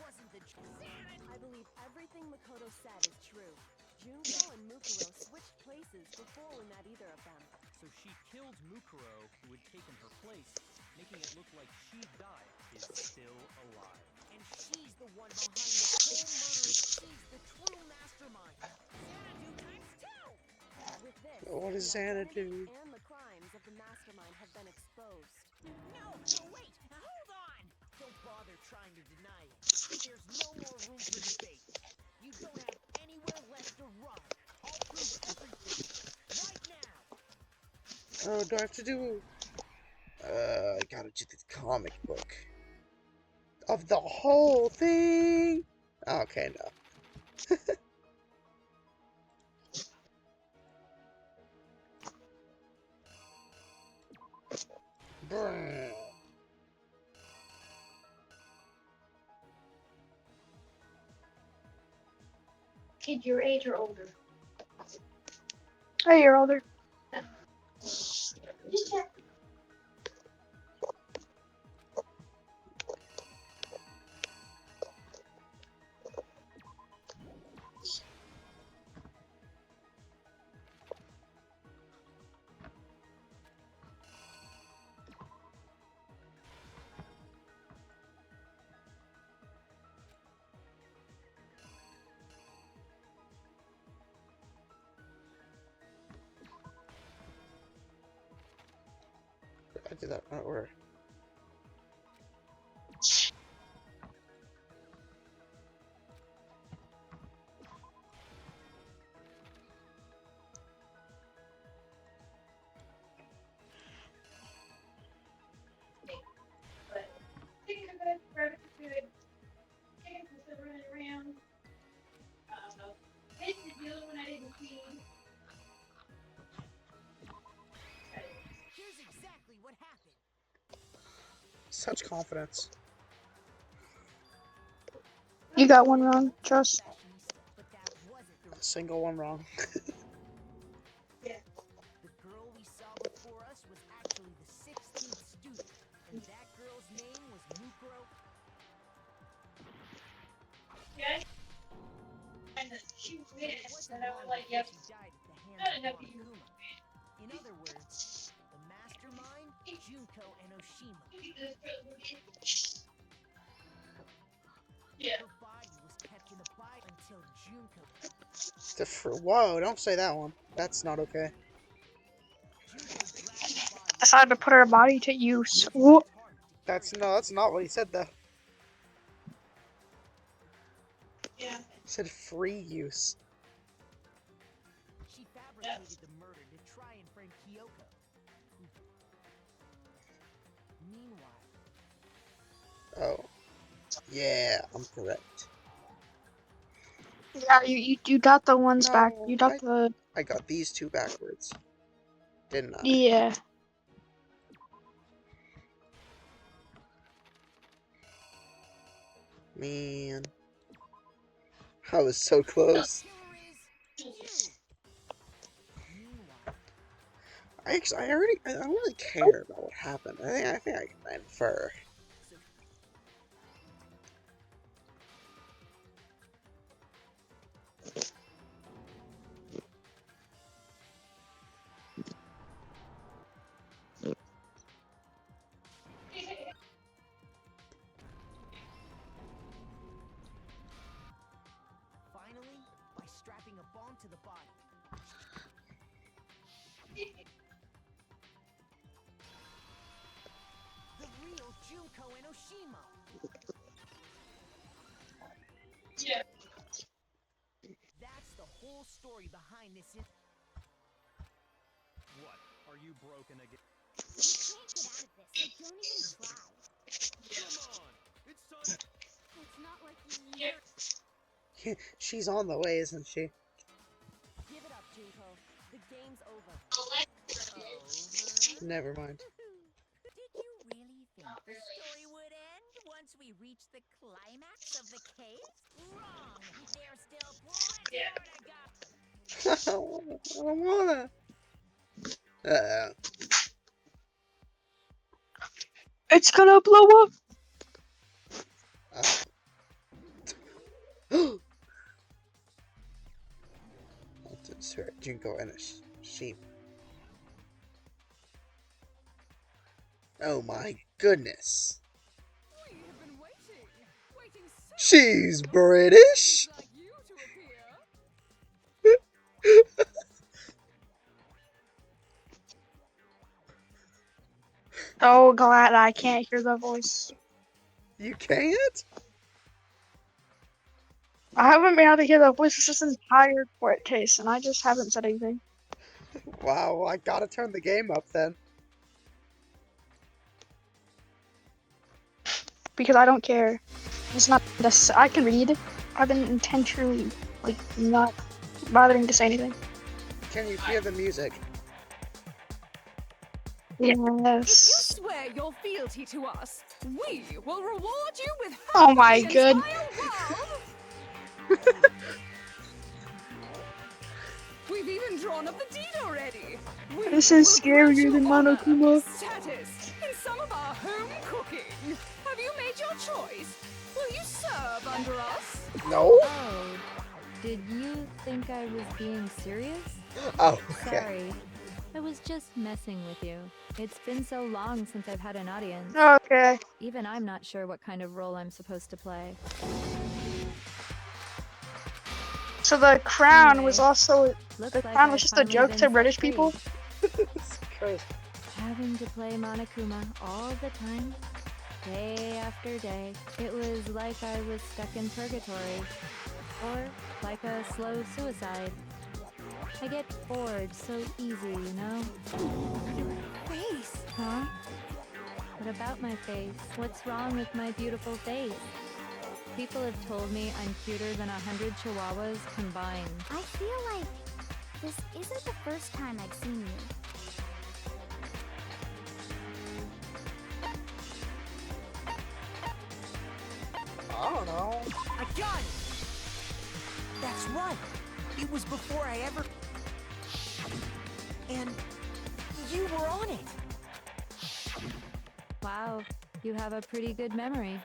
wasn't the... I believe everything Makoto said is true. Junko and Mukuro switched places before we met either of them. So she killed Mukuro, who had taken her place, making it look like she died, is still alive. And she's the one behind this whole murder. She's the true mastermind. Xanadu times two! With this, What does the Xana identity do? and the crimes of the mastermind have been exposed. No, wait! Hold on! Don't bother trying to deny it. There's no more room for debate. You don't have anywhere left to run. I'll prove everything right now. Oh, do I have to do... I gotta do the comic book. Of the whole thing? Okay, no. Brrr. Kid your age or older. Hey, you're older. I did that in order. Here's exactly what happened. Such confidence. You got one wrong, trust. But that wasn't A single one wrong. The girl we saw before us was actually the 16th student, and that girl's name was Mukuro. It wasn't long before she died at the hands of Monokuma. In other words, the mastermind, Junko and Oshima. Her body was kept in a bite until Junko. Whoa, don't say that one. That's not okay. Decided to put her body to use. Whoop. That's not what he said though. He said free use. She fabricated the murder to try and frame Kyoko. Meanwhile, Oh. Yeah, I'm correct. Yeah, you got the ones back. No, You got the. I got these two backwards. Didn't I? Yeah. Man. I was so close. I don't really care about what happened. I think I can infer. finally, by strapping a bomb to the body. The real Junko and Oshima. Yeah. That's the whole story behind this. What? Are you broken again? You can't get out of this, so don't even try. Come on, it's time. It's not like you're... She's on the way, isn't she? Give it up, Junko. The game's over. Never mind. Did you really think the story would end once we reach the climax of the case? Wrong! There's still plenty more to go! I don't wanna. It's gonna blow up. That's right, Junko and a sheep. Oh my goodness. We have been waiting so She's British? like you to appear. So glad I can't hear the voice. You can't? I haven't been able to hear the voice this entire court case, and I just haven't said anything. Wow, I gotta turn the game up then. Because I don't care. It's not this. I can read. I've been intentionally, not bothering to say anything. Can you hear the music? Yes. If you swear your fealty to us, we will reward you with half Oh my the god. entire world. We've even drawn up the deed already. We This is will grant scarier you than honor, Monokuma. status, in some of our home cooking. Have you made your choice? Will you serve under us? No? Oh, did you think I was being serious? Oh, okay. Sorry. I was just messing with you. It's been so long since I've had an audience. Okay. Even I'm not sure what kind of role I'm supposed to play. So the crown Anyway, was also looks the like crown was I've just a finally joke been to set British free. people. It's crazy. Having to play Monokuma all the time, day after day, it was like I was stuck in purgatory. Or like a slow suicide. I get bored so easy, you know? Face. Huh? What about my face? What's wrong with my beautiful face? People have told me I'm cuter than 100 chihuahuas combined. I feel like this isn't the first time I've seen you. I don't know. I got it! That's right! It was before I ever... And... you were on it! Wow, you have a pretty good memory.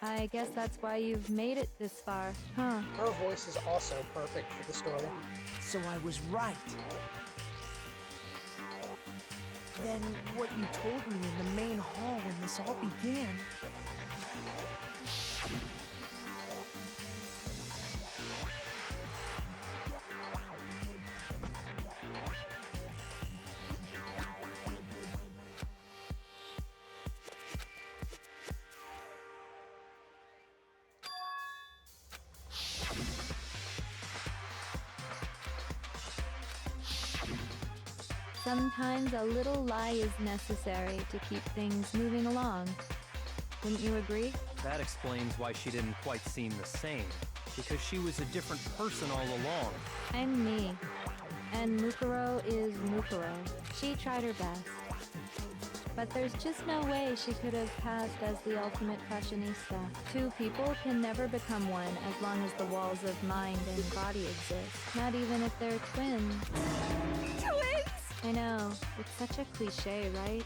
I guess that's why you've made it this far, huh? Her voice is also perfect for the story. So I was right. Then what you told me in the main hall when this all began... Sometimes a little lie is necessary to keep things moving along. Wouldn't you agree? That explains why she didn't quite seem the same. Because she was a different person all along. I'm me. And Mukuro is Mukuro. She tried her best. But there's just no way she could have passed as the ultimate fashionista. Two people can never become one as long as the walls of mind and body exist. Not even if they're twins. Twins! I know, it's such a cliche, right?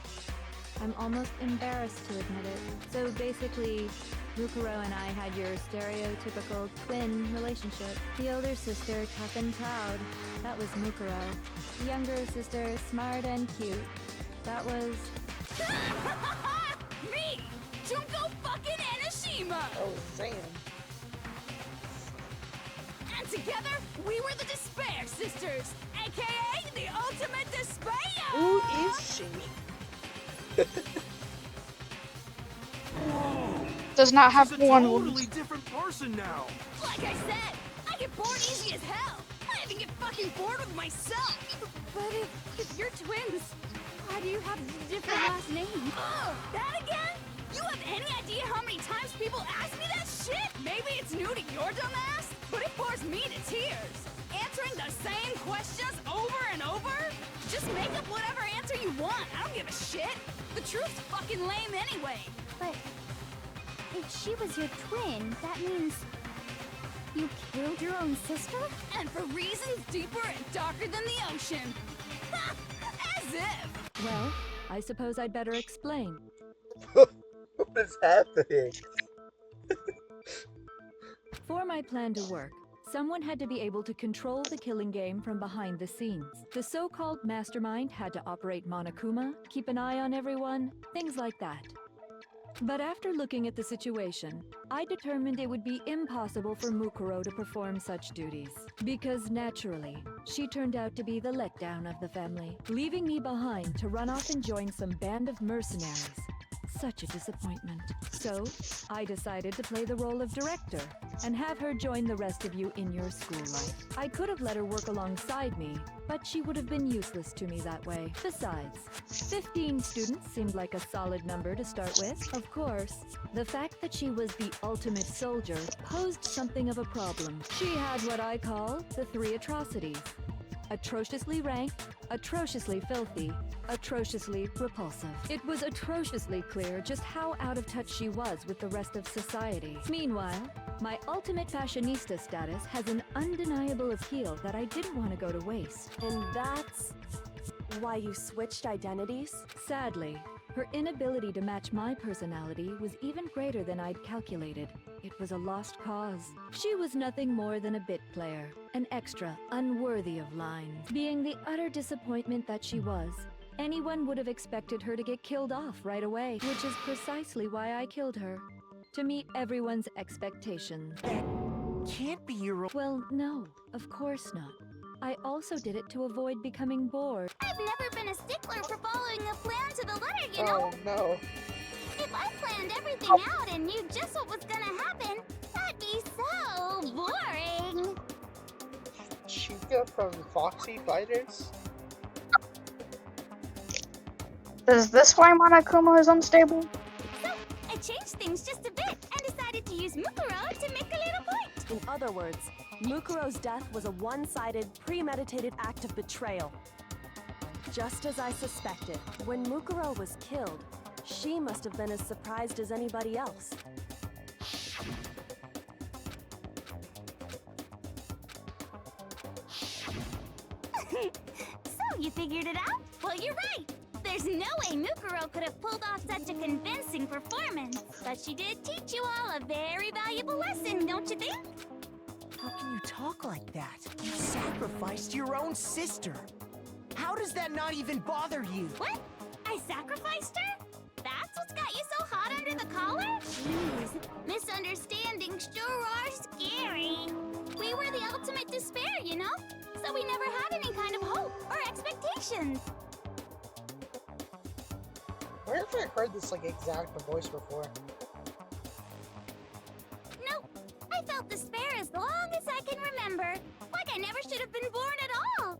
I'm almost embarrassed to admit it. So basically, Mukuro and I had your stereotypical twin relationship. The older sister, tough and proud. That was Mukuro. The younger sister, smart and cute. That was... Me! Junko fucking Enoshima! Oh, damn. And together, we were the Despair Sisters, aka the Ultimate Despair! Who is she? Does not have She's a one. totally different person now. Like I said, I get bored easy as hell. I even get fucking bored with myself. But if you're twins, why do you have different last names? That again? You have any idea how many times people ask me that shit? Maybe it's new to your dumb ass, but it bores me to tears. Answering the same questions over and over? Just make up whatever answer you want. I don't give a shit. The truth's fucking lame anyway. But if she was your twin, that means you killed your own sister? And for reasons deeper and darker than the ocean. Ha! As if. Well, I suppose I'd better explain. What is happening? For my plan to work, someone had to be able to control the killing game from behind the scenes. The so-called mastermind had to operate Monokuma, keep an eye on everyone, things like that. But after looking at the situation, I determined it would be impossible for Mukuro to perform such duties. Because naturally, she turned out to be the letdown of the family, leaving me behind to run off and join some band of mercenaries. Such a disappointment. So, I decided to play the role of director and have her join the rest of you in your school life. I could have let her work alongside me, but she would have been useless to me that way. Besides, 15 students seemed like a solid number to start with. Of course, the fact that she was the ultimate soldier posed something of a problem. She had what I call the 3 atrocities. Atrociously rank, atrociously filthy, atrociously repulsive. It was atrociously clear just how out of touch she was with the rest of society. Meanwhile, my ultimate fashionista status has an undeniable appeal that I didn't want to go to waste. And that's why you switched identities? Sadly, her inability to match my personality was even greater than I'd calculated. It was a lost cause. She was nothing more than a bit player, an extra unworthy of lines. Being the utter disappointment that she was, anyone would have expected her to get killed off right away, which is precisely why I killed her. To meet everyone's expectations. That can't be your... Well, no, of course not. I also did it to avoid becoming bored. I've never been a stickler for following a plan to the letter, you know? Oh no. If I planned everything out and knew just what was gonna happen, that'd be so boring. Chica from Foxy Fighters? Is this why Monokuma is unstable? So, I changed things just a bit and decided to use Mukuro to make a little point. In other words, Mukuro's death was a one-sided, premeditated act of betrayal. Just as I suspected, when Mukuro was killed, she must have been as surprised as anybody else. So, you figured it out? Well, you're right. There's no way Mukuro could have pulled off such a convincing performance. But she did teach you all a very valuable lesson, don't you think? How can you talk like that? You sacrificed your own sister. How does that not even bother you? What? I sacrificed her? That's what's got you so hot under the collar? Jeez, misunderstandings sure are scary. We were the ultimate despair, you know? So we never had any kind of hope or expectations. Where have I heard this like exact voice before? Nope. I felt despair as long as I can remember. Like I never should have been born at all.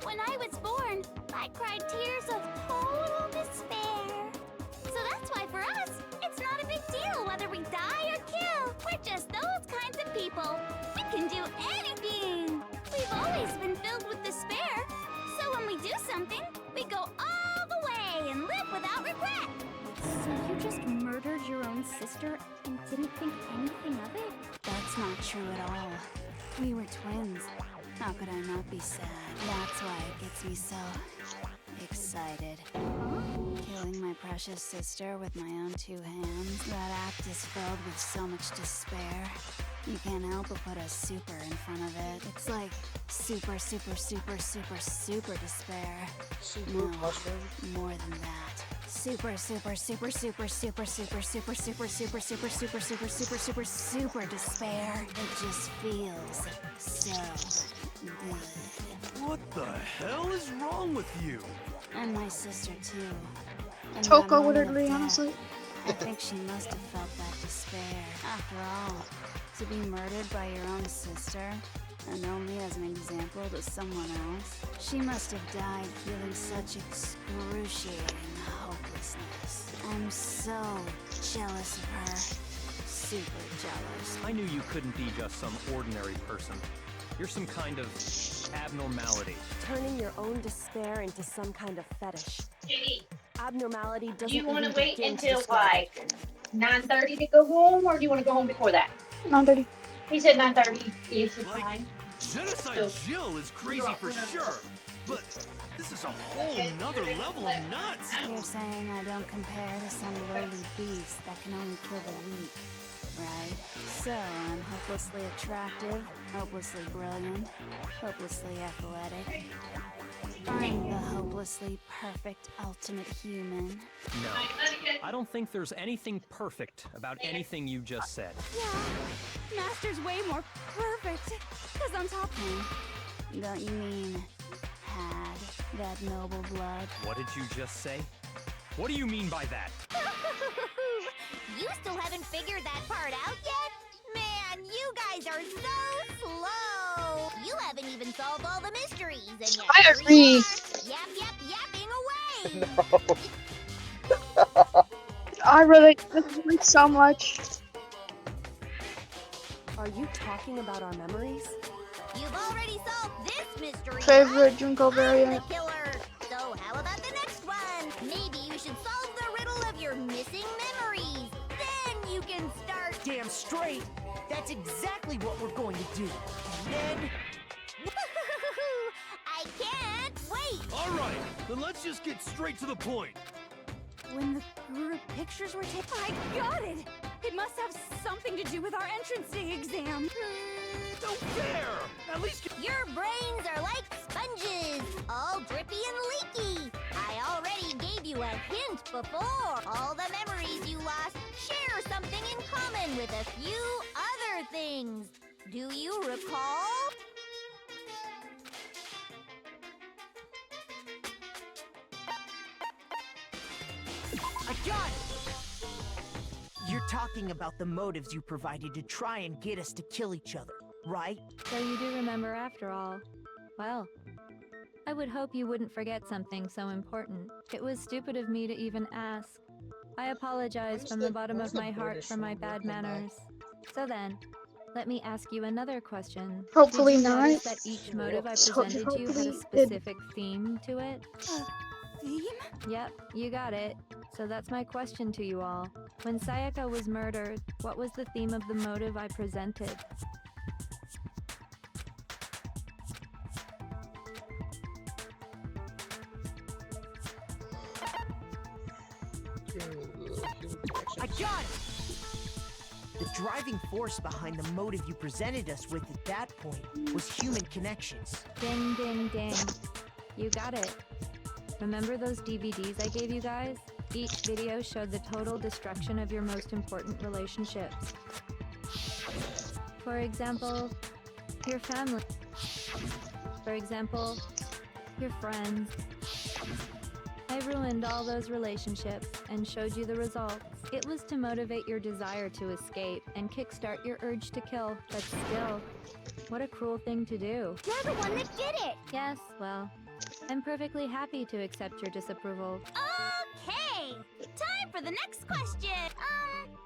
When I was born, I cried tears of total despair. So that's why for us, it's not a big deal whether we die or kill. We're just those kinds of people. We can do anything. We've always been filled with despair. So when we do something, we go all the way and live without regret. So you just murdered your own sister and didn't think anything of it? That's not true at all. We were twins. How could I not be sad? That's why it gets me so excited. Killing my precious sister with my own two hands. That act is filled with so much despair. You can't help but put a super in front of it. It's like super, super, super, super, super despair. Super mushroom? More than that. Super, super, super, super, super, super, super, super, super, super, super, super, super, super, super despair. It just feels so good. What the hell is wrong with you? And my sister too. In that Toko would moment of agree, death, honestly. I think she must have felt that despair. After all, to be murdered by your own sister, and only as an example to someone else, she must have died feeling such excruciating hopelessness. I'm so jealous of her. Super jealous. I knew you couldn't be just some ordinary person. You're some kind of abnormality. Turning your own despair into some kind of fetish. JD, Abnormality doesn't do you want even to wait begin to until describe like 9:30 to go home, or do you want to go home before that? 9:30. He said 9:30 is the Like, time. Genocide Jill is crazy for sure, but this is a whole nother level of nuts. You're saying I don't compare to some lowly beast that can only kill the weak, right? So I'm hopelessly attractive, hopelessly brilliant, hopelessly athletic. I'm the hopelessly perfect ultimate human. No, I don't think there's anything perfect about anything you just said. Yeah, Master's way more perfect. Cause on top of me, don't you mean had that noble blood? What did you just say? What do you mean by that? You still haven't figured that part out yet? Man, you guys are so slow. You haven't even solved all the mysteries, and yet I agree. yapping away. No. I relate to this so much. Are you talking about our memories? You've already solved this mystery, Favorite right? Junko I'm variant. the killer. So how about the next one? Maybe you should solve the riddle of your missing memories. Then you can start. Damn straight. That's exactly what we're going to do. And then... I can't wait. All right, then let's just get straight to the point. When the group pictures were taken, I got it! It must have something to do with our entrance day exam. No fair! At least Your brains are like sponges, all drippy and leaky. I already gave you a hint before. All the memories you lost share something in common with a few other things. Do you recall? I got it! You're talking about the motives you provided to try and get us to kill each other, right? So you do remember after all. Well, I would hope you wouldn't forget something so important. It was stupid of me to even ask. I apologize from the bottom of my heart for my bad manners. So then, let me ask you another question. Hopefully Did you notice not. that each motive I So presented you had a hopefully specific theme to it? Theme? Yep, you got it. So that's my question to you all. When Sayaka was murdered, what was the theme of the motive I presented? I got it! The driving force behind the motive you presented us with at that point was human connections. Ding, ding, ding. You got it. Remember those DVDs I gave you guys? Each video showed the total destruction of your most important relationships. For example, your family. For example, your friends. I ruined all those relationships and showed you the results. It was to motivate your desire to escape and kickstart your urge to kill, but still, what a cruel thing to do. You're the one that did it. Yes, well, I'm perfectly happy to accept your disapproval. Okay, time for the next question.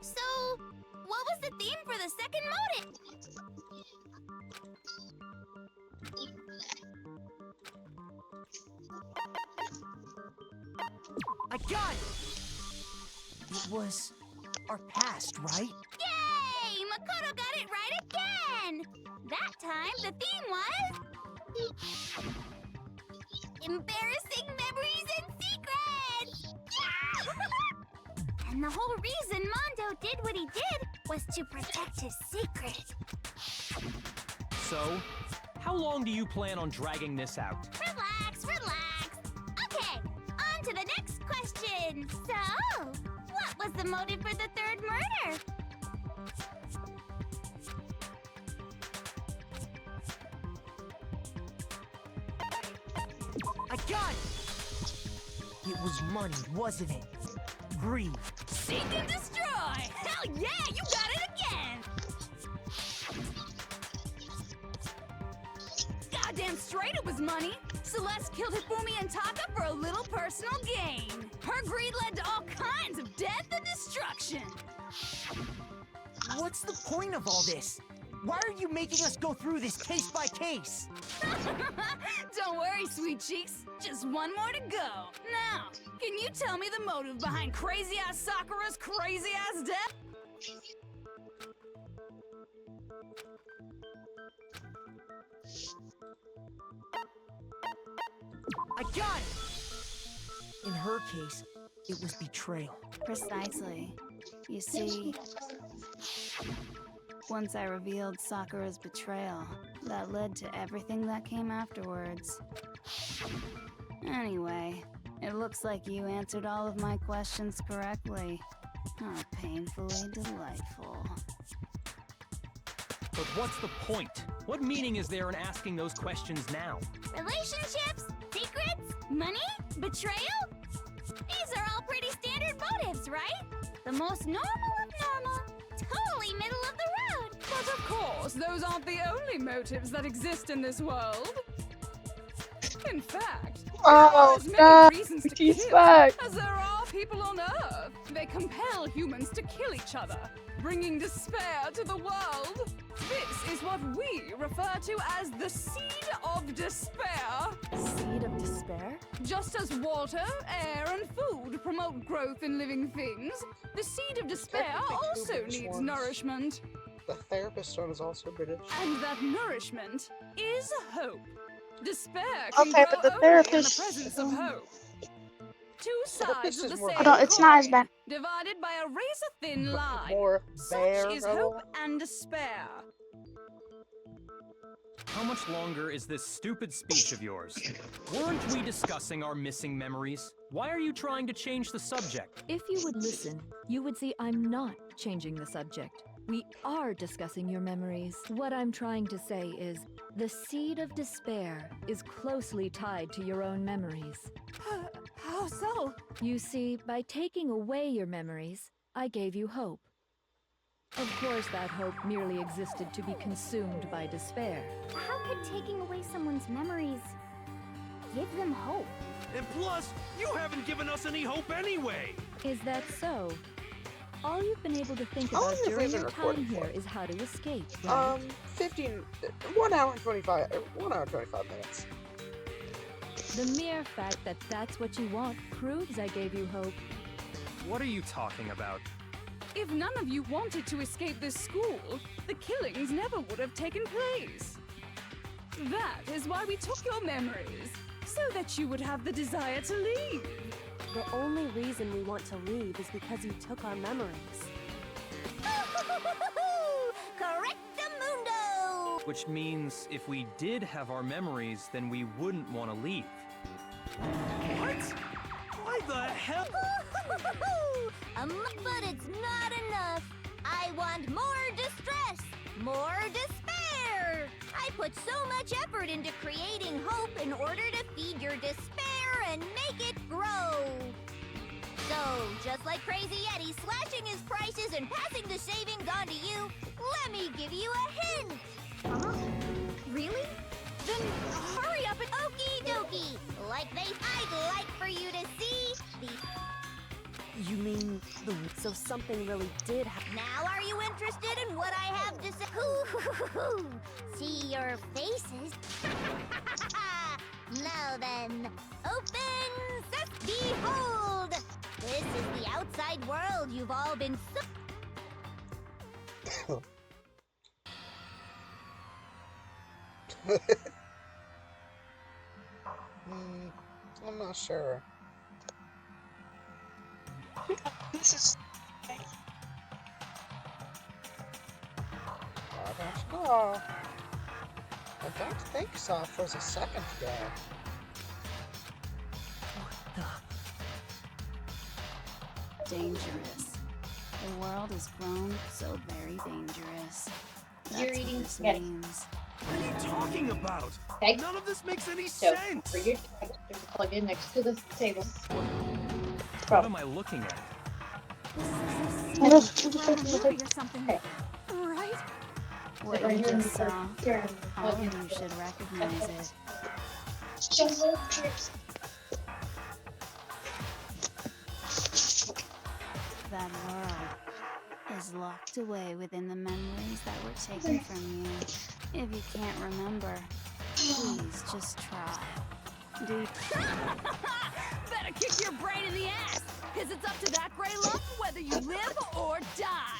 So what was the theme for the second motive? I got it! It was our past, right? Yay! Makoto got it right again! That time the theme was... embarrassing memories and secrets! Yeah! And the whole reason Mondo did what he did was to protect his secret. So, how long do you plan on dragging this out? Relax, relax. Okay, on to the next question. So, what was the motive for the third murder? I got it! It was money, wasn't it? Greed. Seek and destroy! Hell yeah, you got it again! Goddamn straight it was money! Celeste killed Hifumi and Taka for a little personal gain. Her greed led to all kinds of death and destruction. What's the point of all this? Why are you making us go through this case by case? Don't worry, sweet cheeks. Just one more to go. Now, can you tell me the motive behind crazy-ass Sakura's crazy-ass death? I got it! In her case, it was betrayal. Precisely. You see, once I revealed Sakura's betrayal, that led to everything that came afterwards. Anyway, it looks like you answered all of my questions correctly. How painfully delightful. But what's the point? What meaning is there in asking those questions now? Relationships? Secrets? Money? Betrayal? These are all pretty standard motives, right? The most normal of normal. Totally middle of the road. But of course, those aren't the only motives that exist in this world. In fact, there are Oh as many no, reasons to he's kill back. as there are people on Earth. They compel humans to kill each other, bringing despair to the world. This is what we refer to as the seed of despair. Seed of despair? Just as water, air, and food promote growth in living things, the seed of despair Technically two also British needs ones. nourishment. The therapist one is also British. And that nourishment is hope. Despair can Okay, grow but the only in the therapist. presence of hope. Two sides Therapist of is the more same Hold on, it's not as coin, bad. divided by a razor-thin line. More Such is bearable. hope and despair. How much longer is this stupid speech of yours? Weren't we discussing our missing memories? Why are you trying to change the subject? If you would listen, you would see I'm not changing the subject. We are discussing your memories. What I'm trying to say is, the seed of despair is closely tied to your own memories. How so? You see, by taking away your memories, I gave you hope. Of course, that hope merely existed to be consumed by despair. How could taking away someone's memories give them hope? And plus, you haven't given us any hope anyway! Is that so? All you've been able to think How long about have we during been your recording time for? here is how to escape, right? 1 hour and 25 minutes. The mere fact that that's what you want proves I gave you hope. What are you talking about? If none of you wanted to escape this school, the killings never would have taken place. That is why we took your memories, so that you would have the desire to leave. The only reason we want to leave is because you took our memories. Correctamundo! Which means if we did have our memories, then we wouldn't want to leave. What? Why the hell? But it's not enough. I want more distress, more despair. I put so much effort into creating hope in order to feed your despair and make it grow. So, just like Crazy Eddie slashing his prices and passing the savings on to you, let me give you a hint. Huh? Really? Then hurry up and okie dokie. I'd like for you to see the... You mean the... So something really did happen. Now are you interested in what I have to say? Hoo-hoo-hoo-hoo. See your faces? Now then, open behold! This is the outside world you've all been so... I'm not sure. This is. I don't know. I don't think Soft was a second ago. Dangerous. The world has grown so very dangerous. That's You're what eating this spaghetti. means. What are you talking about? Okay. None of this makes any So, sense! for your there's a plug-in next to the table. What am I looking at? movie or something, right? What Right you here in just the saw, here, all of plug-in. you should recognize it. That world is locked away within the memories that were taken from you. If you can't remember, please just try. Do you... Better kick your brain in the ass, because it's up to that gray lump whether you live or die.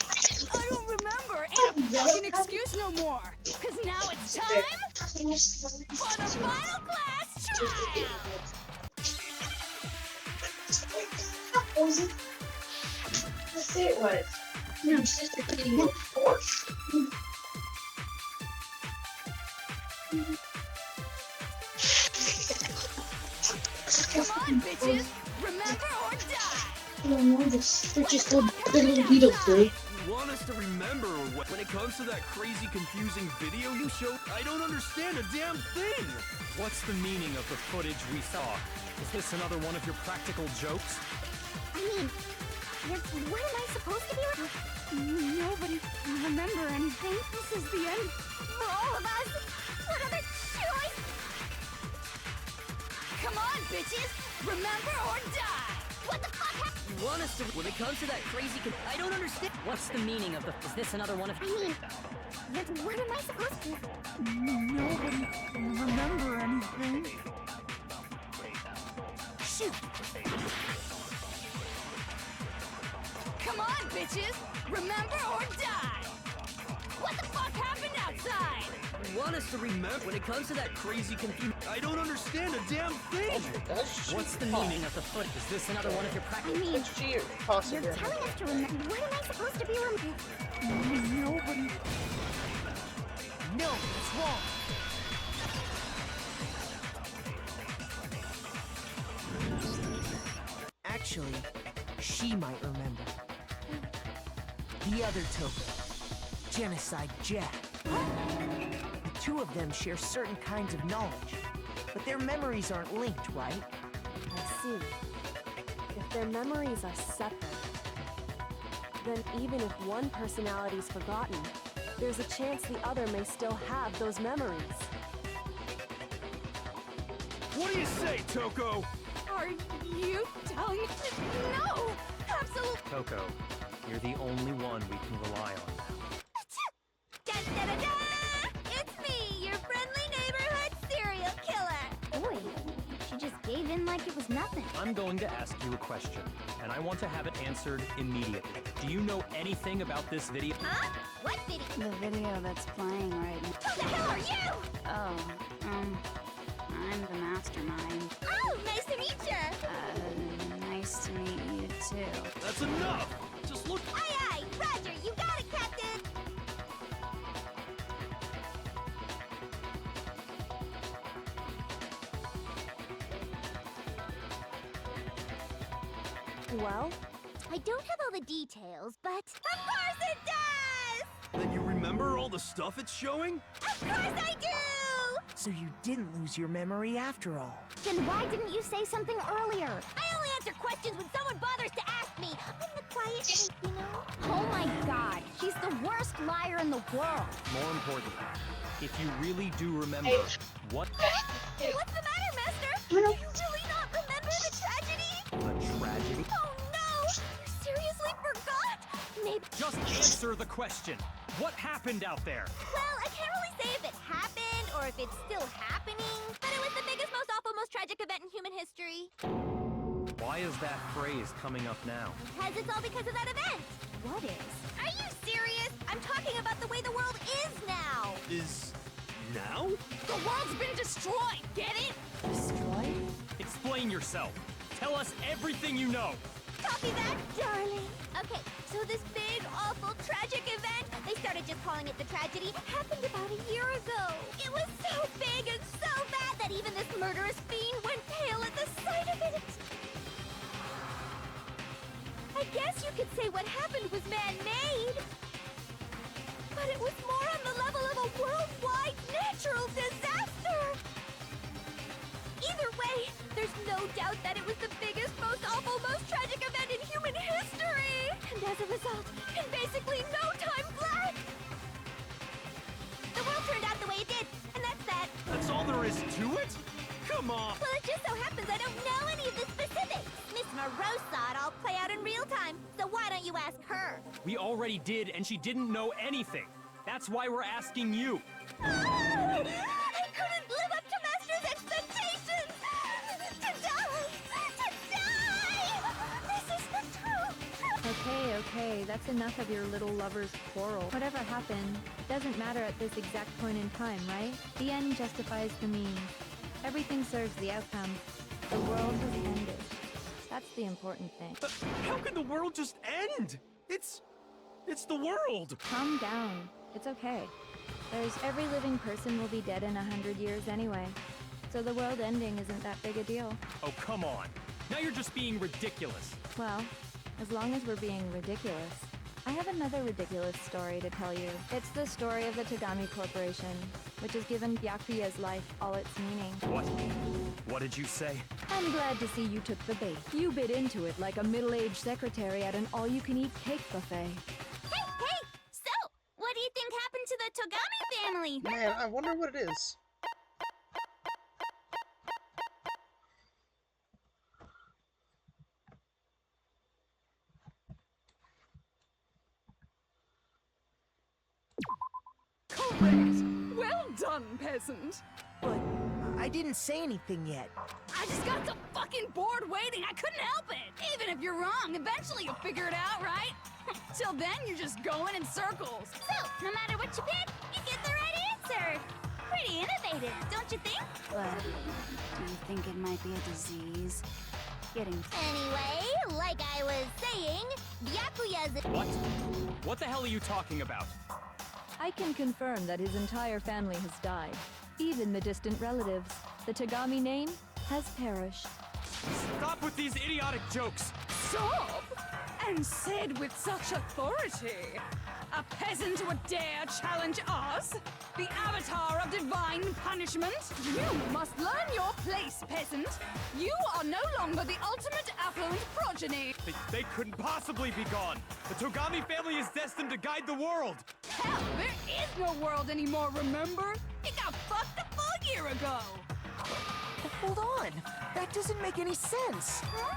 I don't remember. Ain't a fucking excuse no more, because now it's time for the final class trial. Let's see it was. Your sister getting your force. Come on, bitches. Remember or die. They're just little beetles, dude. You want us to remember or what? When it comes to that crazy, confusing video you showed, I don't understand a damn thing! What's the meaning of the footage we saw? Is this another one of your practical jokes? I mean, what am I supposed to be like? Nobody can remember anything. This is the end For all of us? What other choice? Come on, bitches! Remember or die! What the fuck happened? want us to... When it comes to that crazy... I don't understand. What's the meaning of the... Is this another one of... I mean, what am I supposed to... Nobody can remember anything. Shoot! Come on, bitches! Remember or die! What the fuck happened outside? You want us to remember... When it comes to that crazy confusion... I don't understand a damn thing! What's the meaning of the foot? Is this another one of your practice? I mean, You're possibly. you're telling us to remember. What am I supposed to be remembering? Nobody. No, it's wrong. Actually, she might remember. The other token, Genocide Jack. The two of them share certain kinds of knowledge, but their memories aren't linked, right? I see. If their memories are separate, then even if one personality's forgotten, there's a chance the other may still have those memories. What do you say, Toko? Are you telling me? No! Absolutely. Toko, you're the only one we can rely on now. Da-da-da-da! It's me, your friendly neighborhood serial killer! Boy, she just gave in like it was nothing. I'm going to ask you a question, and I want to have it answered immediately. Do you know anything about this video? Huh? What video? The video that's playing right now. Who the hell are you? Oh, I'm the mastermind. Oh, nice to meet ya! Nice to meet you too. That's enough! Just look... Aye, aye! Roger, you got it, Captain! Well, I don't have all the details, but... Of course it does! Then you remember all the stuff it's showing? Of course I do! So you didn't lose your memory after all. Then why didn't you say something earlier? I only answer questions when someone bothers to ask me. I'm the quiet type, you know? Oh my god, she's the worst liar in the world. More importantly, if you really do remember what... What's the matter, Master? Do you really not remember the tragedy? A tragedy? Oh no! You seriously forgot? Maybe... Just answer the question. What happened out there? Well, I can't really say if it happened or if it's still happening, but it was the biggest, most awful, most tragic event in human history. Why is that phrase coming up now? Because it's all because of that event. What is? Are you serious? I'm talking about the way the world is now. Is... now? The world's been destroyed, get it? destroyed? Explain yourself. Tell us everything you know. Copy that, darling. Okay, so this big, awful, tragic event, they started just calling it the tragedy, happened about a year ago. It was so big and so bad that even this murderous fiend went pale at the sight of it. I guess you could say what happened was man-made. But it was more on the level of a worldwide natural disaster. Either way, there's no doubt that it was the biggest, most awful, most tragic event in human history! And as a result, in basically no time flat, the world turned out the way it did, and that's that. That's all there is to it? Come on! Well, it just so happens I don't know any of the specifics. Miss Moreau saw it all play out in real time, so why don't you ask her? We already did, and she didn't know anything. That's why we're asking you. I couldn't live up to Master's expectations! To die! This is the truth! Okay, that's enough of your little lover's quarrel. Whatever happened, it doesn't matter at this exact point in time, right? The end justifies the means. Everything serves the outcome. The world has ended. That's the important thing. How can the world just end? It's the world! Calm down. It's okay. There's every living person will be dead in 100 years anyway. So the world ending isn't that big a deal. Oh, come on. Now you're just being ridiculous. Well, as long as we're being ridiculous. I have another ridiculous story to tell you. It's the story of the Tagami Corporation, which has given Byakuya's life all its meaning. What? What did you say? I'm glad to see you took the bait. You bit into it like a middle-aged secretary at an all-you-can-eat cake buffet. Hey! So, what do you think happened to the Togami family? Man, I wonder what it is. done, peasant. But I didn't say anything yet. I just got so fucking bored waiting, I couldn't help it! Even if you're wrong, eventually you'll figure it out, right? Till then, you're just going in circles. So, no matter what you pick, you get the right answer. Pretty innovative, don't you think? But do you think it might be a disease? Getting Anyway, like I was saying, Byakuya's... What? What the hell are you talking about? I can confirm that his entire family has died. Even the distant relatives. The Tagami name has perished. Stop with these idiotic jokes! Stop! And said with such authority. A peasant would dare challenge us? The avatar of divine punishment? You must learn your place, peasant. You are no longer the ultimate affluent progeny. They couldn't possibly be gone! The Togami family is destined to guide the world! Hell, there is no world anymore, remember? It got fucked a full year ago. Hold on. That doesn't make any sense. Huh?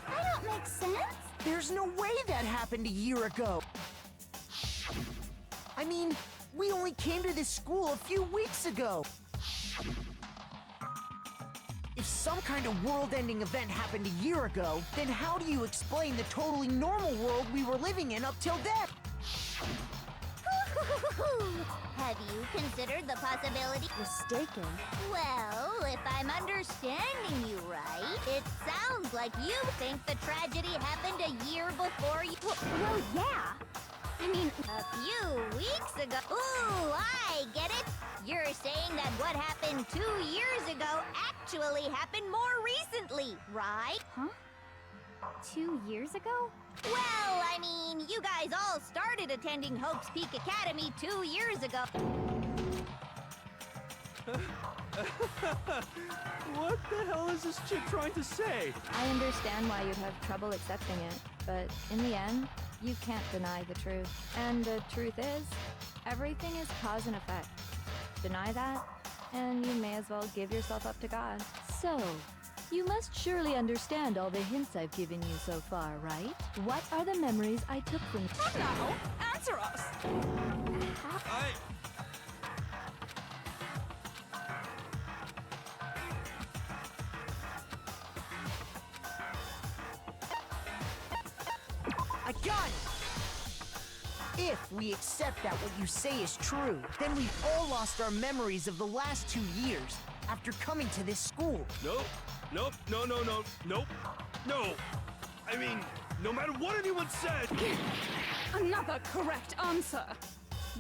That don't make sense. There's no way that happened a year ago. I mean, we only came to this school a few weeks ago. If some kind of world-ending event happened a year ago, then how do you explain the totally normal world we were living in up till then? Have you considered the possibility? mistaken. Well, if I'm understanding you right, it sounds like you think the tragedy happened a year before you... Well, yeah. I mean, a few weeks ago. Ooh, I get it. You're saying that what happened 2 years ago actually happened more recently, right? Huh? 2 years ago? Well, I mean, you guys all started attending Hope's Peak Academy 2 years ago. What the hell is this chick trying to say? I understand why you'd have trouble accepting it, but in the end, you can't deny the truth. And the truth is, everything is cause and effect. Deny that, and you may as well give yourself up to God. So, you must surely understand all the hints I've given you so far, right? What are the memories I took from... Come now, answer us. I got it! If we accept that what you say is true, then we've all lost our memories of the last 2 years after coming to this school. Nope. Nope. No. Nope. No. I mean, no matter what anyone said. Another correct answer.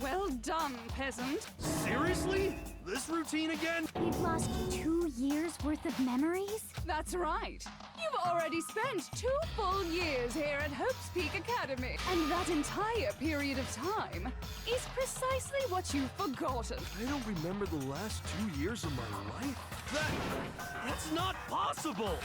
Well done, peasant. Seriously? This routine again? We've lost 2 years worth of memories? That's right. You've already spent 2 full years here at Hope's Peak Academy. And that entire period of time is precisely what you've forgotten. I don't remember the last 2 years of my life. That's not possible!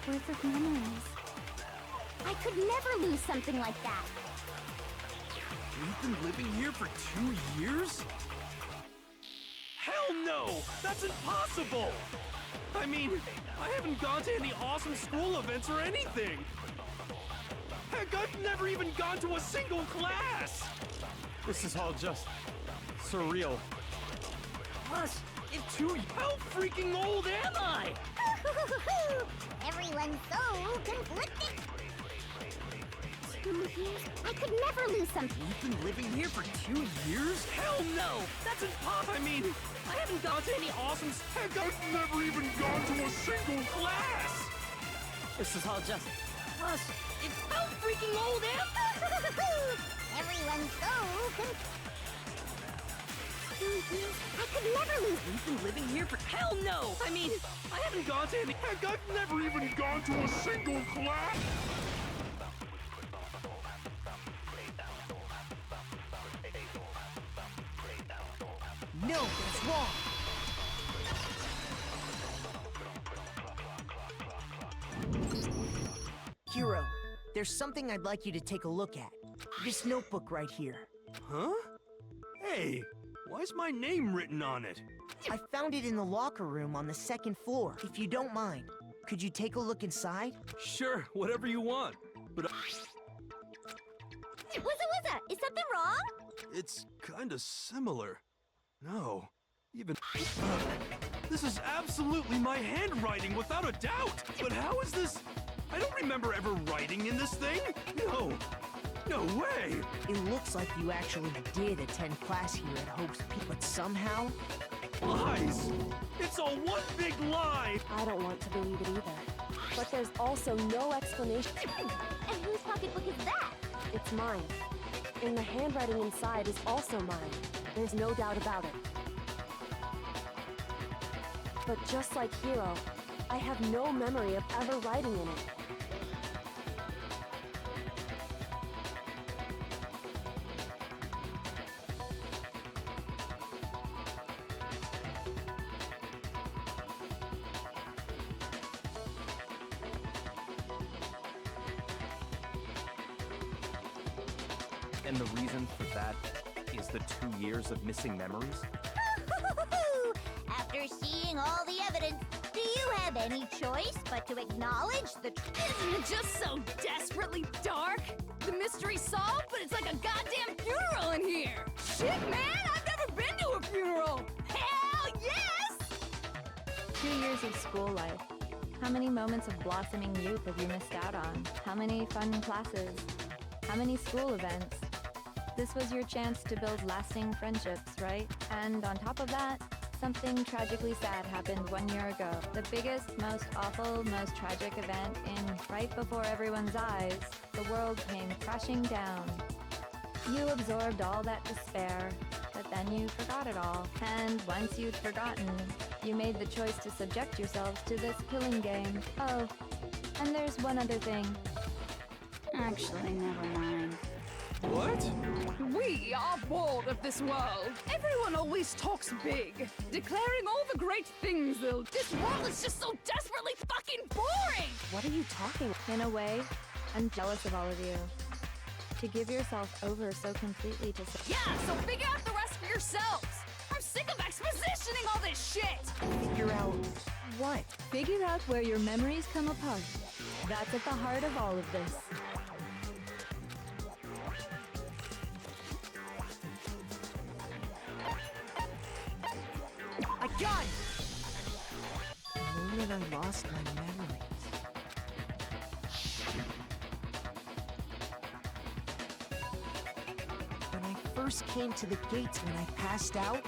Worth of memories. I could never lose something like that. We've been living here for 2 years? Hell no! That's impossible! I mean, I haven't gone to any awesome school events or anything! Heck, I've never even gone to a single class! This is all just surreal. Plus, how freaking old am I? Everyone's so conflicted. 2 years? I could never lose something. We've been living here for 2 years? Hell no! That's impossible! I mean, I haven't gone to any awesome... Heck, I've never even gone to a single class! This is all just... Plus, how freaking old am I? Everyone's so conflicted. 2 years? I could never lose. We've been living here for... Hell no! I mean, I haven't gone to any... Heck, I've never even gone to a single class! No, that's wrong. there's something I'd like you to take a look at. This notebook right here. Huh? Hey, why is my name written on it? I found it in the locker room on the second floor. If you don't mind, could you take a look inside? Sure, whatever you want. But What's Is something wrong? it's kinda similar. No, even... this is absolutely my handwriting, without a doubt! But how is this... I don't remember ever writing in this thing! No! No way! It looks like you actually did attend class here at Hope's Peak, but somehow... Lies! It's all one big lie! I don't want to believe it either. But there's also no explanation. And whose pocketbook is that? It's mine. And the handwriting inside is also mine. There's no doubt about it. But just like Hiro, I have no memory of ever writing in it. And the reason for that is the 2 years of missing memories? After seeing all the evidence, do you have any choice but to acknowledge the truth? Isn't it just so desperately dark? The mystery's solved, but it's like a goddamn funeral in here! Shit, man! I've never been to a funeral! Hell yes! 2 years of school life. How many moments of blossoming youth have you missed out on? How many fun classes? How many school events? This was your chance to build lasting friendships, right? And on top of that, something tragically sad happened 1 year ago. The biggest, most awful, most tragic event in right before everyone's eyes. The world came crashing down. You absorbed all that despair, but then you forgot it all. And once you'd forgotten, you made the choice to subject yourselves to this killing game. Oh, and there's one other thing. Actually, never mind. What? We are bored of this world. Everyone always talks big, declaring all the great things they'll... This world is just so desperately fucking boring! What are you talking about? In a way, I'm jealous of all of you. To give yourself over so completely to... Yeah, so figure out the rest for yourselves! I'm sick of expositioning all this shit! Figure out... what? Figure out where your memories come apart. That's at the heart of all of this. I got it! The moment I lost my memories. When I first came to the gates when I passed out,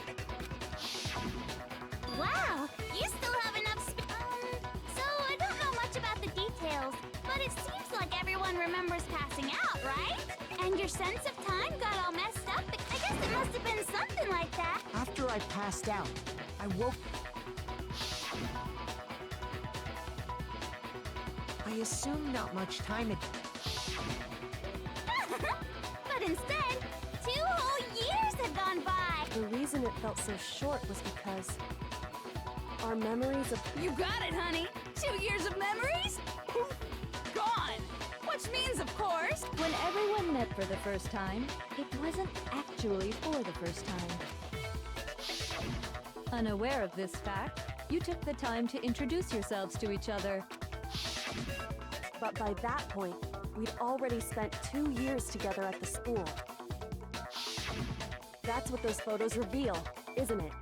Wow, you still have enough so I don't know much about the details, but it seems like everyone remembers passing out, right? And your sense of time got all messed up. I guess it must have been something like that. after I passed out, I woke... I assumed not much time had... But instead, 2 whole years had gone by. The reason it felt so short was because our memories of... You got it, honey! 2 years of memories? Poof! Gone! Which means, of course... When everyone met for the first time, it wasn't actually for the first time. Unaware of this fact, you took the time to introduce yourselves to each other. But by that point, we'd already spent 2 years together at the school. That's what those photos reveal, isn't it?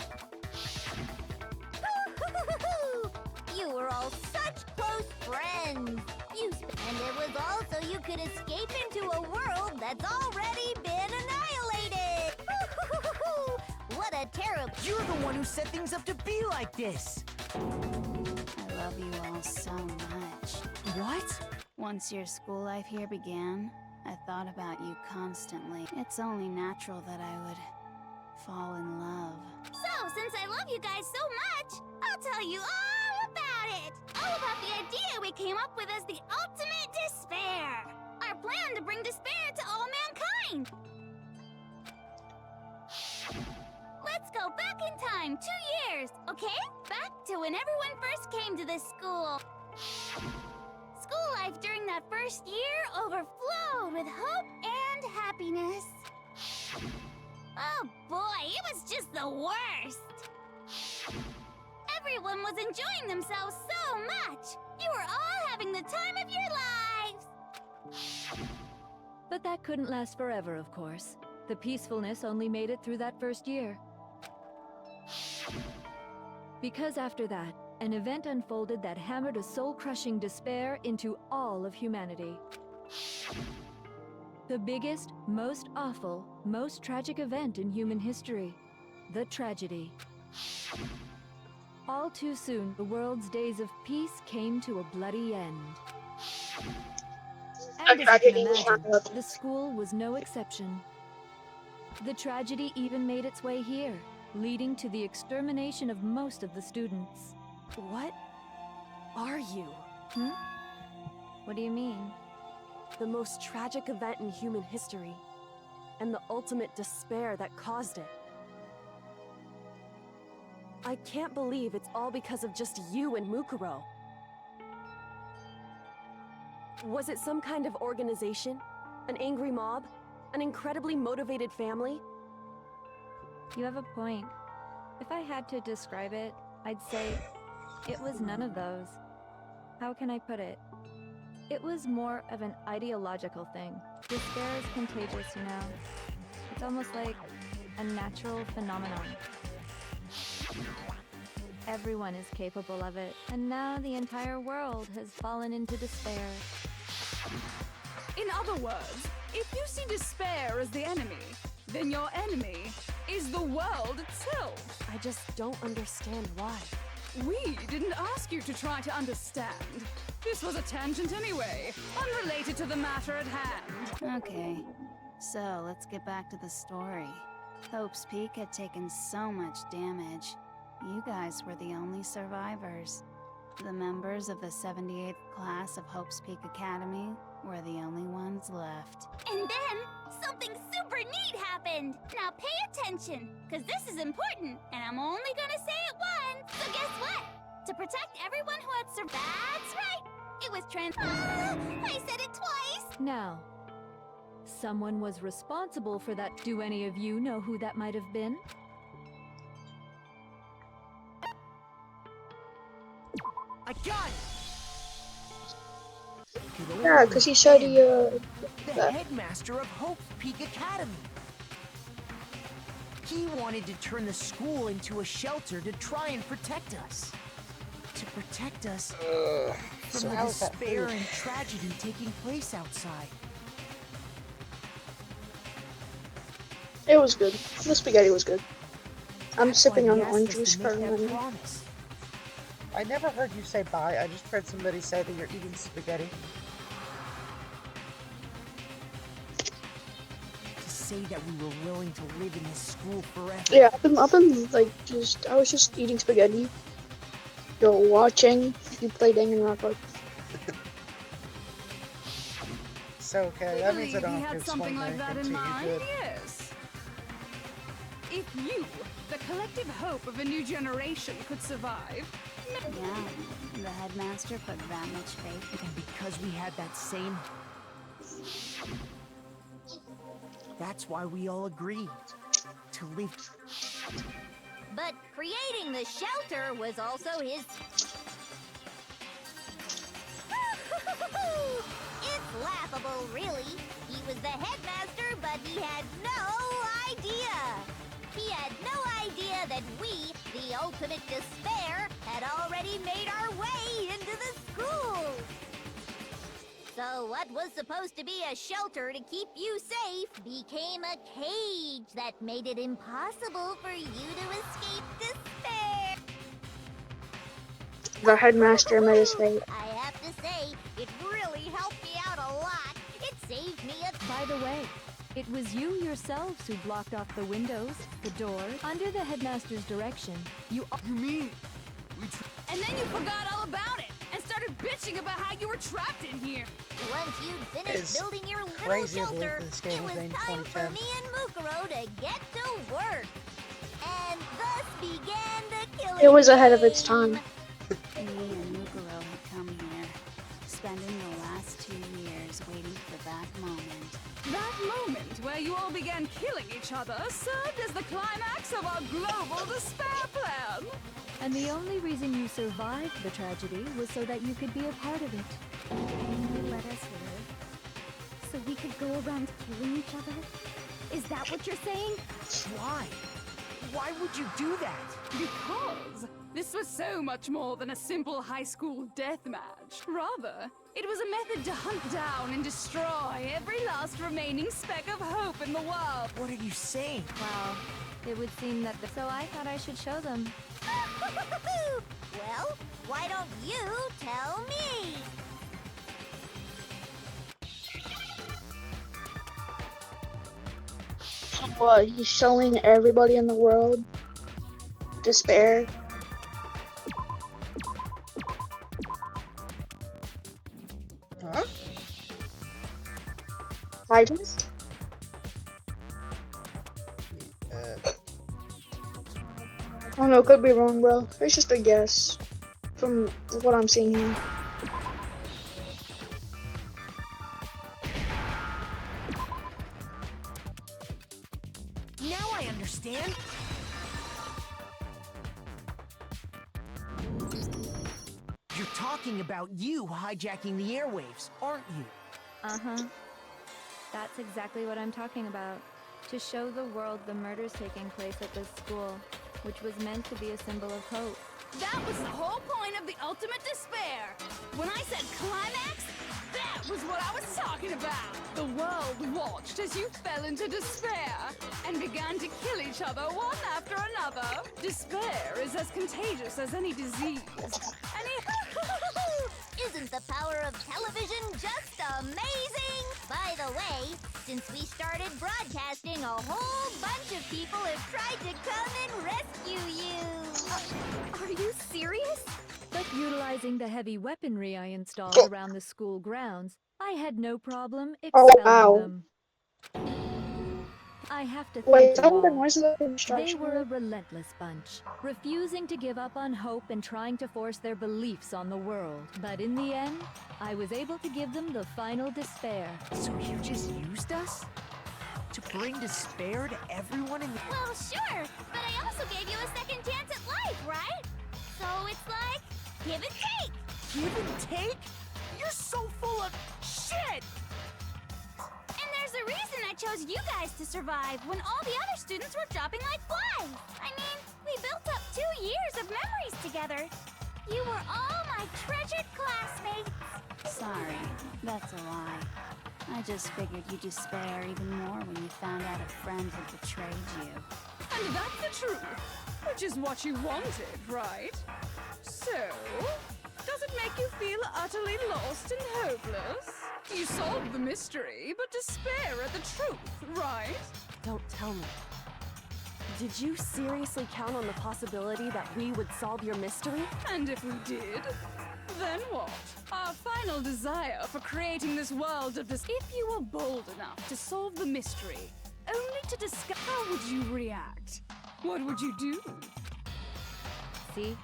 You were all such close friends. And it was also you could escape into a world that's already been annihilated. What a terrible... You're the one who set things up to be like this! I love you all so much. What? Once your school life here began, I thought about you constantly. It's only natural that I would fall in love. So, since I love you guys so much, I'll tell you all about it. All about the idea we came up with as the ultimate despair. Our plan to bring despair to all mankind. Let's go back in time 2 years, okay? Back to when everyone first came to this school. School life during that first year overflowed with hope and happiness. Oh boy, it was just the worst. Everyone was enjoying themselves so much. You were all having the time of your lives. But that couldn't last forever, of course. The peacefulness only made it through that first year. Because after that, an event unfolded that hammered a soul-crushing despair into all of humanity. The biggest, most awful, most tragic event in human history. The tragedy. All too soon, the world's days of peace came to a bloody end. And as you can imagine, the school was no exception. The tragedy even made its way here, leading to the extermination of most of the students. What are you? What do you mean? The most tragic event in human history, and the ultimate despair that caused it. I can't believe it's all because of just you and Mukuro. Was it some kind of organization? An angry mob? An incredibly motivated family? You have a point. If I had to describe it, I'd say it was none of those. How can I put it? It was more of an ideological thing. Despair is contagious, you know. It's almost like a natural phenomenon. Everyone is capable of it, and now the entire world has fallen into despair. In other words, if you see despair as the enemy, then your enemy is the world itself. I just don't understand why. We didn't ask you to try to understand. This was a tangent anyway, unrelated to the matter at hand. Okay, so let's get back to the story. Hope's Peak had taken so much damage. You guys were the only survivors. The members of the 78th class of Hope's Peak Academy were the only ones left. And then, something super neat happened! Now pay attention, because this is important, and I'm only gonna say it once. So guess what? To protect everyone who had survived. That's right! It was I said it twice! Now, someone was responsible for that. Do any of you know who that might have been? I got it! Yeah, because he said he, The headmaster of Hope's Peak Academy. He wanted to turn the school into a shelter to try and protect us. To protect us from the despair and tragedy taking place outside. It was good. The spaghetti was good. I'm sipping on orange juice currently. I never heard you say bye. I just heard somebody say that you're eating spaghetti. To say that we were willing to live in this school forever. Yeah, I've been like I was just eating spaghetti. You're watching you play Danganronpa. So okay, that means I don't have to had something explain like that anything in to you. mind, Good. yes. If you, the collective hope of a new generation, could survive. Yeah, the headmaster put that much faith. And because we had that same... That's why we all agreed to live. But creating the shelter was also his... It's laughable, really. He was the headmaster, but he had no idea. He had no idea that we, the ultimate despair, had already made our way into the school. So what was supposed to be a shelter to keep you safe became a cage that made it impossible for you to escape despair. The headmaster made us fate. I have to say, it really helped me out a lot. It saved me a... By the way, it was you yourselves who blocked off the windows, the doors. Under the headmaster's direction, you mean... And then you forgot all about it and started bitching about how you were trapped in here. Once you'd finished It's building your little crazy to shelter, believe this game it was was made in time for 2010. me and Mukuro to get to work. And thus began the killing It was ahead of its time. Me and Mukuro had come here, spending the last each other served as the climax of our global despair plan. And the only reason you survived the tragedy was so that you could be a part of it. You let us live, so we could go around killing each other? Is that what you're saying? Why? Why would you do that? Because this was so much more than a simple high school death match. Rather, it was a method to hunt down and destroy every last remaining speck of hope in the world. What are you saying? Wow. It would seem that so I thought I should show them. Well, why don't you tell me? What, he's showing everybody in the world despair. Huh? I just I don't know, could be wrong, bro. It's just a guess from what I'm seeing here. Now I understand. You're talking about you hijacking the airwaves, aren't you? Uh-huh. That's exactly what I'm talking about. To show the world the murders taking place at this school, which was meant to be a symbol of hope. That was the whole point of the ultimate despair. When I said climax, that was what I was talking about. The world watched as you fell into despair and began to kill each other one after another. Despair is as contagious as any disease. Isn't the power of television just amazing? By the way, since we started broadcasting, a whole bunch of people have tried to come and rescue you. Are you serious? But utilizing the heavy weaponry I installed around the school grounds, I had no problem expelling them. I have to Wait, thank is them that what the all. noise of the They construction were a was? relentless bunch, refusing to give up on hope and trying to force their beliefs on the world. But in the end, I was able to give them the final despair. So you just used us? To bring despair to everyone in the... Well, sure, but I also gave you a second chance at life, right? So it's like, give and take. Give and take? You're so full of shit! And there's a reason I chose you guys to survive when all the other students were dropping like flies. I mean, we built up 2 years of memories together. You were all my treasured classmates. Sorry, that's a lie. I just figured you'd despair even more when you found out a friend had betrayed you. And that's the truth, which is what you wanted, right? So, does it make you feel utterly lost and hopeless? You solved the mystery, but despair at the truth, right? Don't tell me. Did you seriously count on the possibility that we would solve your mystery? And if we did, then what? Our final desire for creating this world of this. If you were bold enough to solve the mystery, only to discover, how would you react? What would you do? See?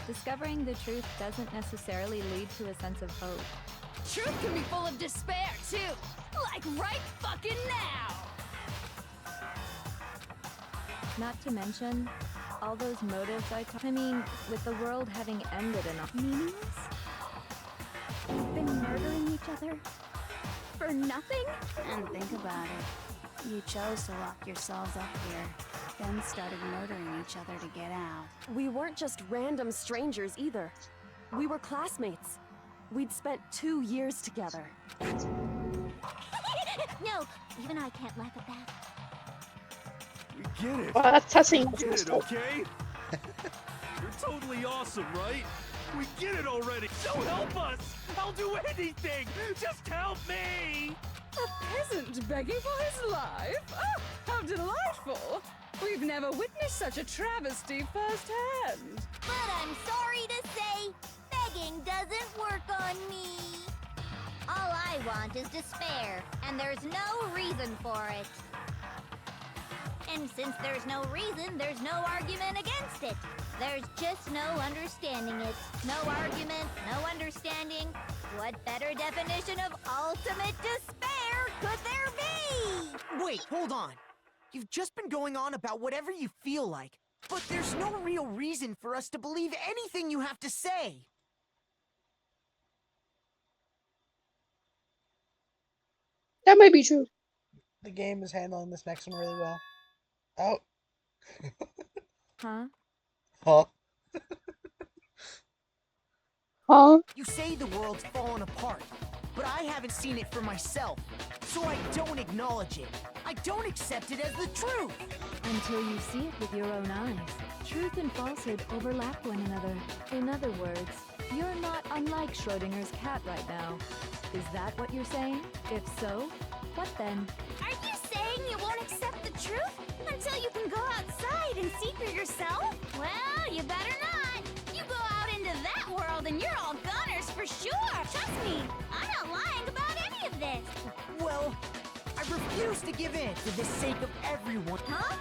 Discovering the truth doesn't necessarily lead to a sense of hope. Truth can be full of despair, too. Like right fucking now. Not to mention, all those motives I mean, with the world having ended enough. Meaningless? You've been murdering each other? For nothing? And think about it. You chose to lock yourselves up here, then started murdering each other to get out. We weren't just random strangers either. We were classmates. We'd spent 2 years together. No, even I can't laugh at that. We get it. Well, that's touching. We get it, okay? You're totally awesome, right? We get it already. So help us. I'll do anything. Just help me. A peasant begging for his life? Oh, how delightful! We've never witnessed such a travesty firsthand. But I'm sorry to say, begging doesn't work on me. All I want is despair, and there's no reason for it. And since there's no reason, there's no argument against it. There's just no understanding it. No argument, no understanding. What better definition of ultimate despair could there be? Wait, hold on. You've just been going on about whatever you feel like, but there's no real reason for us to believe anything you have to say. That might be true. The game is handling this next one really well. Oh. Huh? Huh? Huh? You say the world's fallen apart, but I haven't seen it for myself, so I don't acknowledge it. I don't accept it as the truth. Until you see it with your own eyes. Truth and falsehood overlap one another. In other words, you're not unlike Schrodinger's cat right now. Is that what you're saying? If so, what then? Are you saying you won't accept the truth until you can go outside and see for yourself? Well, you better not. You go out into that world and you're all gunners for sure. Trust me, I'm not lying about any of this. Well, I refuse to give in for the sake of everyone. Huh?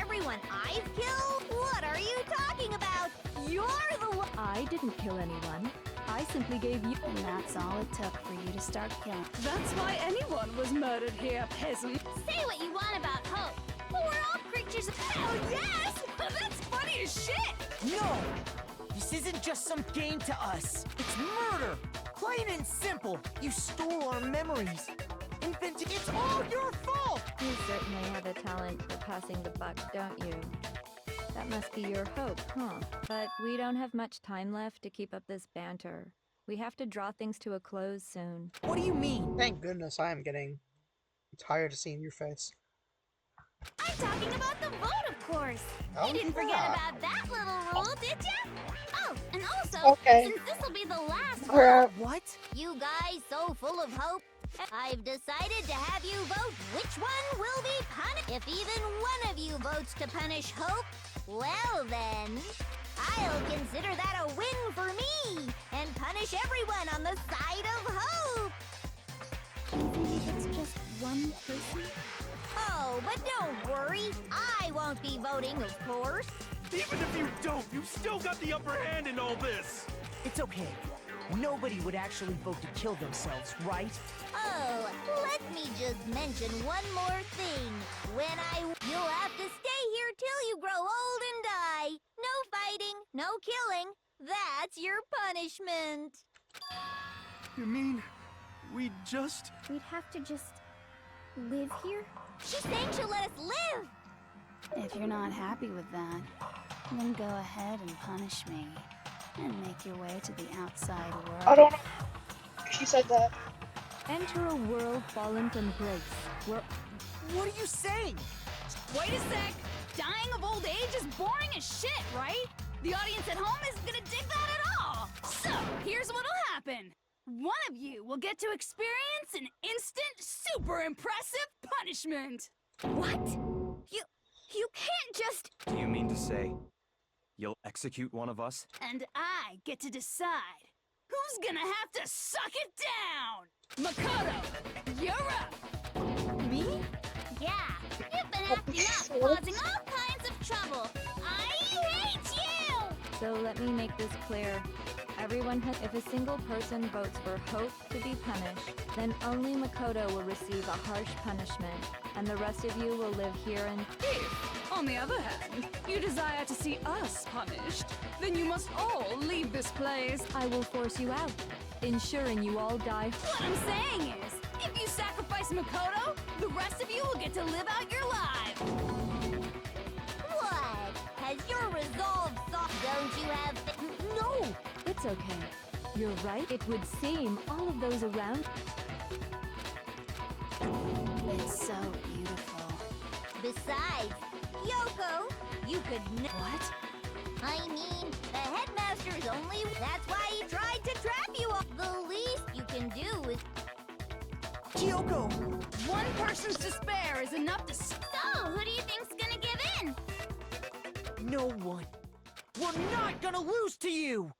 Everyone I've killed? What are you talking about? You're the one. I didn't kill anyone. I simply gave you... And that's all it took for you to start killing. That's why anyone was murdered here, peasant. Say what you want about hope, but we're all creatures of... Hell yes! That's funny as shit! No! This isn't just some game to us. It's murder! Plain and simple. You stole our memories. Invented... It's all your fault! You certainly have a talent for passing the buck, don't you? That must be your hope, huh? But we don't have much time left to keep up this banter. We have to draw things to a close soon. What do you mean? Thank goodness I am getting tired of seeing your face. I'm talking about the vote, of course. Oh, You didn't forget yeah. about that little rule, did ya? Oh, and also, Okay. since this will be the last Alright. What? you guys so full of hope, I've decided to have you vote which one will be punished. If even one of you votes to punish Hope, well then, I'll consider that a win for me and punish everyone on the side of Hope. Even if it's just one person? Oh, but don't worry, I won't be voting, of course. Even if you don't, you've still got the upper hand in all this! It's okay. Nobody would actually vote to kill themselves, right? Oh, let me just mention one more thing. You'll have to stay here till you grow old and die. No fighting, no killing. That's your punishment. You mean, we'd We'd have to just live here? She's saying she'll let us live. If you're not happy with that, then go ahead and punish me. And make your way to the outside world. I don't know. She said that. Enter a world fallen from grace, where... What are you saying? Wait a sec! Dying of old age is boring as shit, right? The audience at home isn't gonna dig that at all! So, here's what'll happen. One of you will get to experience an instant, super impressive punishment! What? You can't just... Do you mean to say you'll execute one of us? And I get to decide who's gonna have to suck it down! Makoto, you're up! Me? Yeah, you've been acting up, causing all kinds of trouble. I hate you! So let me make this clear. Everyone has... If a single person votes for Hope to be punished, then only Makoto will receive a harsh punishment, and the rest of you will live here and... If, on the other hand, you desire to see us punished, then you must all leave this place. I will force you out, ensuring you all die... What I'm saying is, if you sacrifice Makoto, the rest of you will get to live out your lives. What? Has your resolve soft? Don't you have... No! It's okay. You're right. It would seem all of those around... It's so beautiful. Besides, Yoko, you could... What? I mean, the headmaster's only... That's why he tried to trap you all. The least you can do is... Kyoko! One person's despair is enough to... So, who do you think's gonna give in? No one. We're not gonna lose to you!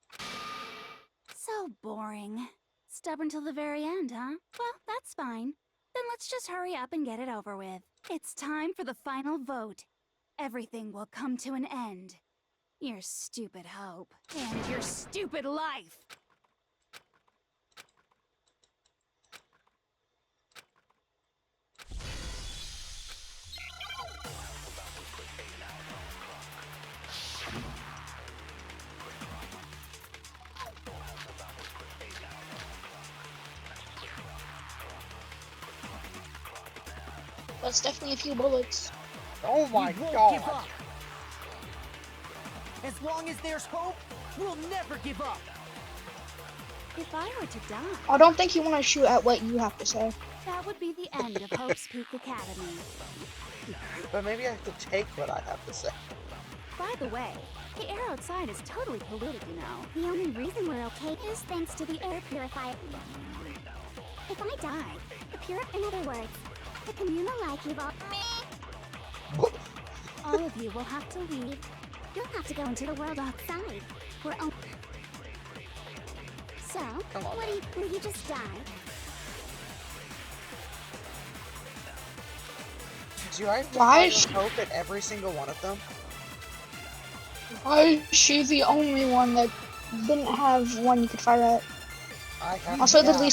So boring. Stubborn till the very end, huh? Well, that's fine. Then let's just hurry up and get it over with. It's time for the final vote. Everything will come to an end. Your stupid hope. And your stupid life. That's definitely a few bullets. Oh my we won't god. give up. As long as there's hope, we'll never give up. If I were to die, I don't think you want to shoot at what you have to say. that would be the end of Hope's Peak Academy. But maybe I have to take what I have to say. By the way, the air outside is totally polluted, you know. The only reason we're okay is thanks to the air purifier. If I die, in other words, the communal like you've all. All of you will have to leave. You'll have to go into the world outside. We're So, will you just die? Do I have to Why find hope at every single one of them? Why is she the only one that didn't have one you could fire at? I have Also, to, it literally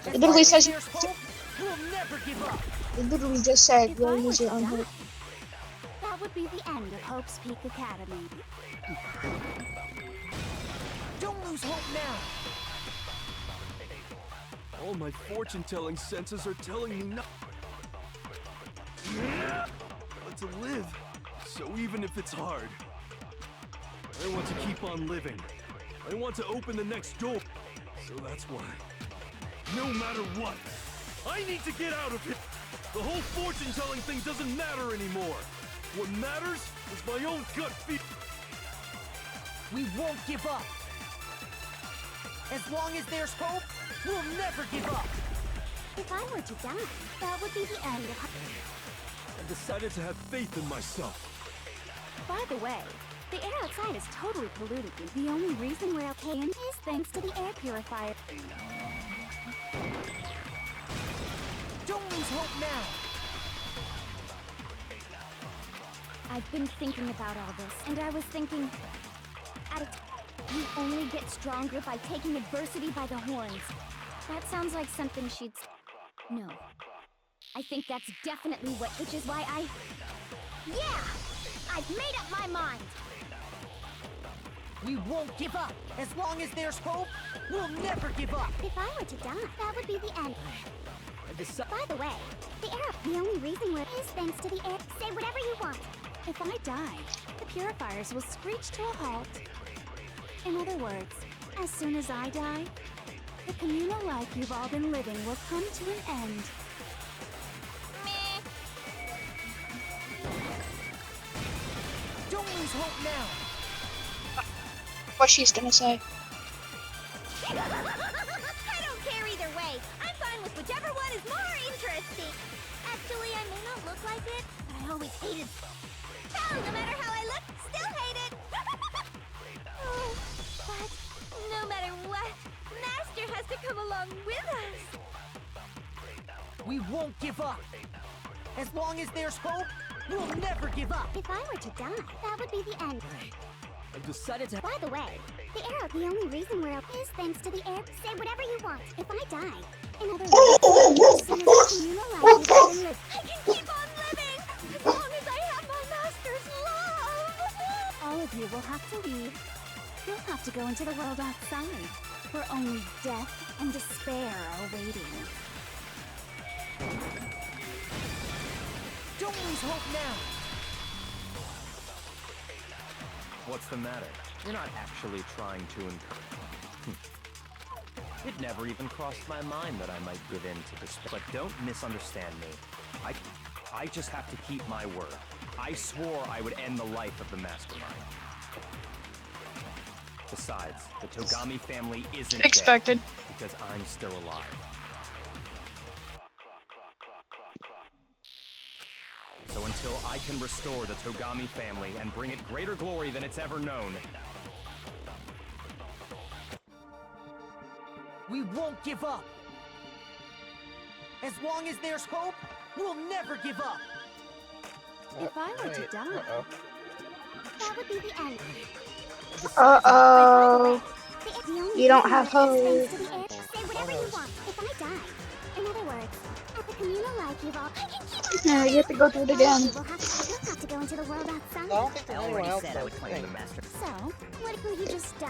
it literally says. There's hope, we'll never give up. It literally just said If you'll I use were your to own die, hope. that would be the end of Hope's Peak Academy. Don't lose hope now. All my fortune-telling senses are telling me not. But to live, so even if it's hard, I want to keep on living. I want to open the next door. So that's why, no matter what, I need to get out of here. The whole fortune-telling thing doesn't matter anymore. What matters is my own gut feel. We won't give up. As long as there's hope, we'll never give up. If I were to die, that would be the end of. I decided to have faith in myself. By the way, the air outside is totally polluted. The only reason we're okay is thanks to the air purifier. Don't lose hope now. I've been thinking about all this, and I was thinking, you only get stronger by taking adversity by the horns. That sounds like something she'd. No. I think that's definitely which is why Yeah! I've made up my mind! We won't give up. As long as there's hope, we'll never give up. If I were to die, that would be the end. By the way, the only reason we're is thanks to the air. Say whatever you want. If I die, the purifiers will screech to a halt. In other words, as soon as I die, the communal life you've all been living will come to an end. Don't lose hope now. What she's gonna say. I don't care either way. I'm fine with whichever one is more interesting. Actually, I may not look like it, but I always hated. Hell, no matter how I look, still hate it. Oh, but no matter what, Master has to come along with us. We won't give up. As long as there's hope, we'll never give up. If I were to die, that would be the end. I've decided to. By the way, the only reason we're up is thanks to the air. Say whatever you want. If I die, in other words, as soon as the communal life is done with, I can keep on living as long as I have my master's love. All of you will have to leave. You'll have to go into the world outside, where only death and despair are waiting. Don't lose hope now. What's the matter? You're not actually trying to encourage. It never even crossed my mind that I might give in to despair. But don't misunderstand me. I just have to keep my word. I swore I would end the life of the mastermind. Besides, the Togami family isn't Expected. dead because I'm still alive. So until I can restore the Togami family and bring it greater glory than it's ever known, We won't give up. As long as there's hope, we'll never give up. If I were to die, That would be the end. Uh-oh. The only You don't reason have we're is hope. thanks to the air. Say whatever you want. If I die, in other words, at the communal life you've all. I can keep on. No, you have to go through it again. You'll have to go into the world outside. I don't think there's anyone else said I that would claim the master. So, what if you just die?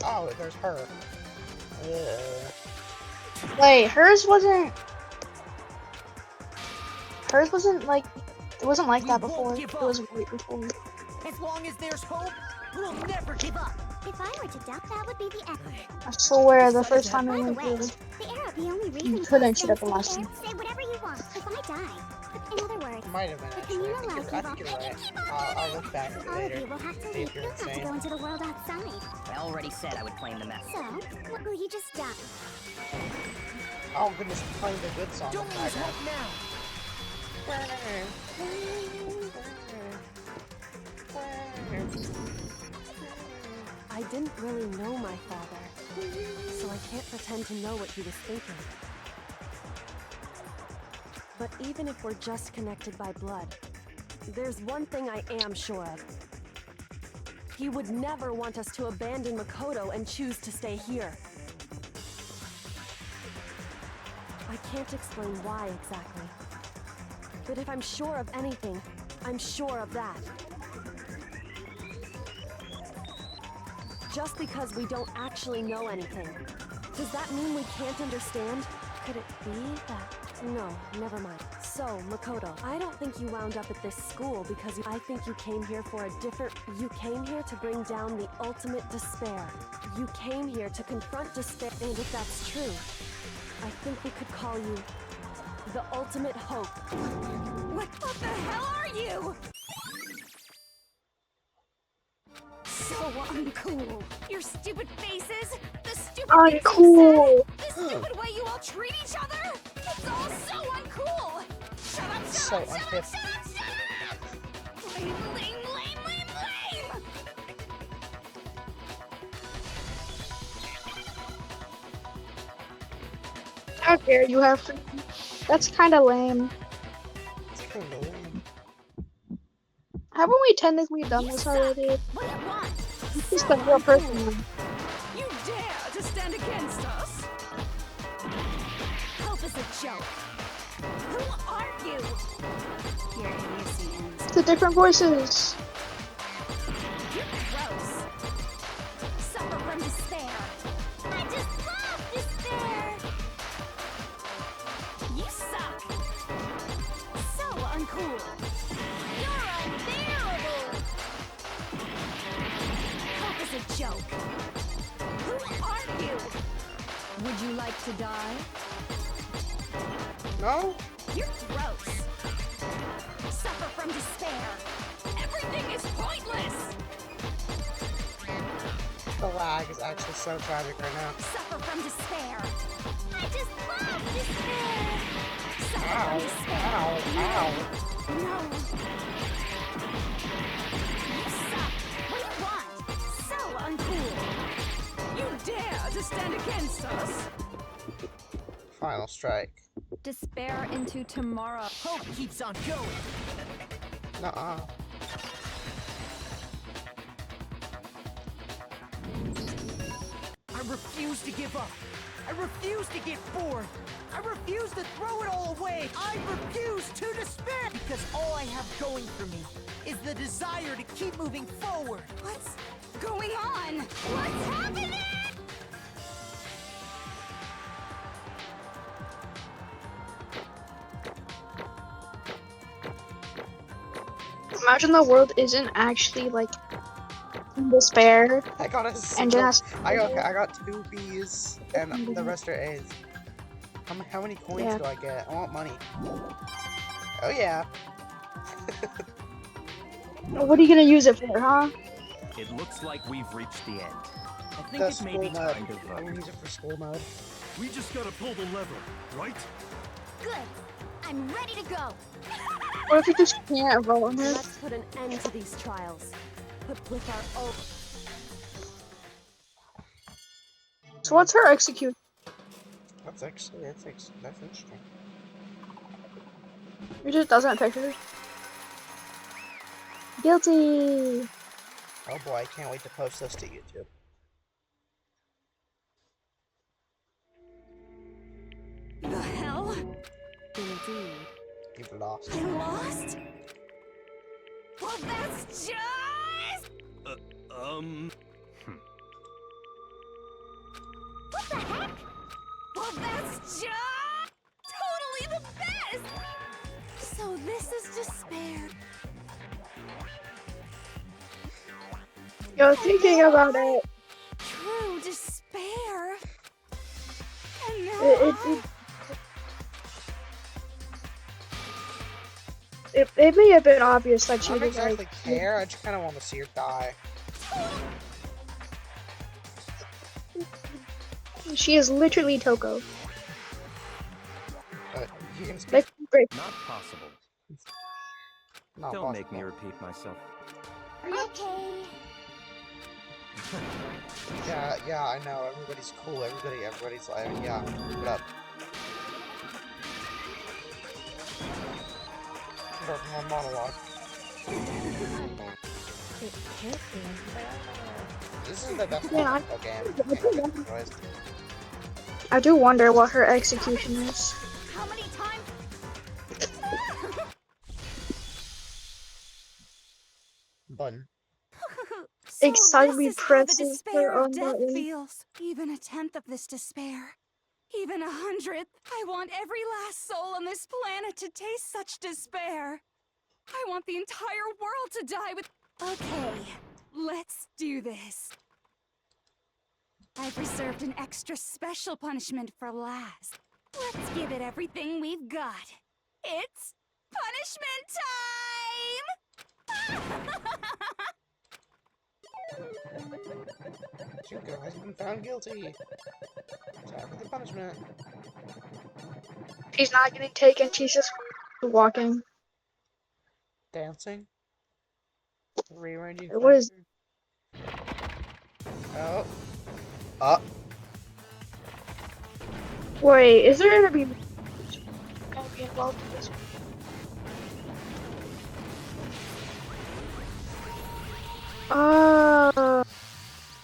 Oh, there's her. Wait, hers wasn't. Hers wasn't like it wasn't like We that won't before. give It was up. great before. As long as there's hope, we'll never give up. If I were to die, that would be the end. I swear the Decided first to time I By the went way, through, the arrow, the only you reason couldn't shoot Close at the stands last in one. the air, say whatever you want. If I die, in other words, Might have been the actually. communal I lab think will you're right. I'll look back at it all of later. you will have to See leave. if you're You'll have to insane. go into the world outside. I already said I would claim the map. So, what will you just die? Oh goodness, I'm playing the good song in Don't the lose background. hope now. I didn't really know my father, so I can't pretend to know what he was thinking. But even if we're just connected by blood, there's one thing I am sure of. He would never want us to abandon Makoto and choose to stay here. I can't explain why exactly. But if I'm sure of anything, I'm sure of that. Just because we don't actually know anything, does that mean we can't understand? Could it be that... No, never mind. So, Makoto, I don't think you wound up at this school because I think you came here for a different... You came here to bring down the ultimate despair. You came here to confront despair, and if that's true, I think we could call you the ultimate hope. What the hell are you? So uncool. Your stupid faces, the stupid things you Uncool. said, the stupid way you all treat each other. It's all so uncool. Shut up, shut So up, shut up, unhip. shut up, shut up. Lame, lame, lame, lame, lame. How dare you have freedom? That's kind of lame. It's kind of lame. Haven't we technically done this already? What do you want? Just So a real person uncool. one. You dare to stand against us? Hope is a joke. Who are you? Your idiocy ends. The different voices. You're gross. Suffer from despair. I just love despair. You suck. So uncool. You're unbearable. Hope is a joke. Who are you? Would you like to die? No? You're gross. Suffer from despair. Everything is pointless. The lag is actually so tragic right now. Suffer from despair. I just love despair. Suffer Ow, from despair. ow, ow. No. You suck. What do you want? So uncool. You dare to stand against us? Final strike. Despair into tomorrow. Hope keeps on going. Nuh-uh. I refuse to give up. I refuse to get bored. I refuse to throw it all away. I refuse to despair. Because all I have going for me is the desire to keep moving forward. What's going on? What's happening? Imagine the world isn't actually like in despair I got a and single. just I got 2 B's and the rest are A's. How many coins Yeah. do I get? I want money. Oh yeah. what are you gonna use it for, huh? It looks like we've reached the end. I think The it may be school mode. time to I'm gonna vote. use it for school mode. We just gotta pull the lever, right? Good. I'm ready to go. What if you just can't vote on it? Let's put an end to these trials. But with our own... So what's her execute? That's interesting. It just doesn't pick her. Guilty. Oh boy, I can't wait to post this to YouTube. The hell? Indeed. You've lost. I lost? Well, that's just... What the heck? Well, that's just... totally the best! So Yo, thinking about it, True despair. And now it, I... it may have been obvious that I she don't was like, exactly care. I just kind of want to see her die. she is literally Toko. You can speak. Like, great. Not possible. Not Don't make me possible. repeat myself. Okay. Yeah, I know. Everybody's cool. Everybody's like, yeah, keep it up. Start more monologue. This is the best Yeah, game. I do wonder what her execution is. How many times? Button. So Excitedly this is how the presses despair her of own death button. feels. Even a tenth of this despair. Even 100th. I want every last soul on this planet to taste such despair. I want the entire world to die with... Okay, let's do this. I've reserved an extra special punishment for last. Let's give it everything we've got. It's punishment time! Junko has been found guilty. Time for the punishment. She's not getting taken, she's just walking. Dancing. Rearranging What is... Oh. Up. Wait, is there gonna be involved in this?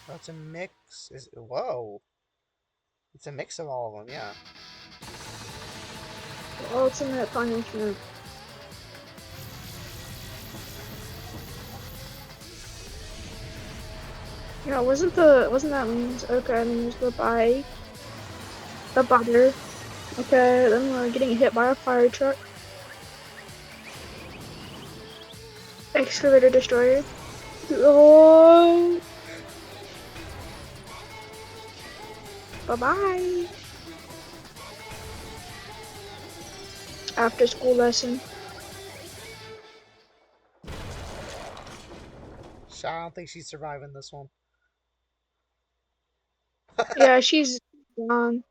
That's a mix. Whoa. It's a mix of all of them, yeah. Ultimate punishment. Yeah, wasn't that means okay, I mean there's the bike. The butter. Okay, then we're getting hit by a fire truck. Excavator destroyer. Oh. Bye-bye. After school lesson. I don't think she's surviving this one. Yeah, she's gone.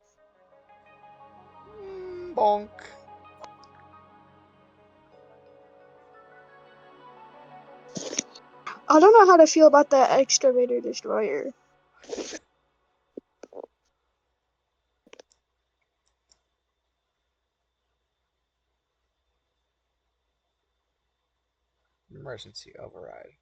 Bonk. I don't know how to feel about that excavator destroyer. Emergency override.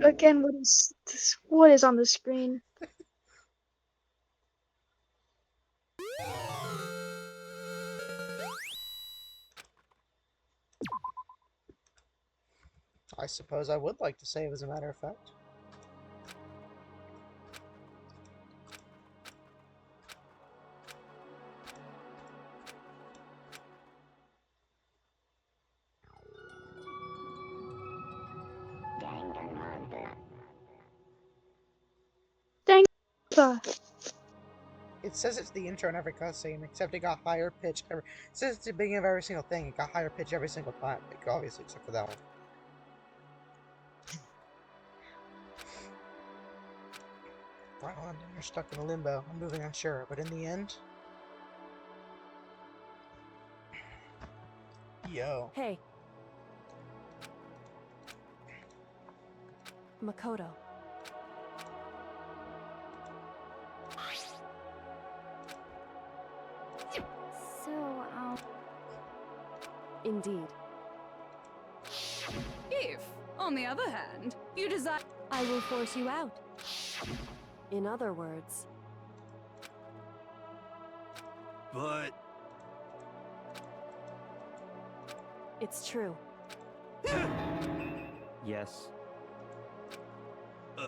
Again, what is on the screen? I suppose I would like to save, as a matter of fact. Danganronpa. It says it's the intro in every cutscene, except it got higher pitch every. It says it's the beginning of every single thing. It got higher pitch every single time. Like, obviously, except for that one. Right on, you're stuck in a limbo. I'm moving unsure, but in the end. Yo. Hey. Makoto. So, Indeed. If, on the other hand, you desire... I will force you out. In other words... But... It's true. Yes. My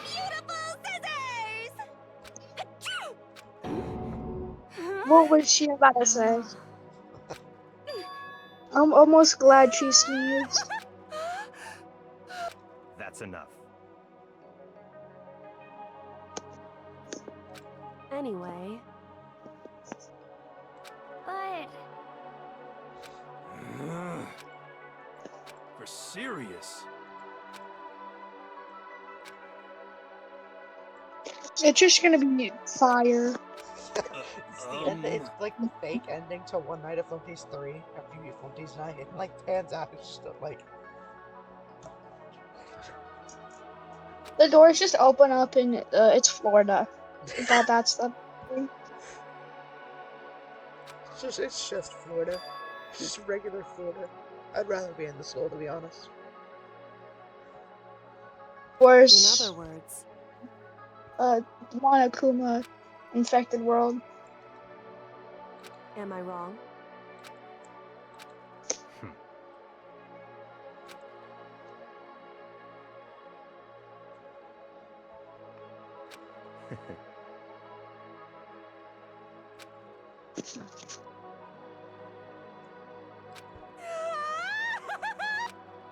beautiful scissors! What was she about to say? I'm almost glad she sneezed. That's enough. Anyway, But For serious. It's just gonna be fire. It's the end. It's like the fake ending to One Night at Flumpty's 3 after you beat Flumpty's Night. It like pans out. It's just like The doors just open up and it's Florida. That's the thing. it's just Florida, just regular Florida. I'd rather be in the school, to be honest. in Worse, other words, Monokuma infected world. am I wrong?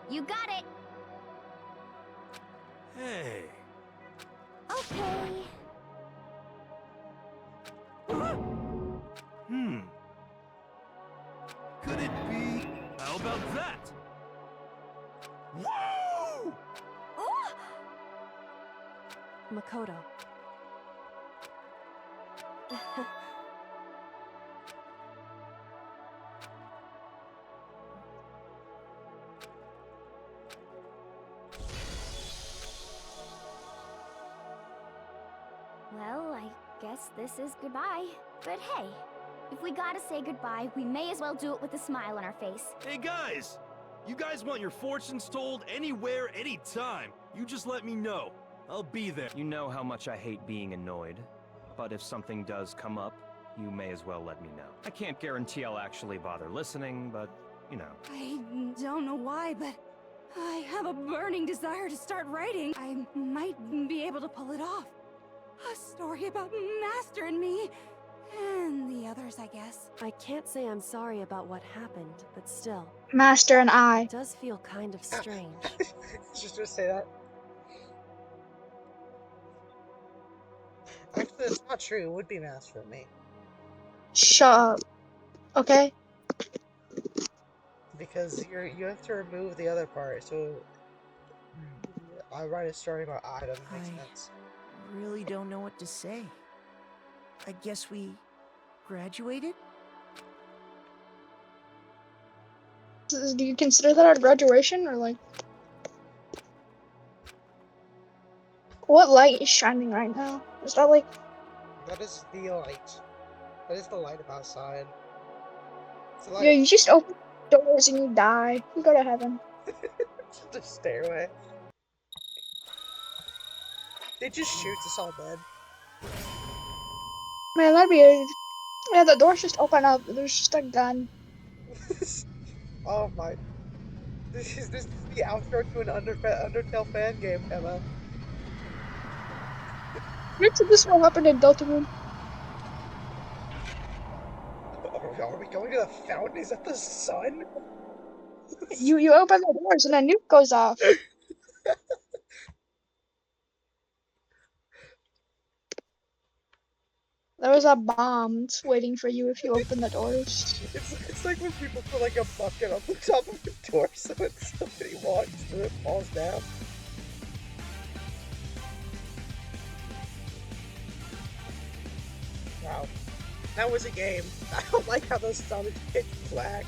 you got it. Hey. Okay. Could it be? How about that? Woo! Makoto. Well, I guess this is goodbye. But hey, if we gotta say goodbye, we may as well do it with a smile on our face. Hey guys! You guys want your fortunes told anywhere, anytime. You just let me know. I'll be there. You know how much I hate being annoyed, but if something does come up, you may as well let me know. I can't guarantee I'll actually bother listening, but, you know. I don't know why, but I have a burning desire to start writing. I might be able to pull it off. A story about Master and me. And the others, I guess. I can't say I'm sorry about what happened, but still. Master and I. It does feel kind of strange. Just to say that. Actually, it's not true. It would be Mass for me. Shut up. Okay? Because you have to remove the other part, so I write a story about I doesn't make sense. Really don't know what to say. I guess we graduated? Do you consider that our graduation or like what light is shining right now? Is that like That is the light. That is the light of outside. It's the light yeah, you just open doors and you die. You go to heaven. the stairway. They just shoot us all dead. Man, that'd be yeah, the doors just open up. There's just a gun. Oh my. This is the outro to an Undertale fan game, Emma. Where did this will happen in Deltarune? Are we going to the fountain? Is that the sun? You open the doors and a nuke goes off. There was a bomb waiting for you if you open the doors. It's like when people put like a bucket on the top of the door so when somebody walks through it falls down. Wow. That was a game. I don't like how those sounded pitch black.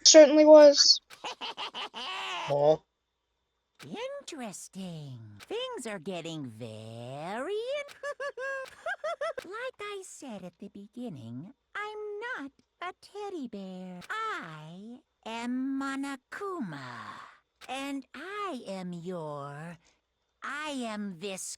Certainly was. Oh. Interesting. Things are getting very... Like I said at the beginning, I'm not a teddy bear. I am Monokuma. And I am this